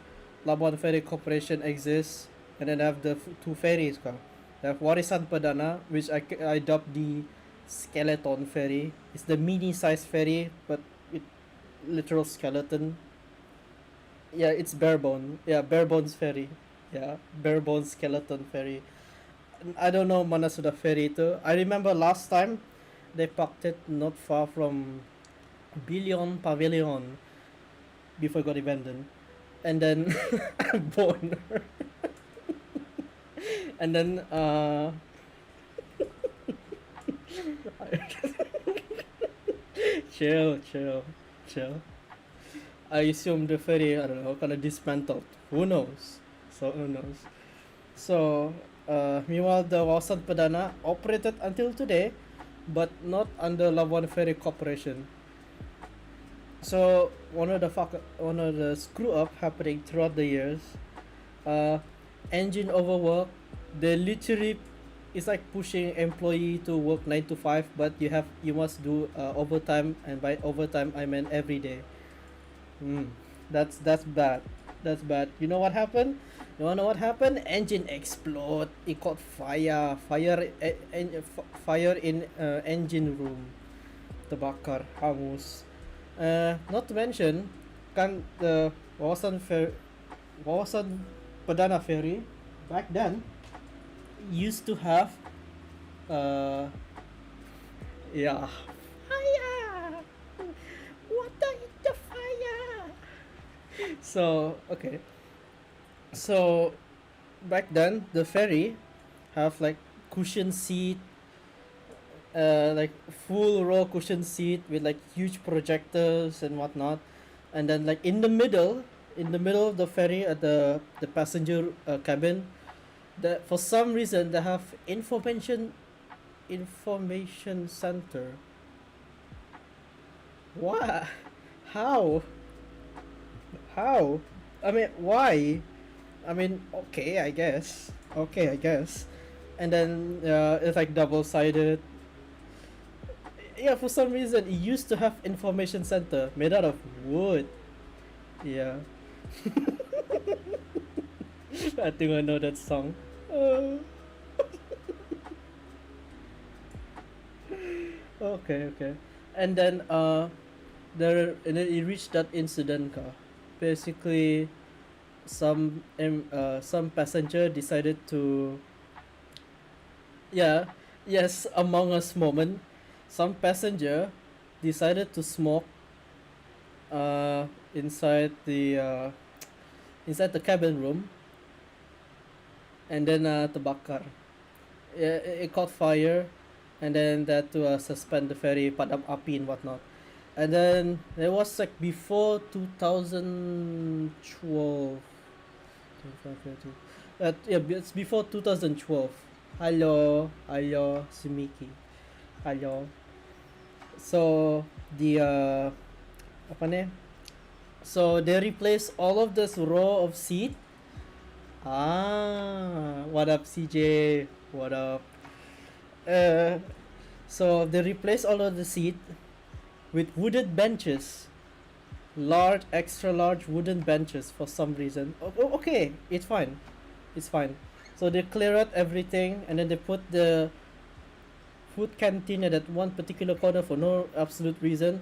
Labuan Ferry Corporation exists, and then I have the two ferries. They have Warisan Perdana, which I dubbed the skeleton ferry. It's the mini size ferry, but it literal skeleton. Yeah, it's bare bone. Yeah, bare bones ferry. Yeah, bare bones skeleton ferry. I don't know mana sudah ferry itu. I remember last time they parked it not far from Billion Pavilion before it got abandoned. And then born. And then chill. I assume the ferry, I don't know, kind of dismantled. Who knows? Who knows? So, meanwhile, the Wawasan Perdana operated until today, but not under Labuan Ferry Corporation. So one of the screw up happening throughout the years, engine overwork. They literally, it's like pushing employee to work 9 to 5, but you must do overtime, and by overtime I mean every day. That's bad. That's bad. You know what happened? You wanna know what happened? Engine explode. It caught fire. Fire in engine room. Terbakar, hangus. Not to mention, kan the Wawasan Perdana Ferry back then used to have yeah, fire, water in the fire. So okay, so back then the ferry have like cushion seat, like full row cushion seat with like huge projectors and whatnot, and then like in the middle of the ferry at the passenger cabin, that for some reason they have information center. What? How? How? I mean, why? I mean, okay, I guess. Okay, I guess. And then it's like double sided. Yeah, for some reason, it used to have information center made out of wood. Yeah. I think I know that song. Uh, okay, okay. And then and then it reached that incident ka. Basically, some passenger decided to, yeah, yes, Among Us moment. Some passenger decided to smoke uh inside the inside the cabin room, and then terbakar. It caught fire, and then that to suspend the ferry, padam api and whatnot. And then it was like before 2012. Yeah, it's before 2012. Hello, hello, Sumiki. Hello. So the apa ni? So they replace all of this row of seat. What up, CJ? What up? Uh, so they replace all of the seat with wooden benches, large, extra large wooden benches for some reason. Okay, it's fine. It's fine. So they clear out everything, and then they put the food canteen at that one particular corner for no absolute reason.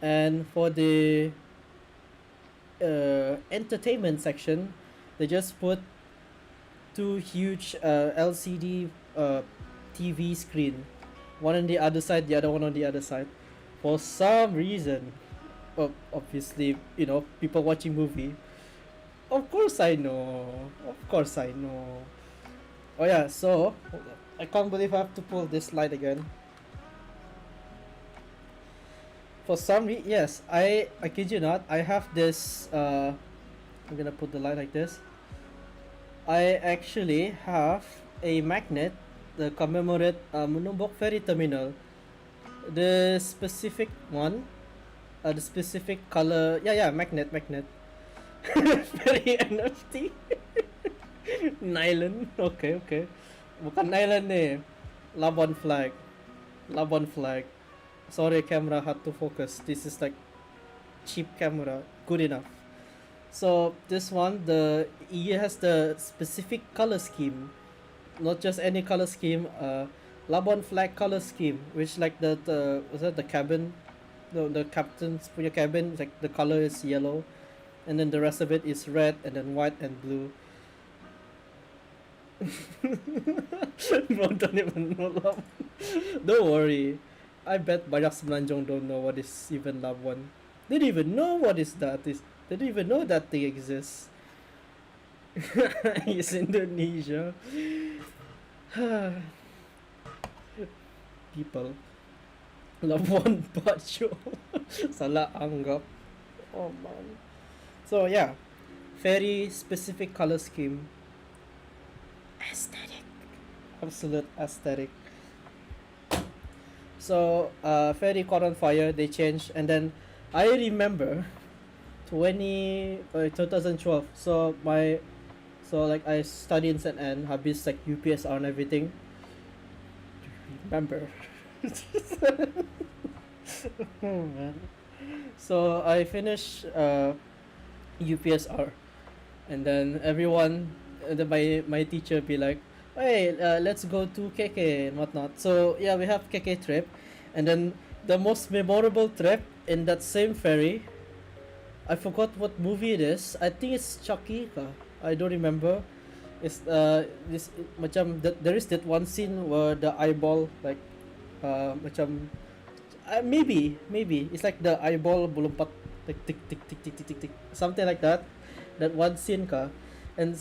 And for the entertainment section, they just put two huge LCD TV screen, one on the other side, the other one on the other side. For some reason, obviously, people watching movie. Of course I know. Of course I know. Oh yeah, so I can't believe I have to pull this light again. For some reason, yes, I kid you not, I have this. I'm gonna put the light like this. I actually have a magnet, the commemorate Munumbok Ferry Terminal. The specific one, the specific color. Yeah, magnet. Ferry NFT. Nylon. Okay. Bukan nylon nih. Labuan flag. Labuan flag. Sorry, camera had to focus. This is like cheap camera. Good enough. So this one, it has the specific color scheme, not just any color scheme. Labuan flag color scheme, which like the was that the cabin, the captain's for your cabin, like the color is yellow, and then the rest of it is red and then white and blue. Bro, don't even know Labuan. Don't worry, I bet banyak semenanjung don't know what is even Labuan. They don't even know what is that. They don't even know that thing exists. It's Indonesia. People. Labuan Bajo. Salah anggap. Oh man. So yeah, very specific color scheme. Aesthetic. Absolute aesthetic. So ferry caught on fire. They changed, and then I remember 2012. So like I studied in St. Anne, habis like UPSR and everything. Remember. Oh man. So I finished UPSR, and then everyone, my teacher be like, hey, let's go to KK and whatnot. So yeah, we have KK trip, and then the most memorable trip in that same ferry, I forgot what movie it is. I think it's Chucky ka. I don't remember. It's this macam there is that one scene where the eyeball like macam maybe it's like the eyeball belumpat like tick tick tick tick tick tick tick something like that. That one scene ka, and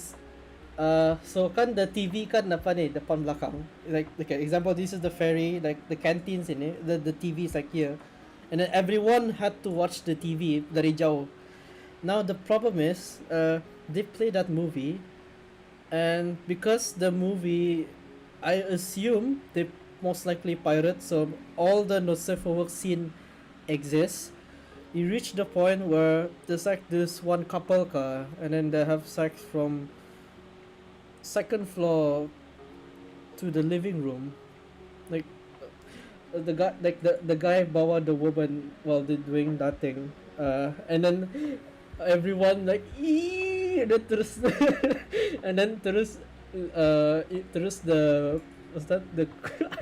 so kan the TV kan apa ni depan belakang, like example, this is the ferry, like the canteens in it, the TV is like here, and then everyone had to watch the TV dari jauh. Now the problem is they play that movie, and because the movie, I assume they most likely pirate, so all the no safe for work scene exists, you reach the point where there's like this one couple car, and then they have sex from second floor to the living room. Like the guy, like the guy bawa the woman while they're doing that thing. And then everyone like ee, and then terus and then terus the what's that the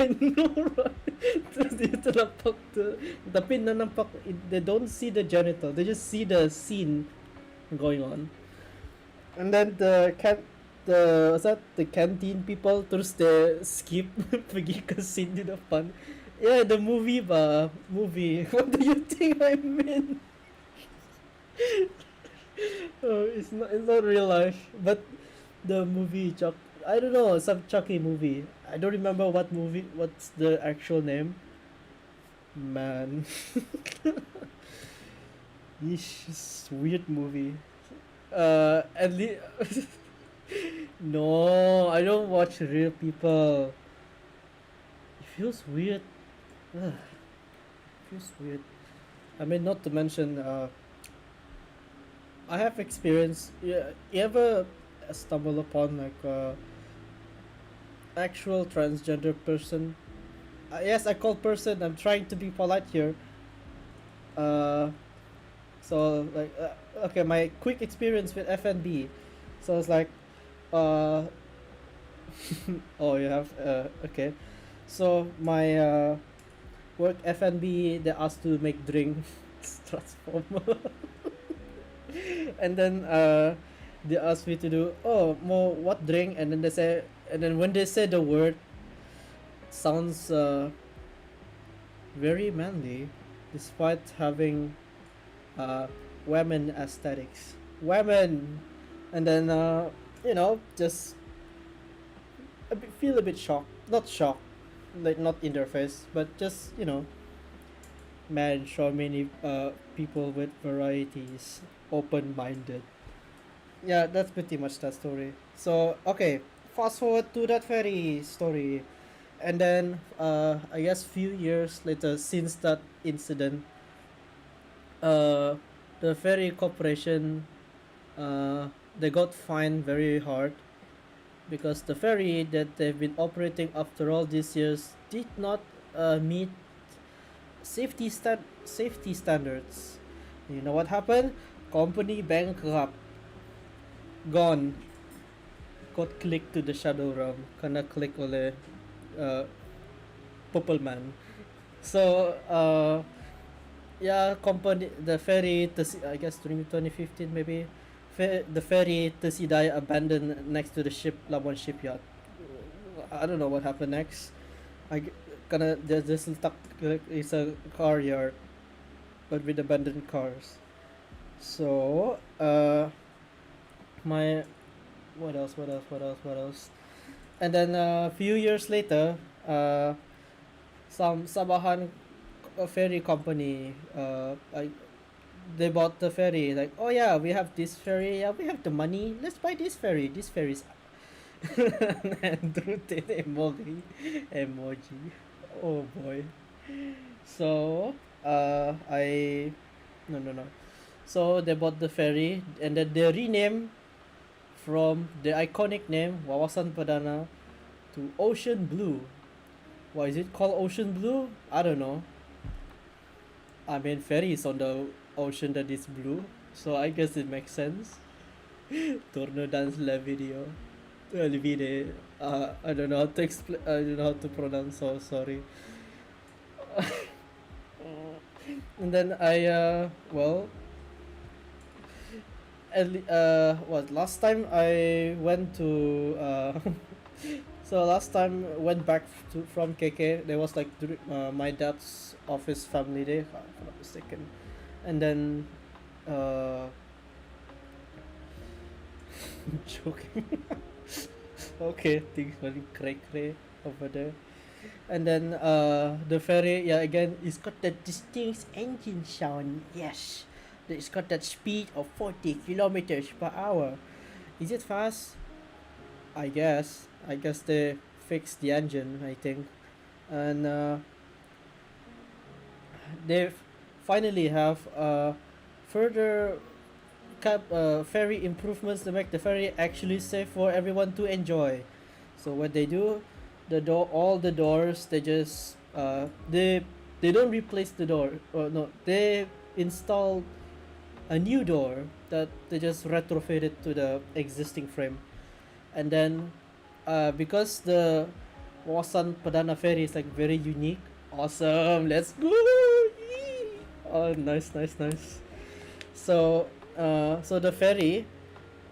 I know right. Terus dia terlampak tu, tapi nampak they don't see the genital, they just see the scene going on. And then the what's that the canteen people terus they skip pergi ke scene di depan. Yeah, the movie movie. What do you think I mean? Oh, it's not real life, but the movie Chuck. I don't know, some Chucky movie. I don't remember what movie. What's the actual name? Man, this weird movie. At least no, I don't watch real people. It feels weird. Ugh, feels weird. I mean, not to mention, I have experience. Yeah, you ever stumble upon like actual transgender person? Yes, I call person. I'm trying to be polite here. Uh, so like, okay, my quick experience with FNB. So it's like, uh, oh, you have okay. So my work FNB, they asked to make drinks transformer. And then they asked me to do more what drink, and then they say, and then when they say the word sounds very manly despite having uh, women aesthetics, women. And then just feel a bit shocked, not shocked, like not in their face, but just man, so many people with varieties, open-minded. Yeah, that's pretty much that story. So okay, fast forward to that ferry story, and then I guess few years later, since that incident, uh, the ferry corporation, uh, they got fined very hard because the ferry that they've been operating after all these years did not meet safety standards. You know what happened? Company bankrupt, gone, got clicked to the shadow realm, kena click oleh uh, Purple Man. So yeah, company the ferry I guess during 2015 maybe, the ferry tersidai abandoned next to the ship Labuan shipyard. I don't know what happened next. I gonna there's this letak, it's a car yard but with abandoned cars. So my what else, and then a few years later, some Sabahan ferry company, they bought the ferry, like, oh yeah, we have this ferry, yeah, we have the money, let's buy this ferry's and drew the emoji. Oh boy. So I no no no so they bought the ferry, and then they renamed from the iconic name Wawasan Perdana to Ocean Blue. Why is it called Ocean Blue? I don't know. I mean, ferry is on the ocean that is blue, so I guess it makes sense. Torno dance la video. Video. I don't know how to explain. I don't know how to pronounce. So sorry. And then I what last time I went to so last time went back from KK, there was like my dad's office family day, if I'm not mistaken. And then joking. Okay, things very cray cray over there. And then the ferry, yeah, again, it's got that distinct engine sound. Yes, it's got that speed of 40 kilometers per hour. Is it fast? I guess they fixed the engine, I think. And they finally have further ferry improvements to make the ferry actually safe for everyone to enjoy. So what they do, all the doors, they don't replace the door, or no, they install a new door that they just retrofit it to the existing frame. And then because the Wasan Padana ferry is like very unique, awesome, let's go. Oh, nice, nice, nice. So so the ferry,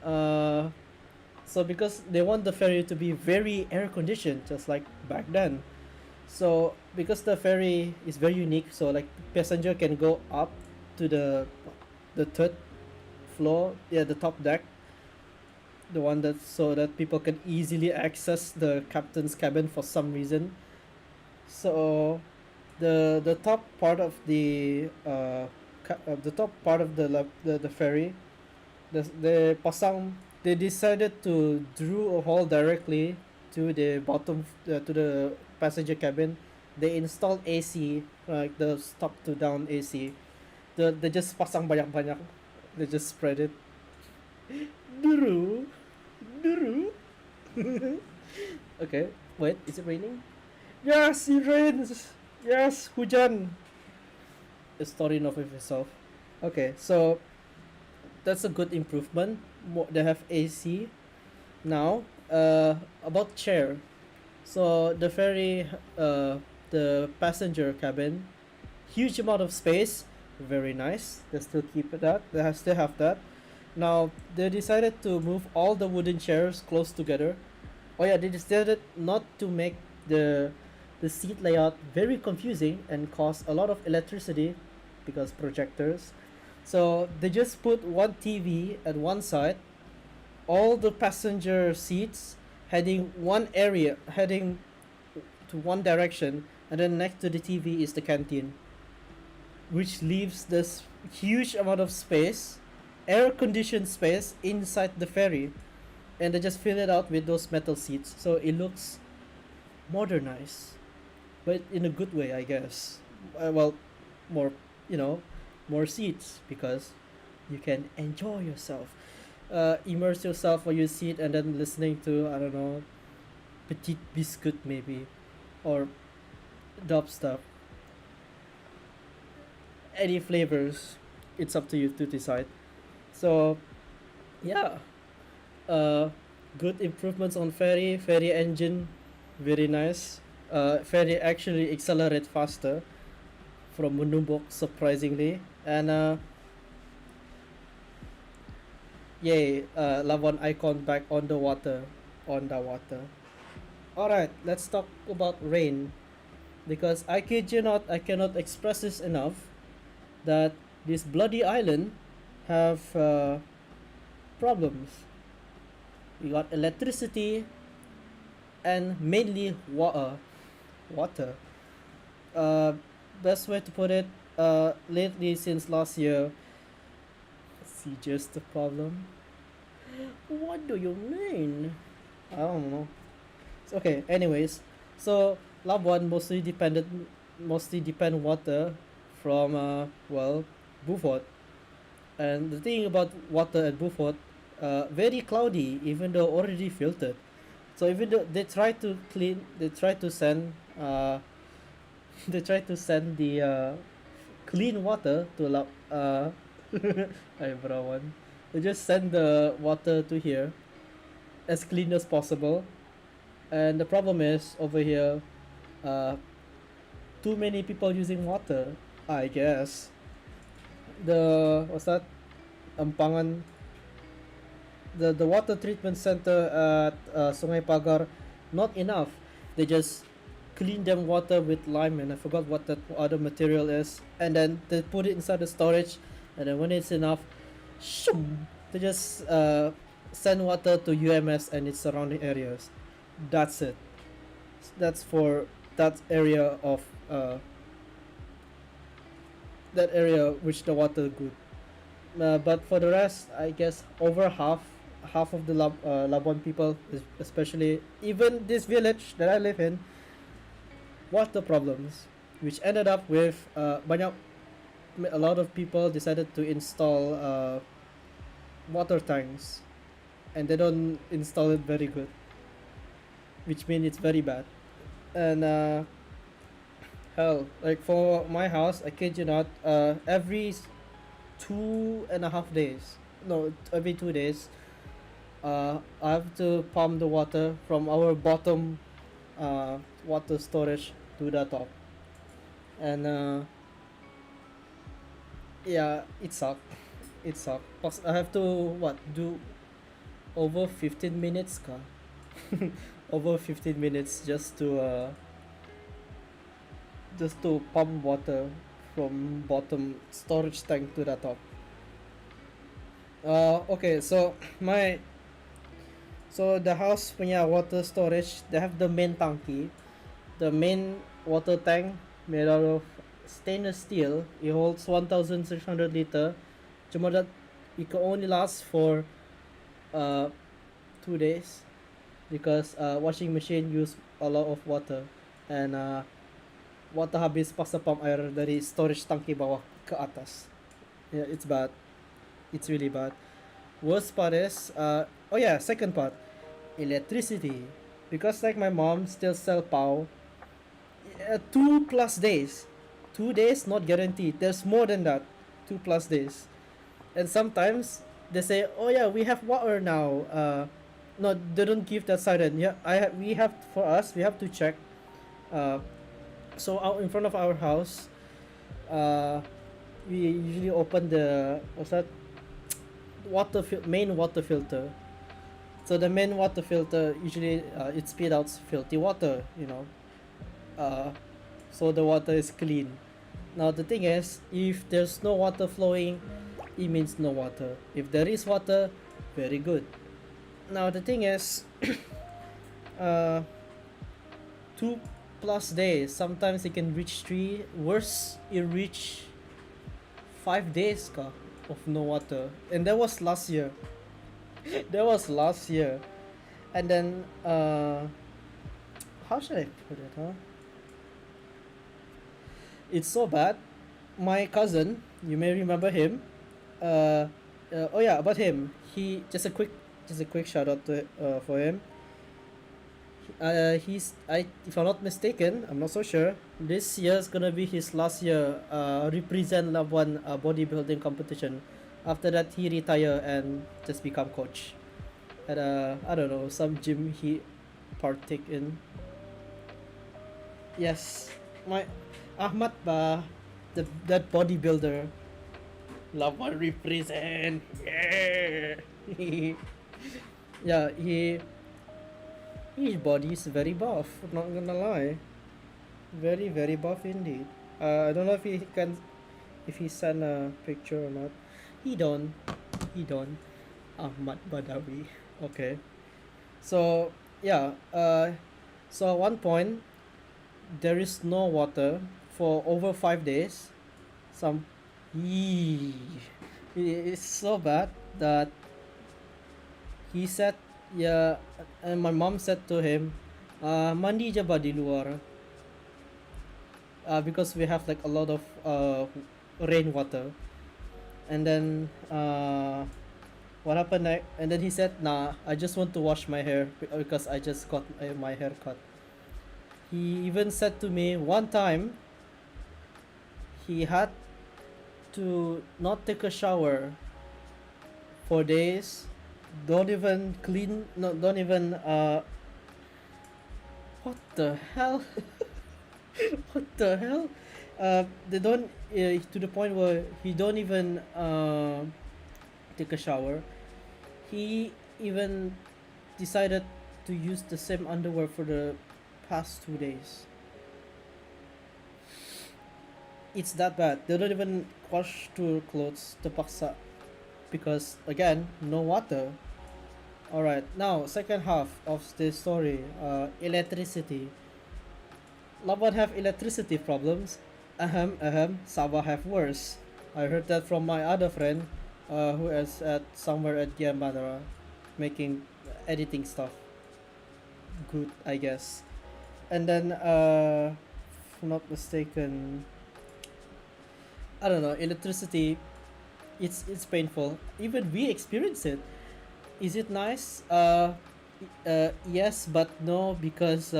uh, so because they want the ferry to be very air conditioned, just like back then. So because the ferry is very unique, so like passenger can go up to the third floor, yeah, the top deck, the one that so that people can easily access the captain's cabin for some reason. So the top part of the top part of the ferry, the pasang, they decided to drill a hole directly to the bottom, to the passenger cabin. They installed AC, like the top to down AC. They just pasang banyak-banyak. They just spread it. Duru, duru. Okay, wait, is it raining? Yes, it rains. Yes, hujan. A story enough of itself. Okay, so that's a good improvement. They have AC now. About chair. So the ferry, the passenger cabin, huge amount of space, very nice. They still keep that. Still have that. Now they decided to move all the wooden chairs close together. Oh yeah, they decided not to make the the seat layout very confusing and cause a lot of electricity because projectors. So they just put one TV at one side, all the passenger seats heading to one direction, and then next to the TV is the canteen, which leaves this huge amount of space, air conditioned space inside the ferry, and they just fill it out with those metal seats, so it looks modernized, but in a good way, I guess. Well, more, you know, more seats because you can enjoy yourself, immerse yourself while you sit and then listening to, I don't know, Petit Biscuit maybe, or dubstep, any flavors. It's up to you to decide. So yeah, uh, good improvements on ferry engine, very nice. Ferry actually accelerate faster from Munumbok surprisingly, and yay, Labuan icon back on the water. All right, let's talk about rain because I kid you not, I cannot express this enough that this bloody island have problems. We got electricity and mainly water. Water. Uh, Best way to put it. Lately, since last year, see just the problem. What do you mean? I don't know. Okay. Anyways, so Labuan mostly depend water from well, Beaufort. And the thing about water at Beaufort, very cloudy, even though already filtered. So even though they try to send they try to send the clean water to Ibarawan. They just send the water to here as clean as possible. And the problem is over here, uh, too many people using water. I guess the what's that? Ampangan, the water treatment center at Sungai Pagar, not enough. They just clean them water with lime and I forgot what that other material is, and then they put it inside the storage, and then when it's enough, shoom, they just send water to UMS and its surrounding areas. That's it. That's for that area of that area which the water good. But for the rest, I guess over half of the Labuan people, especially even this village that I live in, water problems, which ended up with banyak a lot of people decided to install water tanks, and they don't install it very good, which means it's very bad. And hell, like for my house, I kid you not, every 2.5 days, no, every 2 days, I have to pump the water from our bottom water storage to the top, and yeah, it sucked. It sucked. Plus, I have to what do over 15 minutes, ka? Over 15 minutes just to pump water from bottom storage tank to the top. Okay, so my so the house punya water storage, they have the main tanki, the main water tank made out of stainless steel. It holds 1,600 liter. Cuma that it can only last for uh 2 days because washing machine use a lot of water, and water habis pas sa pump air dari storage tanki bawah ke atas. Yeah, it's bad. It's really bad. Worst part is oh yeah, second part, electricity. Because like my mom still sell pow, 2 plus days, 2 days not guaranteed. There's more than that, 2 plus days, and sometimes they say, oh yeah, we have water now. No, they don't give that siren. Yeah, we have, for us, we have to check. Uh, so out in front of our house, uh, we usually open the what's that main water filter. So the main water filter usually it spit out filthy water, uh, so the water is clean. Now the thing is, if there's no water flowing, it means no water. If there is water, very good. Now the thing is, uh, 2 plus days. Sometimes it can reach 3. Worse, it reach 5 days ka of no water, and that was last year. That was last year, and then how should I put it? It's so bad. My cousin, you may remember him. Oh yeah, about him. He just a quick shout out to for him. If I'm not mistaken, I'm not so sure. This year's gonna be his last year. Represent Labuan bodybuilding competition. After that, he retire and just become coach at I don't know, some gym he partake in. Yes, my Ahmad ba, that bodybuilder. Labuan represent. Yeah. Yeah, his body is very buff. Not gonna lie, very very buff indeed. I don't know if he sent a picture or not. He don't. He don't. Ahmad Badawi. Okay. So yeah. So at one point there is no water for over 5 days. Some. Eee. It's so bad that he said, yeah, and my mom said to him, mandi je ba di luar, because we have like a lot of rainwater. And then what happened next? And then he said, nah, I just want to wash my hair because I just got my hair cut. He even said to me one time he had to not take a shower for days. Don't even clean. No, don't even. What the hell? What the hell? They don't. To the point where he don't even take a shower. He even decided to use the same underwear for the past 2 days. It's that bad. They don't even wash their clothes terpaksa because again, no water. Alright, now second half of this story, electricity. Labuan have electricity problems. Sabah have worse. I heard that from my other friend, who is at somewhere at Giambadara, making editing stuff. Good, I guess. And then, if I'm not mistaken, I don't know, electricity. It's painful. Even we experience it. Is it nice? Yes, but no, because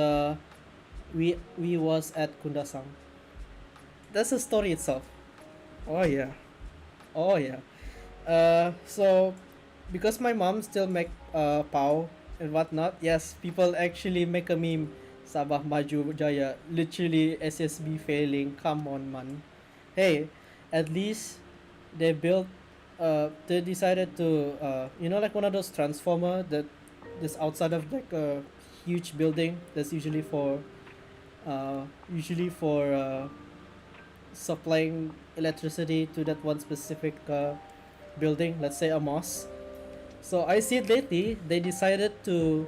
we was at Kundasang. That's the story itself. Oh yeah. Oh yeah. So because my mom still make pau and whatnot, yes, people actually make a meme. Sabah Maju Jaya, literally SSB failing. Come on, man. Hey, at least they built. They decided to like one of those transformer that just outside of like a huge building. That's usually for supplying electricity to that one specific building. Let's say a mosque. So I see it lately. They decided to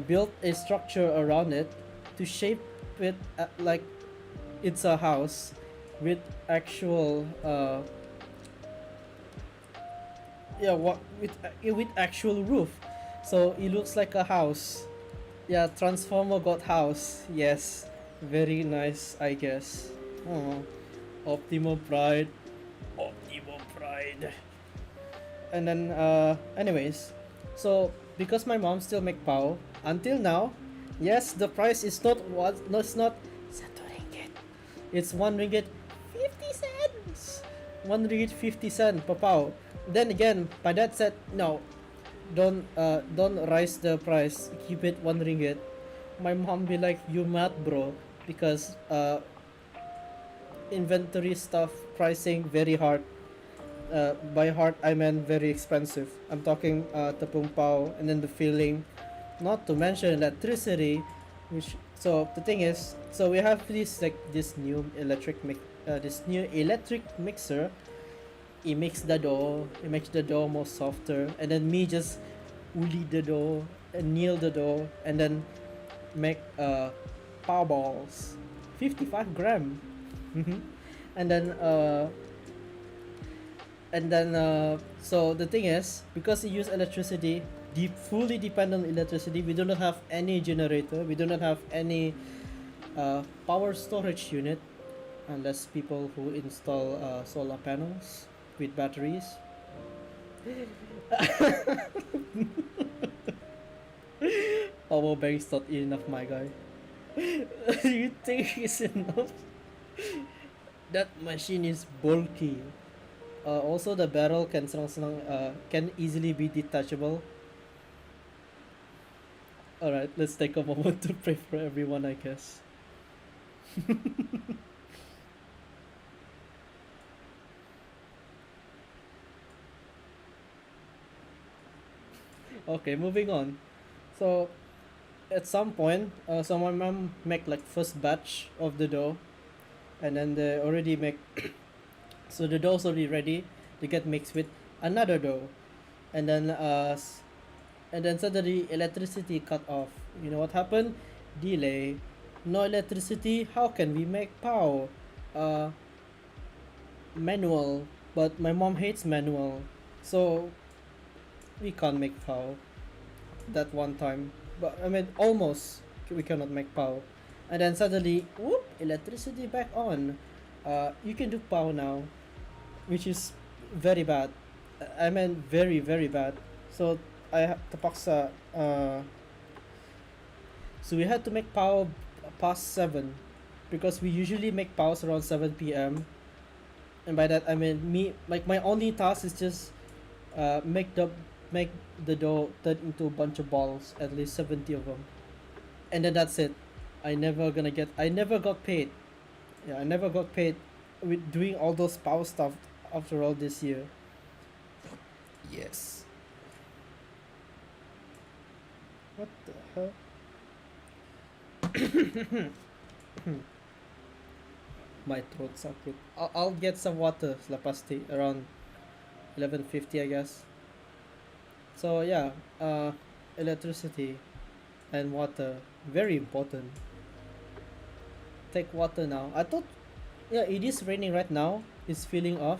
build a structure around it to shape it like it's a house with actual with actual roof. So it looks like a house. Yeah, Transformer got house. Yes, very nice, I guess. Oh, Optimo Pride. Optimo Pride. And then anyways, so because my mom still make pao until now, yes, the price is not what no, it's not 1 ringgit, it's 1 ringgit 50 cents, 1 ringgit 50 cent per pao. Then again, my dad said no, don't raise the price, keep it 1 ringgit. My mom be like, you mad bro, because inventory stuff pricing very hard. By hard, I meant very expensive. I'm talking tepung pao and then the filling, not to mention electricity. Which so the thing is, so we have this new electric mixer. It makes the dough. It makes the dough more softer, and then me just uli the dough and kneel the dough, and then make pao balls, 55 gram. And then so the thing is, because we use electricity, fully dependent on electricity, we do not have any generator, we do not have any power storage unit, unless people who install solar panels with batteries. Power bank's not enough, my guy. You think it's enough? That machine is bulky. Also, the barrel can easily be detachable. Alright, let's take a moment to pray for everyone, I guess. Okay, moving on. So, at some point, so my mom make like first batch of the dough, and then they already make. So the dough's already ready to get mixed with another dough, and then suddenly electricity cut off. You know what happened? Delay. No electricity. How can we make pao? Uh, Manual. But my mom hates manual, so we can't make pao that one time. But I mean, almost we cannot make pao, and then suddenly, whoop! Electricity back on. You can do pao now, which is very bad. I mean, very very bad. So terpaksa. So we had to make pao past 7, because we usually make paos around 7 p.m. And by that I mean me, like my only task is just make the dough turn into a bunch of balls, at least 70 of them, and then that's it. I never got paid. Yeah, I never got paid with doing all those power stuff after all this year. Yes. What the hell? My throat sakit. I'll get some water selepas around 11:50, I guess. So yeah, electricity and water, very important. Take water now. I thought, yeah, it is raining right now. It's feeling off,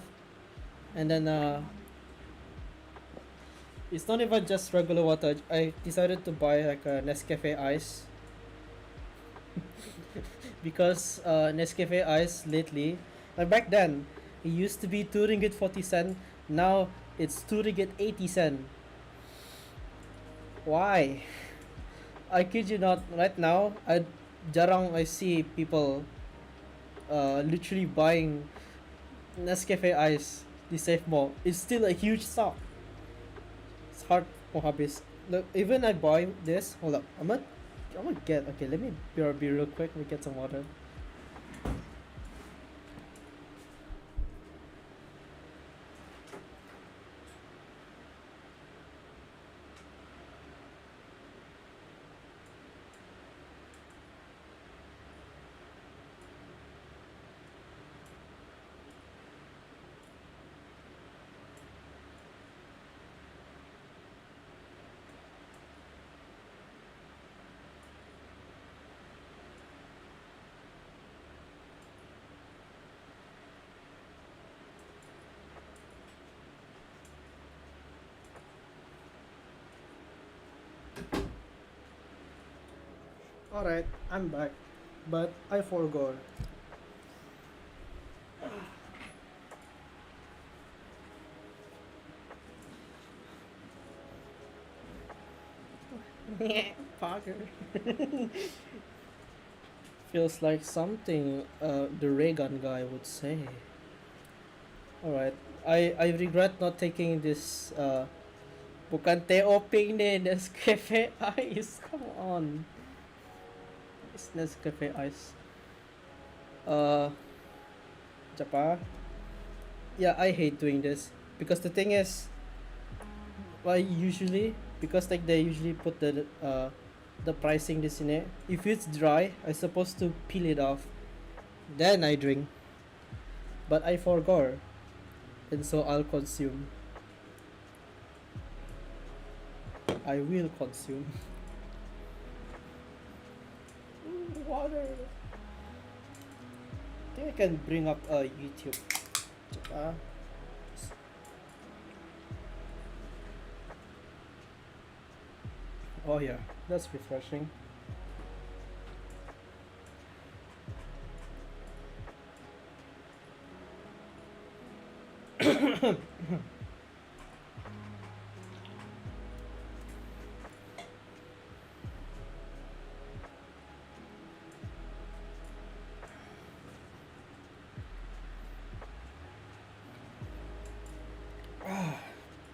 and then it's not even just regular water. I decided to buy like a Nescafe ice because Nescafe ice lately Like back then, it used to be 2 ringgit 40 cent. Now it's 2 ringgit 80 cent. Why? I kid you not. Right now, I see people literally buying Nescafe ice. The save more. It's still a huge stock. It's hard for hobbies. Look, even I buy this. Hold up. I'm gonna get. Okay, let me be real quick. Let me get some water. Alright, I'm back. But I forgot. Parker. Feels like something the Reagan guy would say. Alright. I regret not taking this bukan T.O.P. ni Nescafe Ice. Come on. It's Nescafe Ice. Uh Japa. Yeah, I hate doing this. Because the thing is, well, usually because like they usually put the pricing this in it. If it's dry, I supposed to peel it off. Then I drink. But I forgot. And so I'll consume. I will consume. Water. I think I can bring up YouTube. Oh yeah, that's refreshing.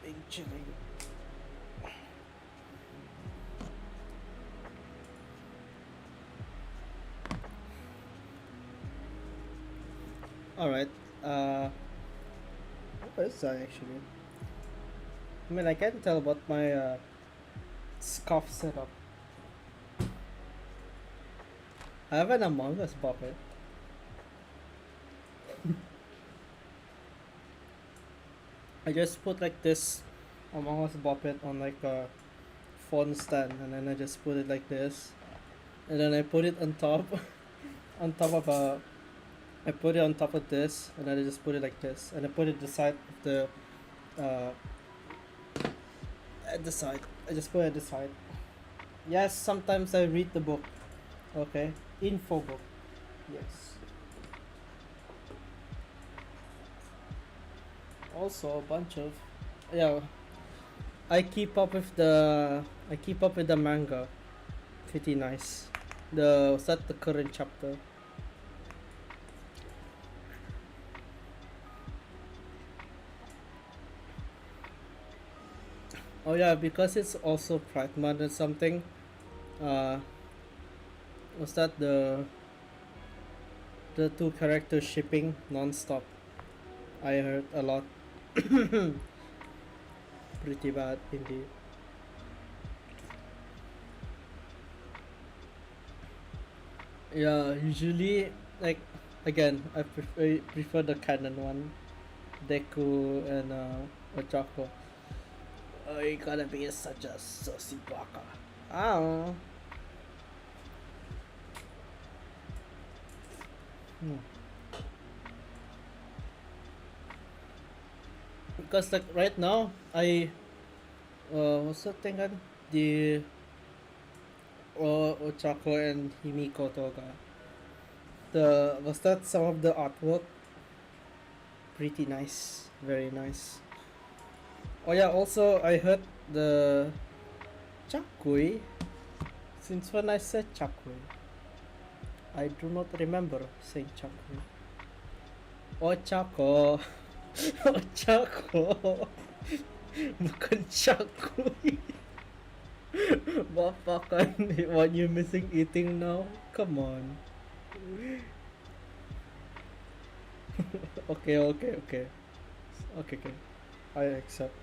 Big chilling. Alright, what is that actually? I mean, I can't tell about my scuff setup. I have an Among Us puppet. I just put like this Among Us puppet on like a phone stand, and then I just put it like this, and then I put it on top, on top of a. I put it on top of this, and then I just put it like this, and I put it the side of the, uh, at the side. I just put it at the side. Yes, sometimes I read the book. Okay, info book. Yes. Also a bunch of, yeah. I keep up with the manga. Pretty nice. Was that the current chapter? Oh yeah, because it's also Pride Month or something. Uh, was that the two characters shipping non-stop? I heard a lot. Pretty bad indeed. Yeah, usually like again, prefer the canon one, Deku and Ochako. Oh, you gotta be such a saucy baka. I don't know. Hmm. Because like right now, what's that thing again? The Ochako and Himiko Toga. The was that some of the artwork? pretty nice, very nice. Oh yeah, also I heard the chakui. Since when I said chakui, I do not remember saying chakui. Oh chako, oh chako, bukan chakui. Bapakan, what you missing eating now? Come on. Okay, okay, okay, okay, okay. I accept.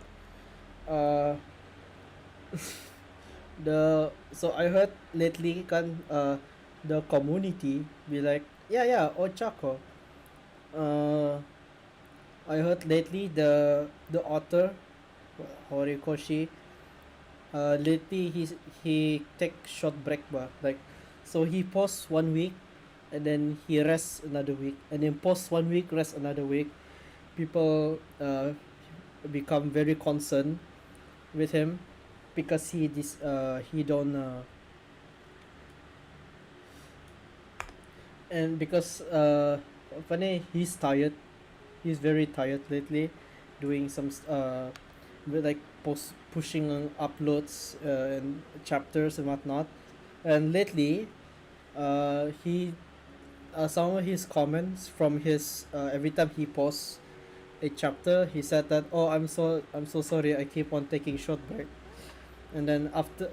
Uh, the so I heard lately kan the community be like yeah yeah Ochako. Uh, I heard lately the author Horikoshi. Lately he take short break ba like so he posts 1 week and then he rests another week and then post 1 week rest another week. People become very concerned with him because he don't and because apa ni, he's tired, he's very tired lately doing some with like pushing on uploads and chapters and whatnot. And lately he some of his comments from his every time he posts a chapter he said that oh I'm so sorry I keep on taking short break. And then after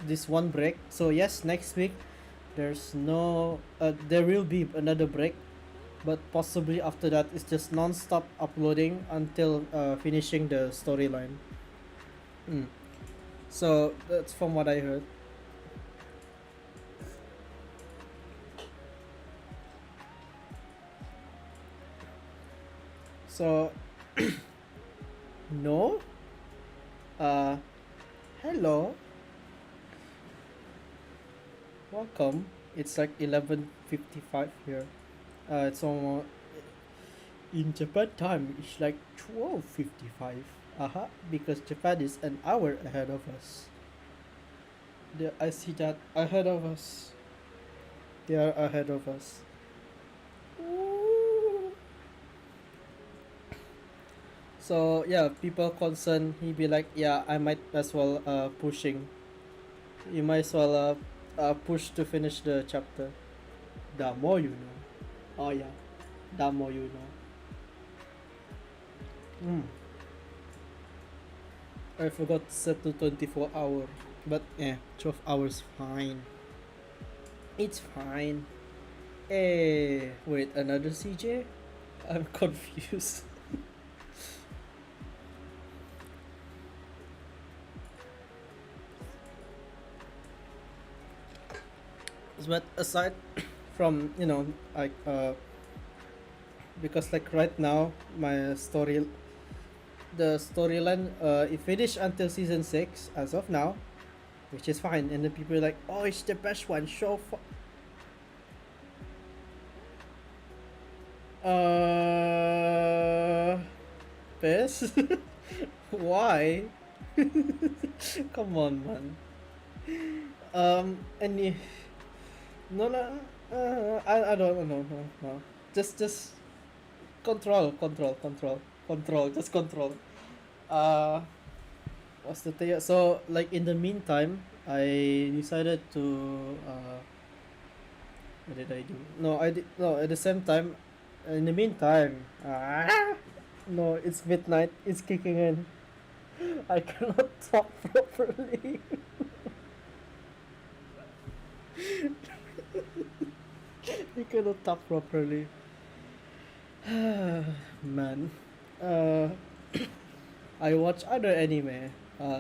this one break, so yes, next week there will be another break, but possibly after that it's just non-stop uploading until finishing the storyline. So that's from what I heard. So no, uh hello, welcome. It's like 11:55 here. It's almost in Japan time. It's like 12:55. Because Japan is an hour ahead of us. I see that ahead of us. They are ahead of us. Ooh. So yeah, people concerned. He be like, yeah, I might as well pushing. You might as well push to finish the chapter. The more you know. Oh yeah, the more you know. I forgot to set to 24 hour, but yeah, 12 hours fine. It's fine. Wait, another CJ? I'm confused. But aside from like because like right now my the storyline it finished until season 6 as of now, which is fine. And then people are like, oh, it's the best one show for best. Why? Come on, man. And no, no, I don't know, no, no. Just control, just control. Uh, what's the thing? So, like in the meantime, I decided to. What did I do? No, I did no. At the same time, in the meantime, no, it's midnight. It's kicking in. I cannot talk properly. I cannot talk properly. Man. Uh, I watch other anime.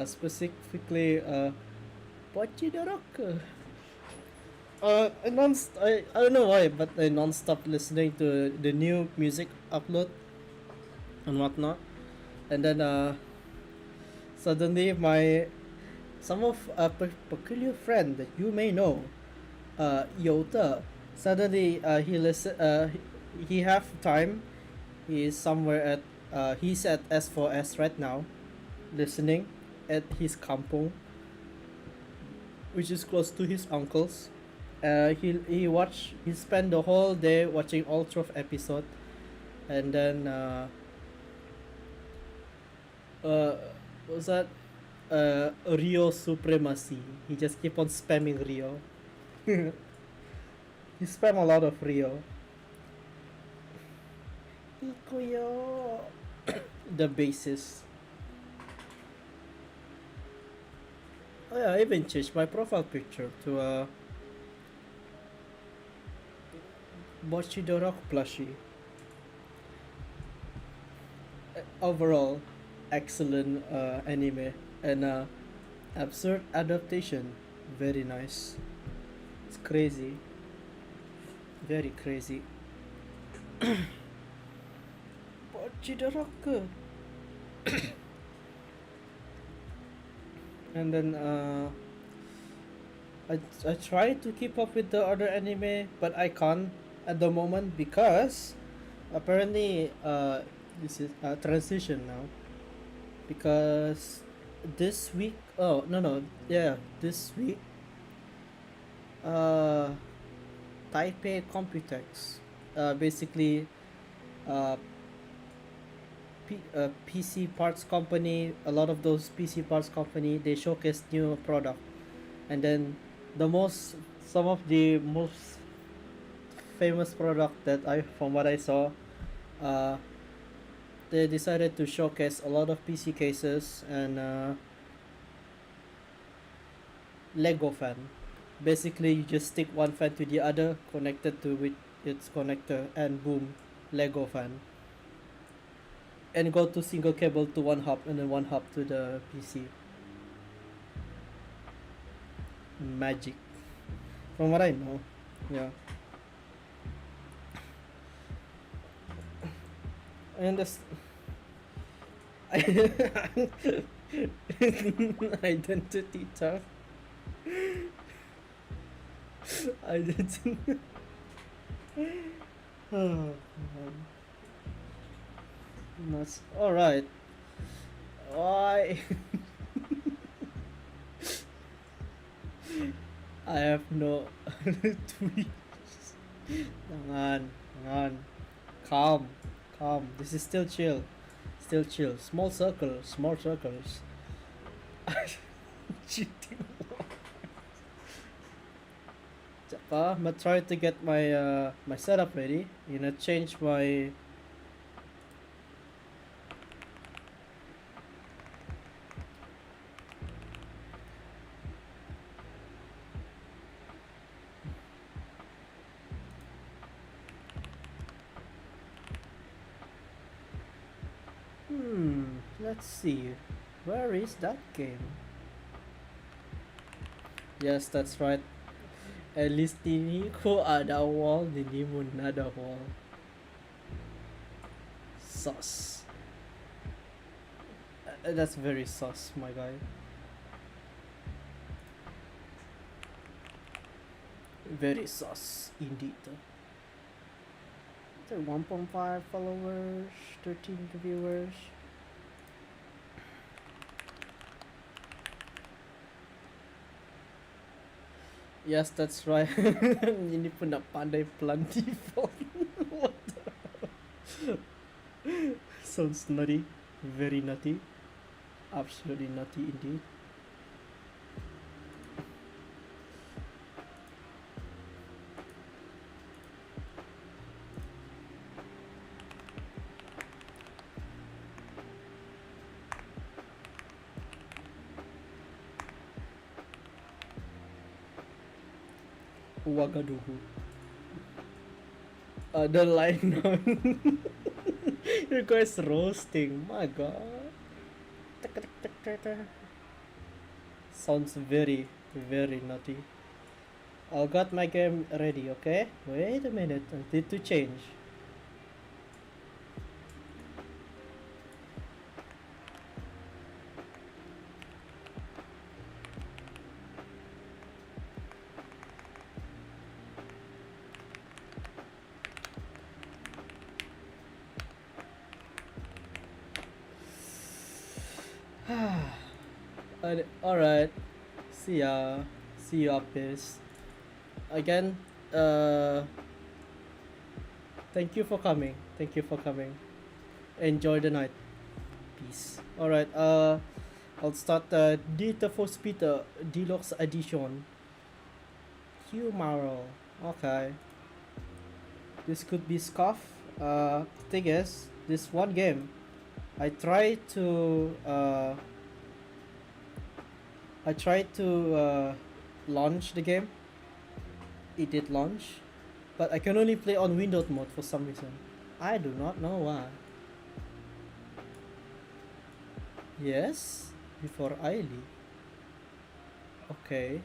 Specifically, Pochi the Rock. I don't know why, but I non-stop listening to the new music upload and whatnot. And then suddenly my some of a peculiar friend that you may know, Yota, suddenly he have time. He is somewhere at he's at S4S right now, listening at his kampong, which is close to his uncle's. He spent the whole day watching all 12 episode, and then uh, what was that Rio supremacy. He just keep on spamming Rio. He spam a lot of Rio. Ikuyo, the bassist. Oh yeah, I even changed my profile picture to a Bochidorok plushie. Overall, excellent anime and absurd adaptation. Very nice. It's crazy, very crazy. Bochidorok. And then I try to keep up with the other anime, but I can't at the moment because apparently this is a transition now. Because this week, oh no, yeah, this week, uh, Taipei Computex, basically, uh, PC parts company. A lot of those PC parts company they showcase new product, and then the most some of the most famous product that I from what I saw, uh, they decided to showcase a lot of PC cases and Lego fan. Basically, you just stick one fan to the other, connected to with its connector, and boom, Lego fan. And go to single cable to one hub, and then one hub to the PC. Magic, from what I know. Yeah, and this identity theft. I didn't. Oh, man. That's all right. Why? I have no tweets. Hang on, hang on. Calm, calm. This is still chill. Still chill. Small circles, small circles. Cheating. I'm gonna try to get my my setup ready. You know, change my let's see. Where is that game? Yes, that's right. At least ini ko ada wall, hindi mo nada wall. Sus. That's very sus, my guy. Very sus, indeed. 1.5 followers, 13 viewers. Yes, that's right. Ini pun nak pandai planty phone. What the? Sounds nutty. Very nutty. Absolutely nutty indeed. Wagadugu. The line on. Your guy's roasting. My god. Sounds very, very naughty. I got my game ready, okay? Wait a minute. I need to change. Alright. See ya. See you up this. Again, Thank you for coming. Thank you for coming. Enjoy the night. Peace. Alright, I'll start the Dita for Speeder Deluxe Edition. Humaro. Okay. This could be Scuff. Thing is, this one game, I tried to launch the game. It did launch, but I can only play on Windows mode for some reason. I do not know why. Yes, before I leave. Okay.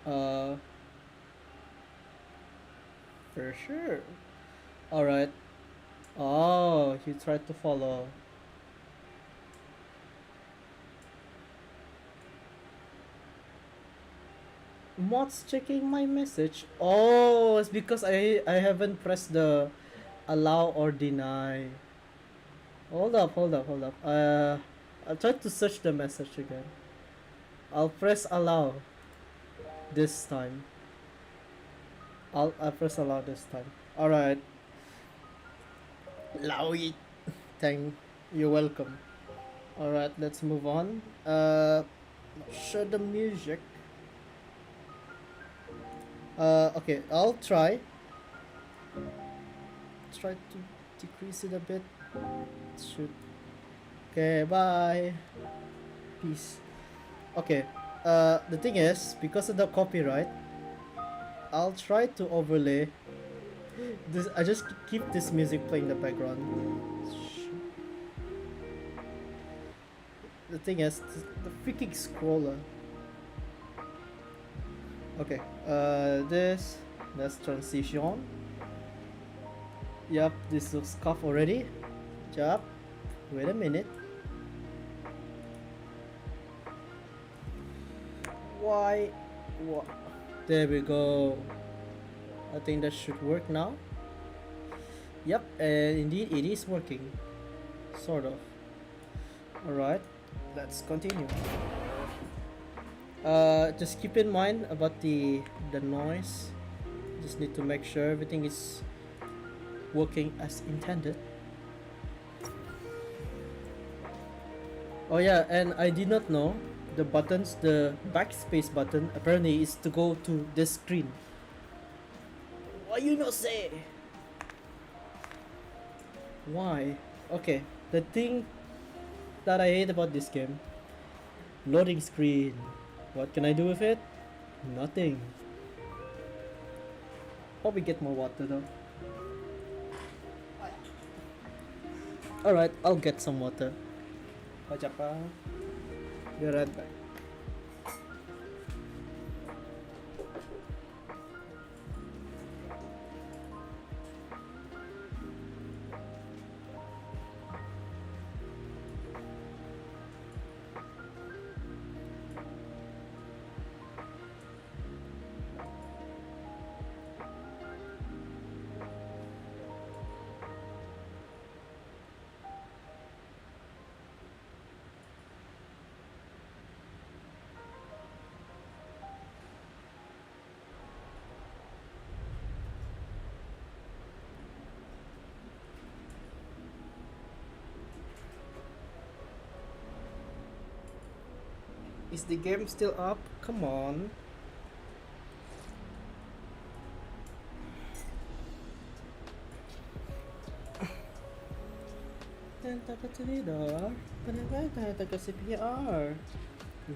Uh, for sure. Alright. Oh, you tried to follow. Mods checking my message. Oh, it's because I haven't pressed the allow or deny. Hold up, hold up, hold up. I'll try to search the message again. I'll press allow this time. I'll press allow this time. Alright. Allow it. Thank you're welcome. Alright, let's move on. Share the music. Okay, I'll try to decrease it a bit. Shoot. Okay, bye. Peace. Okay. The thing is, because of the copyright, I'll try to overlay this. I just keep this music playing in the background. The thing is, the freaking scroller. Okay. That's transition. Yup, this looks scuff already. Yup. Wait a minute. Why? What? There we go. I think that should work now. Yep, and indeed it is working. Sort of. Alright, let's continue. Just keep in mind about the noise. Just need to make sure everything is working as intended. Oh yeah, and I did not know the buttons, the backspace button apparently is to go to this screen. Why you not say? Why? Okay, the thing that I hate about this game, loading screen. What can I do with it? Nothing. Probably get more water though. Alright, I'll get some water. Be right back. Is the game still up? Come on.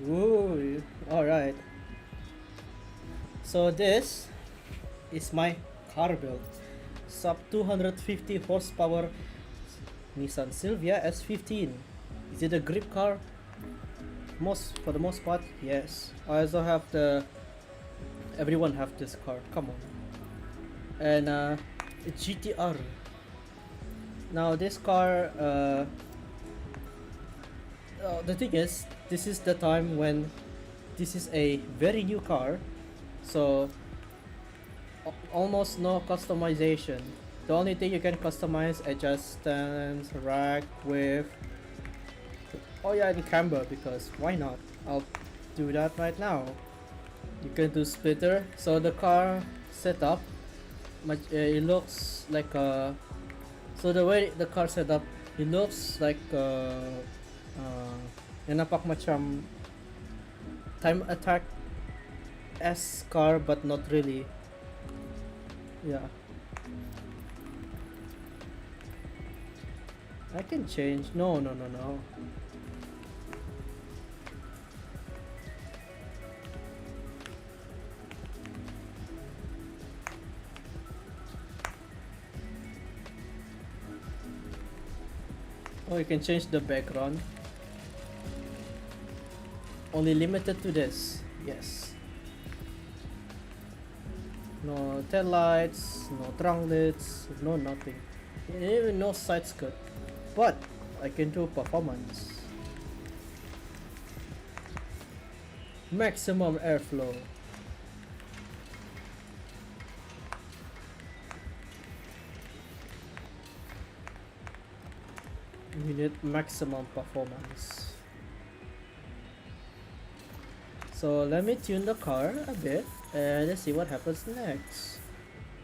Ooh, alright. So this is my car build. Sub 250 horsepower Nissan Silvia S15. Is it a grip car? For the most part, yes. I also have everyone have this car, come on. And it's GTR. Now this car, the thing is, this is the time when this is a very new car, so almost no customization. The only thing you can customize, adjust stance, rack, width. Oh yeah, and camber, because why not? I'll do that right now. You can do splitter. So the car setup, it looks like a. So the way the car setup, it looks like napak macam time attack S car, but not really. Yeah. I can change. No. Oh, you can change the background. Only limited to this. Yes. No tail lights, no trunk lights, no nothing. Even no side skirt. But I can do performance. Maximum airflow. We need maximum performance. So let me tune the car a bit and let's see what happens next.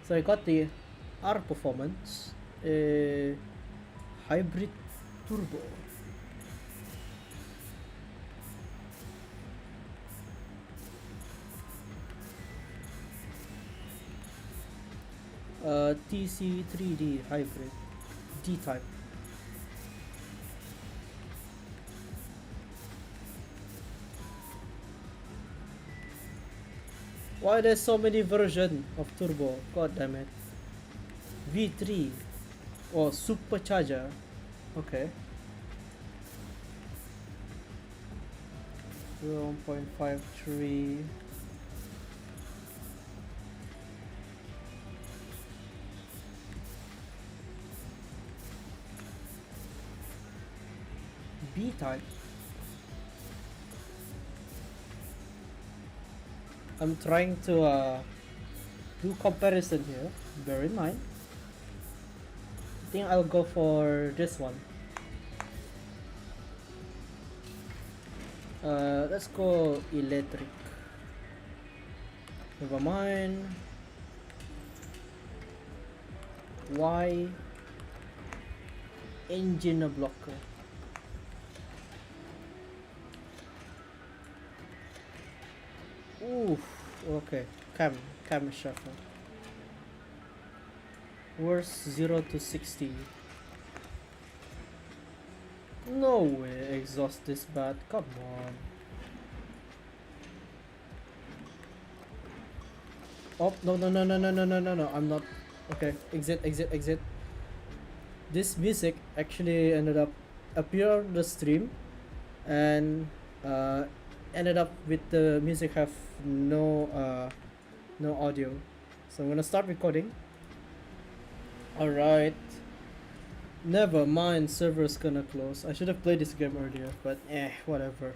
So I got the R performance, a hybrid turbo. TC3D hybrid D-type. Why there's so many versions of turbo? God damn it. V3 or supercharger. Okay. 1.53. B type. I'm trying to do comparison here. Bear in mind. I think I'll go for this one. Let's go electric. Never mind. Y engine blocker. Oof. Okay. Cam shuffle. Worst 0 to 60. No way. Exhaust this bad. Come on. Oh no. I'm not. Okay. Exit. This music actually ended up appear on the stream, and ended up with the music have no audio. So I'm gonna start recording. Alright. Never mind, server's gonna close. I should have played this game earlier, but whatever.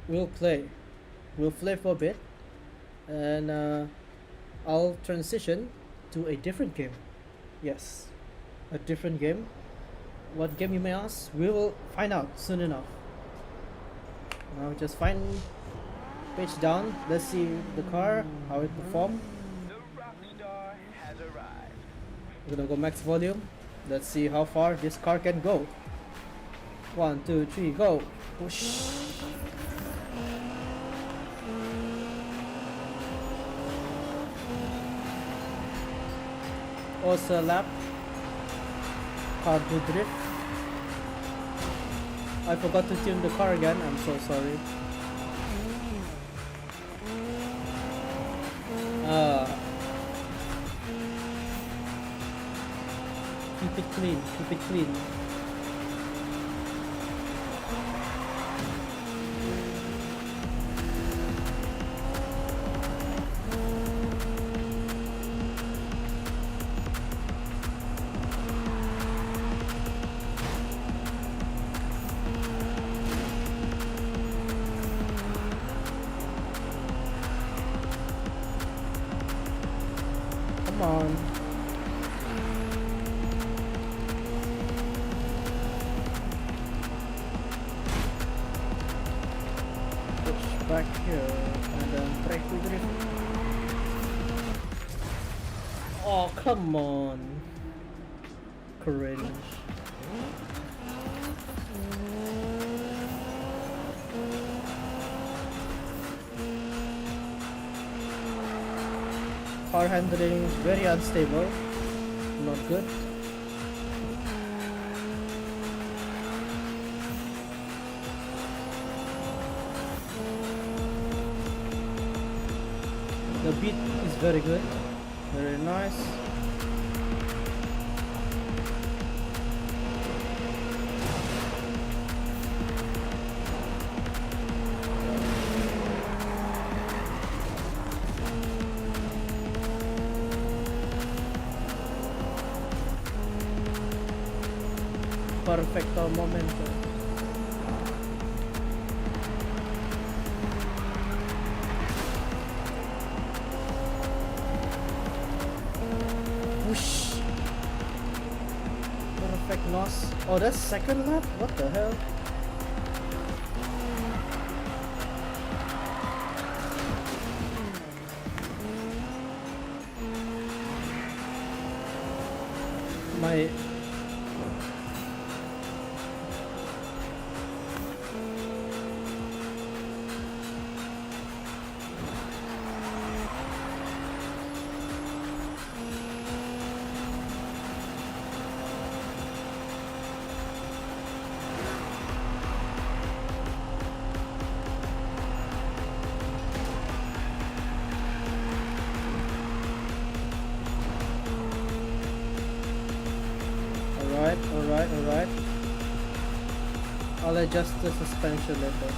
We'll play for a bit, and I'll transition to a different game. Yes, a different game. What game, you may ask? We will find out soon enough. Now just find page down. Let's see the car, how it performs. The rock star has arrived. We're gonna go max volume. Let's see how far this car can go. 1, 2, 3, go. Push. Also lap. Car to drift. I forgot to tune the car again. I'm so sorry. Keep it clean. Come on. back here and then try to drift. Oh, come on. Cringe. Car handling is very unstable. Not good. The beat is very good. Very nice. Perfecto momento. Whoosh. Perfect loss. Oh, that's second lap? What the hell? My alright. I'll adjust the suspension later.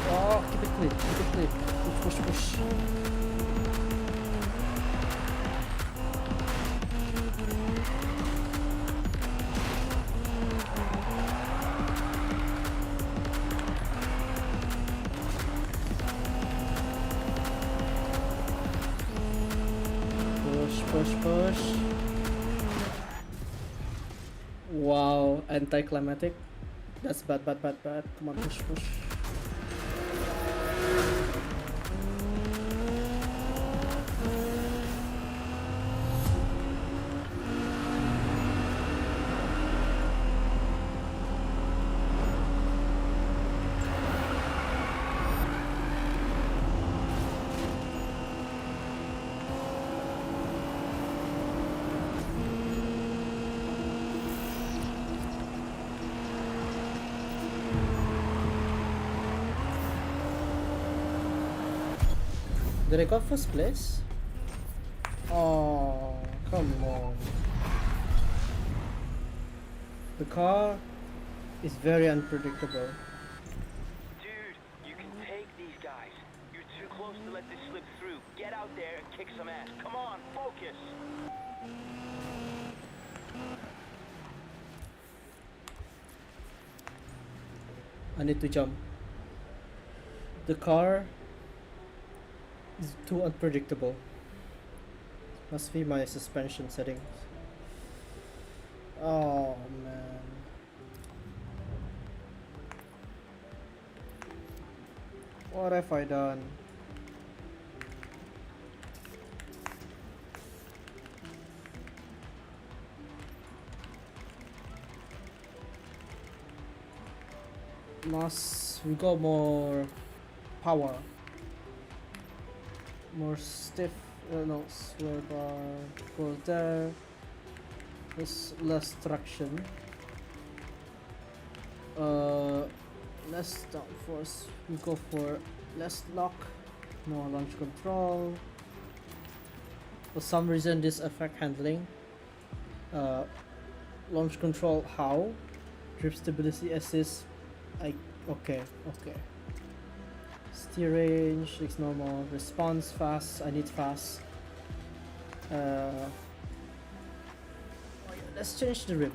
Oh, keep it clean. Push. Push. Wow, anticlimactic. That's bad. Come on, push. Did I got first place? Oh, come on. The car is very unpredictable. Dude, you can take these guys. You're too close to let this slip through. Get out there and kick some ass. Come on, focus. I need to jump. The car is too unpredictable. Must be my suspension settings. Oh man. What have I done? We got more power. More stiff, no, sway bar goes there. There's less traction. Less downforce. We go for less lock, more launch control. For some reason, this affect handling. Launch control, how? Grip stability assist. Okay. Steer range is normal. Response fast. I need fast. Let's change the rim.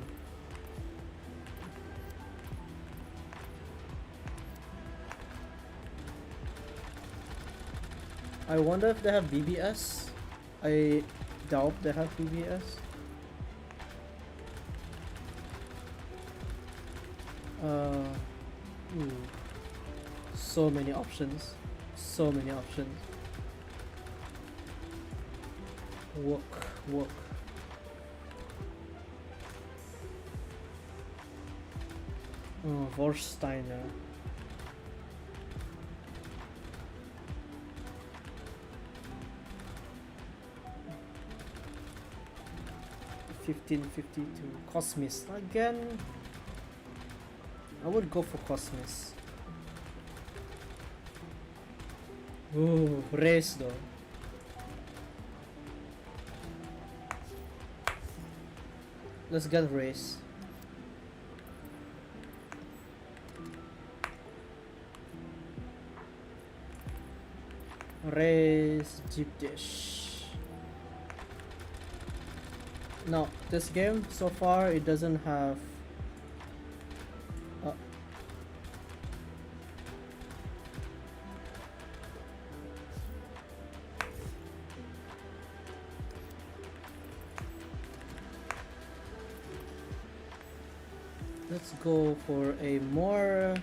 I wonder if they have BBS. I doubt they have BBS. Uh, ooh, so many options. So many options. Work, work. Oh, Vorsteiner. 1552. Cosmis. Again, I would go for Cosmis. Ooh, race though. Let's get race. Race deep dish. Now, this game so far it doesn't have. Let's go for a more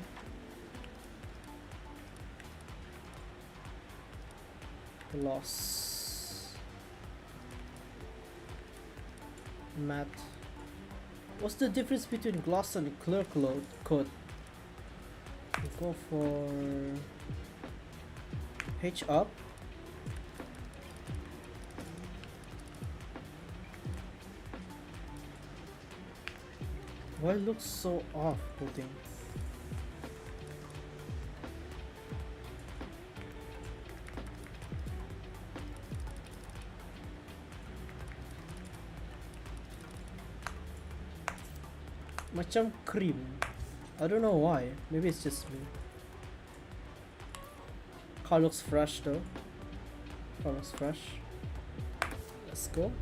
gloss matte. What's the difference between gloss and clear coat? We'll go for H up. Why it looks so off-putting? Macam cream. I don't know why. Maybe it's just me. Car looks fresh though. Car looks fresh. Let's go.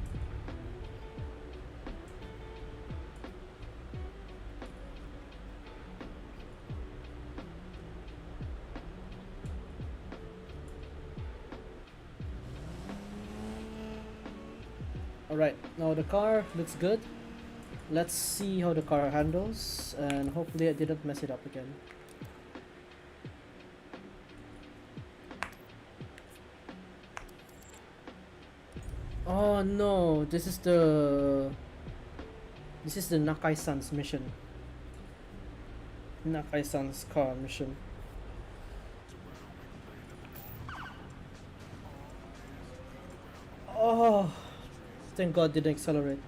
Alright, now the car looks good. Let's see how the car handles, and hopefully I didn't mess it up again. Oh no, this is the Nakai-san's mission. Nakai-san's car mission. Oh, thank God didn't accelerate.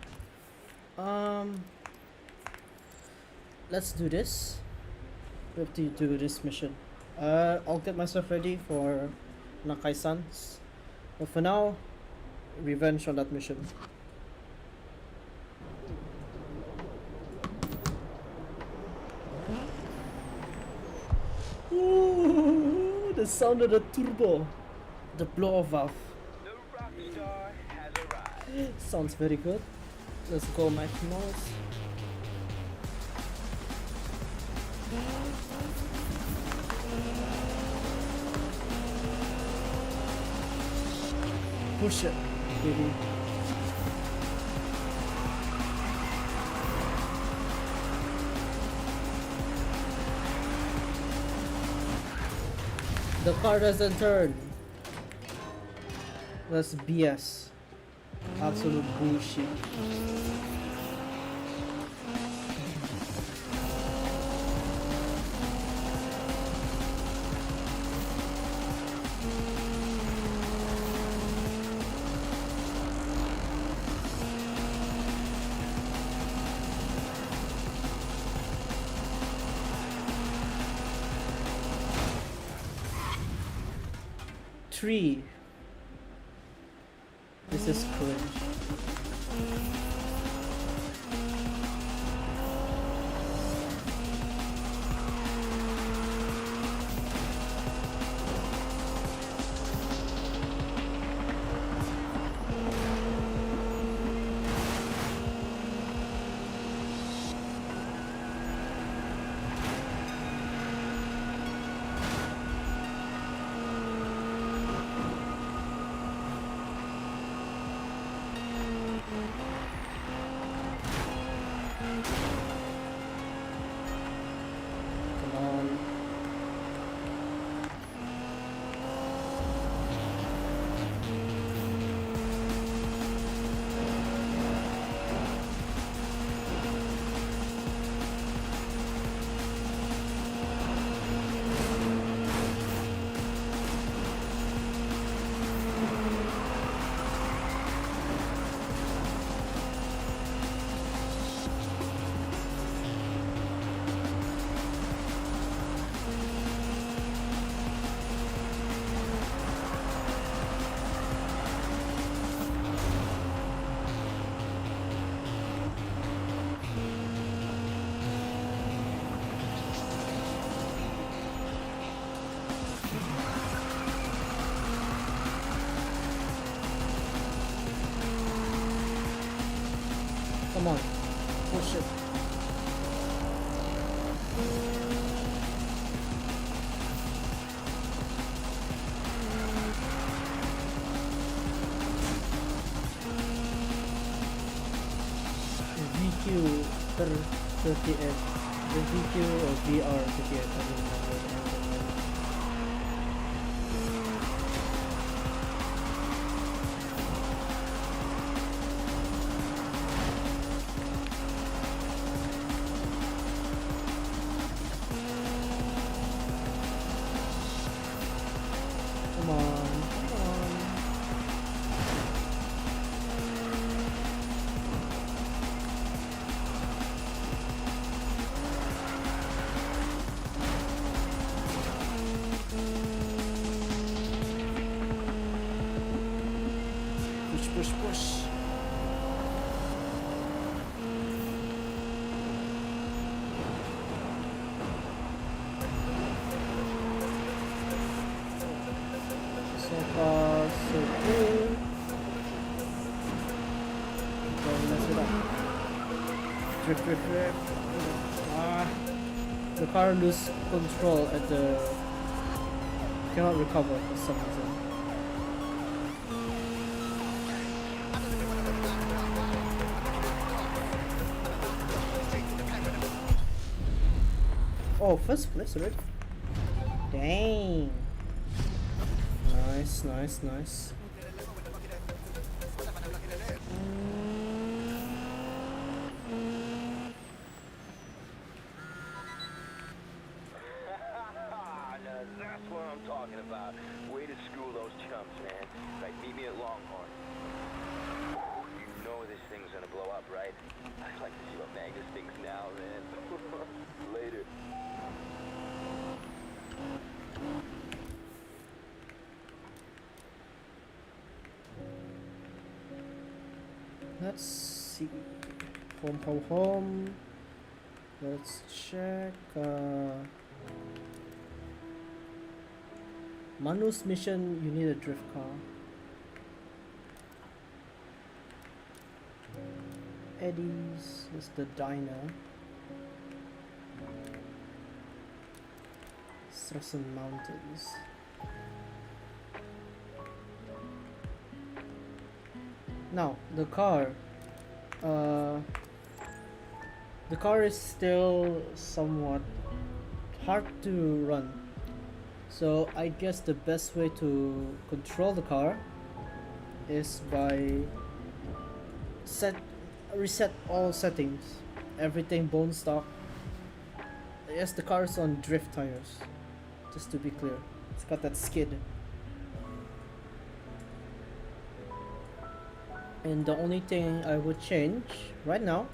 Let's do this. We have to do this mission. I'll get myself ready for Nakai-san's. But for now, revenge on that mission. Ooh, the sound of the turbo. The blower valve. The rock star has arrived. Sounds very good. Let's go, Mike Mouse. Push it, baby. The car doesn't turn. That's BS. Absolute bullshit. Three. This is cringe. Come on. Push it. VQ 38. The VQ or VR 38. I don't remember. Come on, come on. Push, push, push. So far, so good. Don't mess it up. Drift, drift, drift. Ah, the car lose control at the. Cannot recover for some reason. Oh, first place already. Dang. Nice, nice, nice. Now, that's what I'm talking about. Way to school those chumps, man. Right, meet me at Longhorn. You know this thing's gonna blow up, right? I'd like to see what Magnus thinks now, man. Later. Let's see. Home, home, home. Let's check. Manu's mission, you need a drift car. Eddie's is the diner. Stressen Mountains. Now, the car is still somewhat hard to run. So I guess the best way to control the car is by reset all settings, everything bone stock. Yes, the car is on drift tires, just to be clear. It's got that skid. And the only thing I would change right now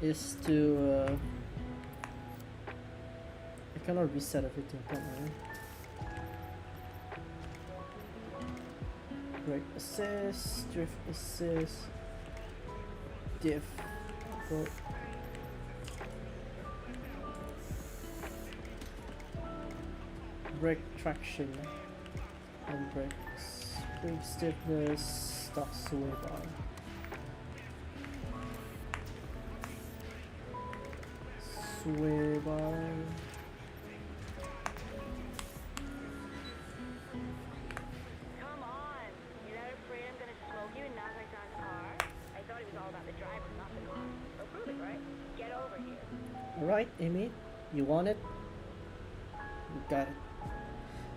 is to I cannot reset everything, can I? Brake assist, drift assist, diff, go. Brake traction, and brakes, brake stiffness, stock sway bar. Sway bar. Come on. You're not afraid I'm gonna smoke you and knock my son's car? I thought it was all about the driver, not the car. So prove it, right? Get over here. Alright, Amy, you want it? You got it.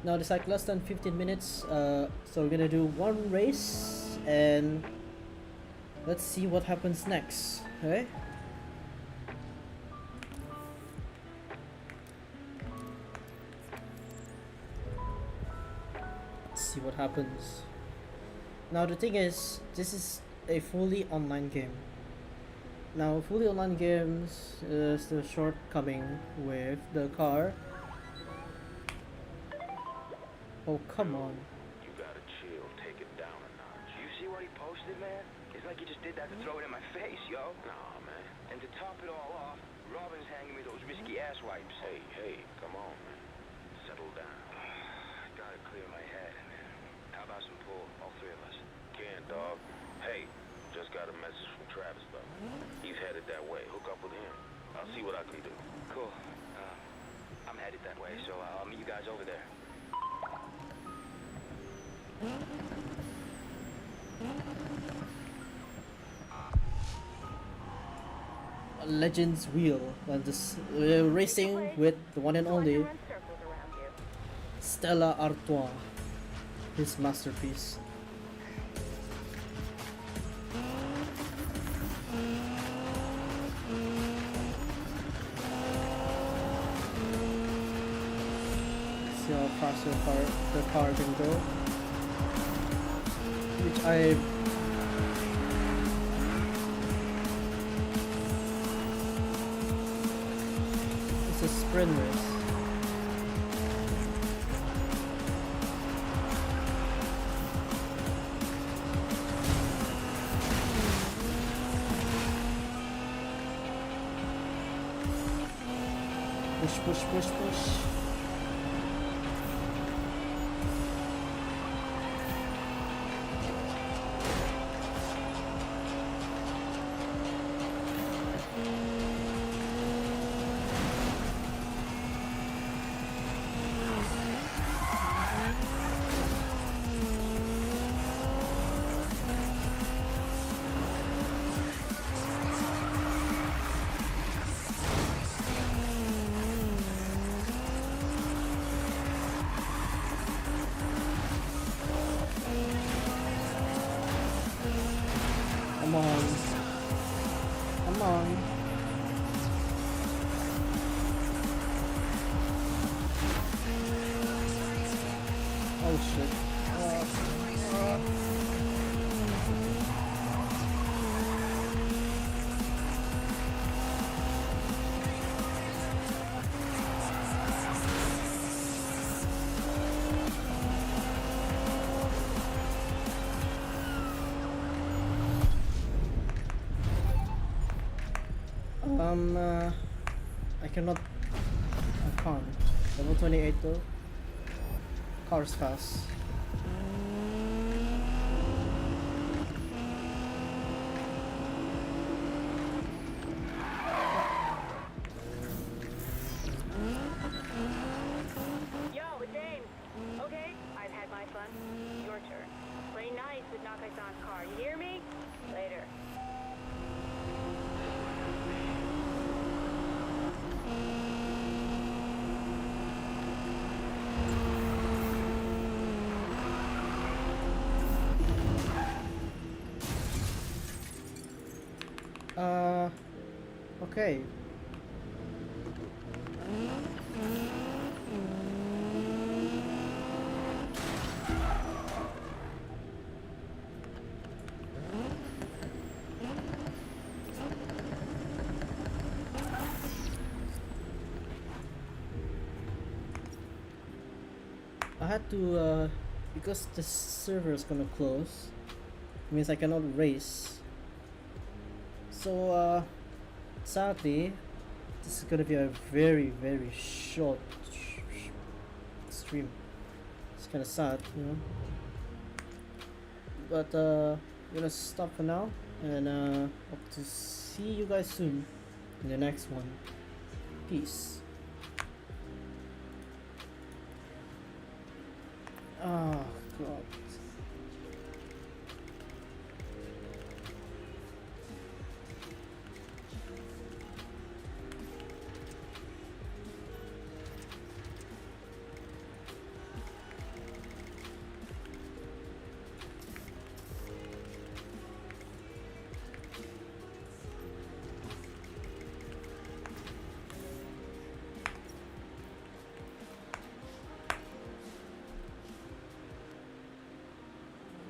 Now it's like less than 15 minutes, so we're gonna do one race and let's see what happens next, okay? Let's see what happens. Now the thing is, this is a fully online game. Now fully online games is the shortcoming with the car. Oh, come on. You gotta chill, take it down a notch. You see what he posted, man? It's like he just did that to throw it in my face, yo. Nah, man. And to top it all off, Robin's hanging me those risky ass wipes. Hey, come on, man. Settle down. Gotta clear my head. How about some pool, all three of us? Can't, dog. Hey, Just got a message from Travis, though. He's headed that way. Hook up with him. I'll see what I can do. Cool. I'm headed that way, so I'll meet you guys over there. Legends Wheel, and this racing with the one and So I can only run circles around you. Stella Artois, his masterpiece. See how fast the car can go, which I it's a sprint race. Push, push, push, push. Come on. Come on. Oh shit. I cannot. I can't. Level 28 though. Car's fast. Yo, it's James. Okay, I've had my fun. Your turn. Play nice with Nakai-san's car. You hear me? Later. Okay. I had to, because the server is gonna close, means I cannot race. So, sadly, this is gonna be a very, very short stream. It's kinda sad, you know. But, I'm gonna stop for now, and, hope to see you guys soon in the next one. Peace. Oh, God.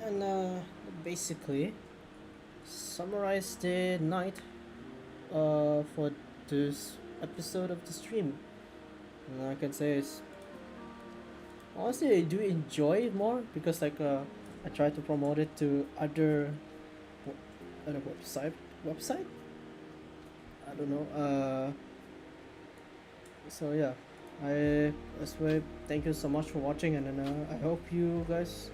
And basically summarize the night for this episode of the stream. And I can say is honestly I do enjoy it more because like I try to promote it to other website. I don't know. So yeah, that's why thank you so much for watching, and then I hope you guys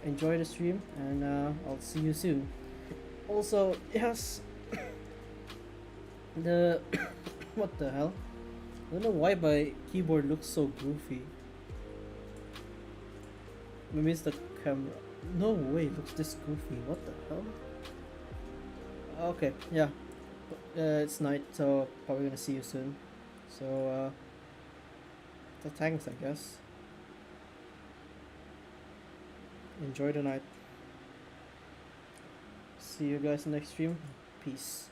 enjoy the stream, and I'll see you soon. Also, yes, the what the hell? I don't know why my keyboard looks so goofy. Maybe it's the camera. No way, it looks this goofy. What the hell? Okay, yeah. It's night, so probably gonna see you soon. So, so thanks, I guess. Enjoy the night. See you guys next stream. Peace.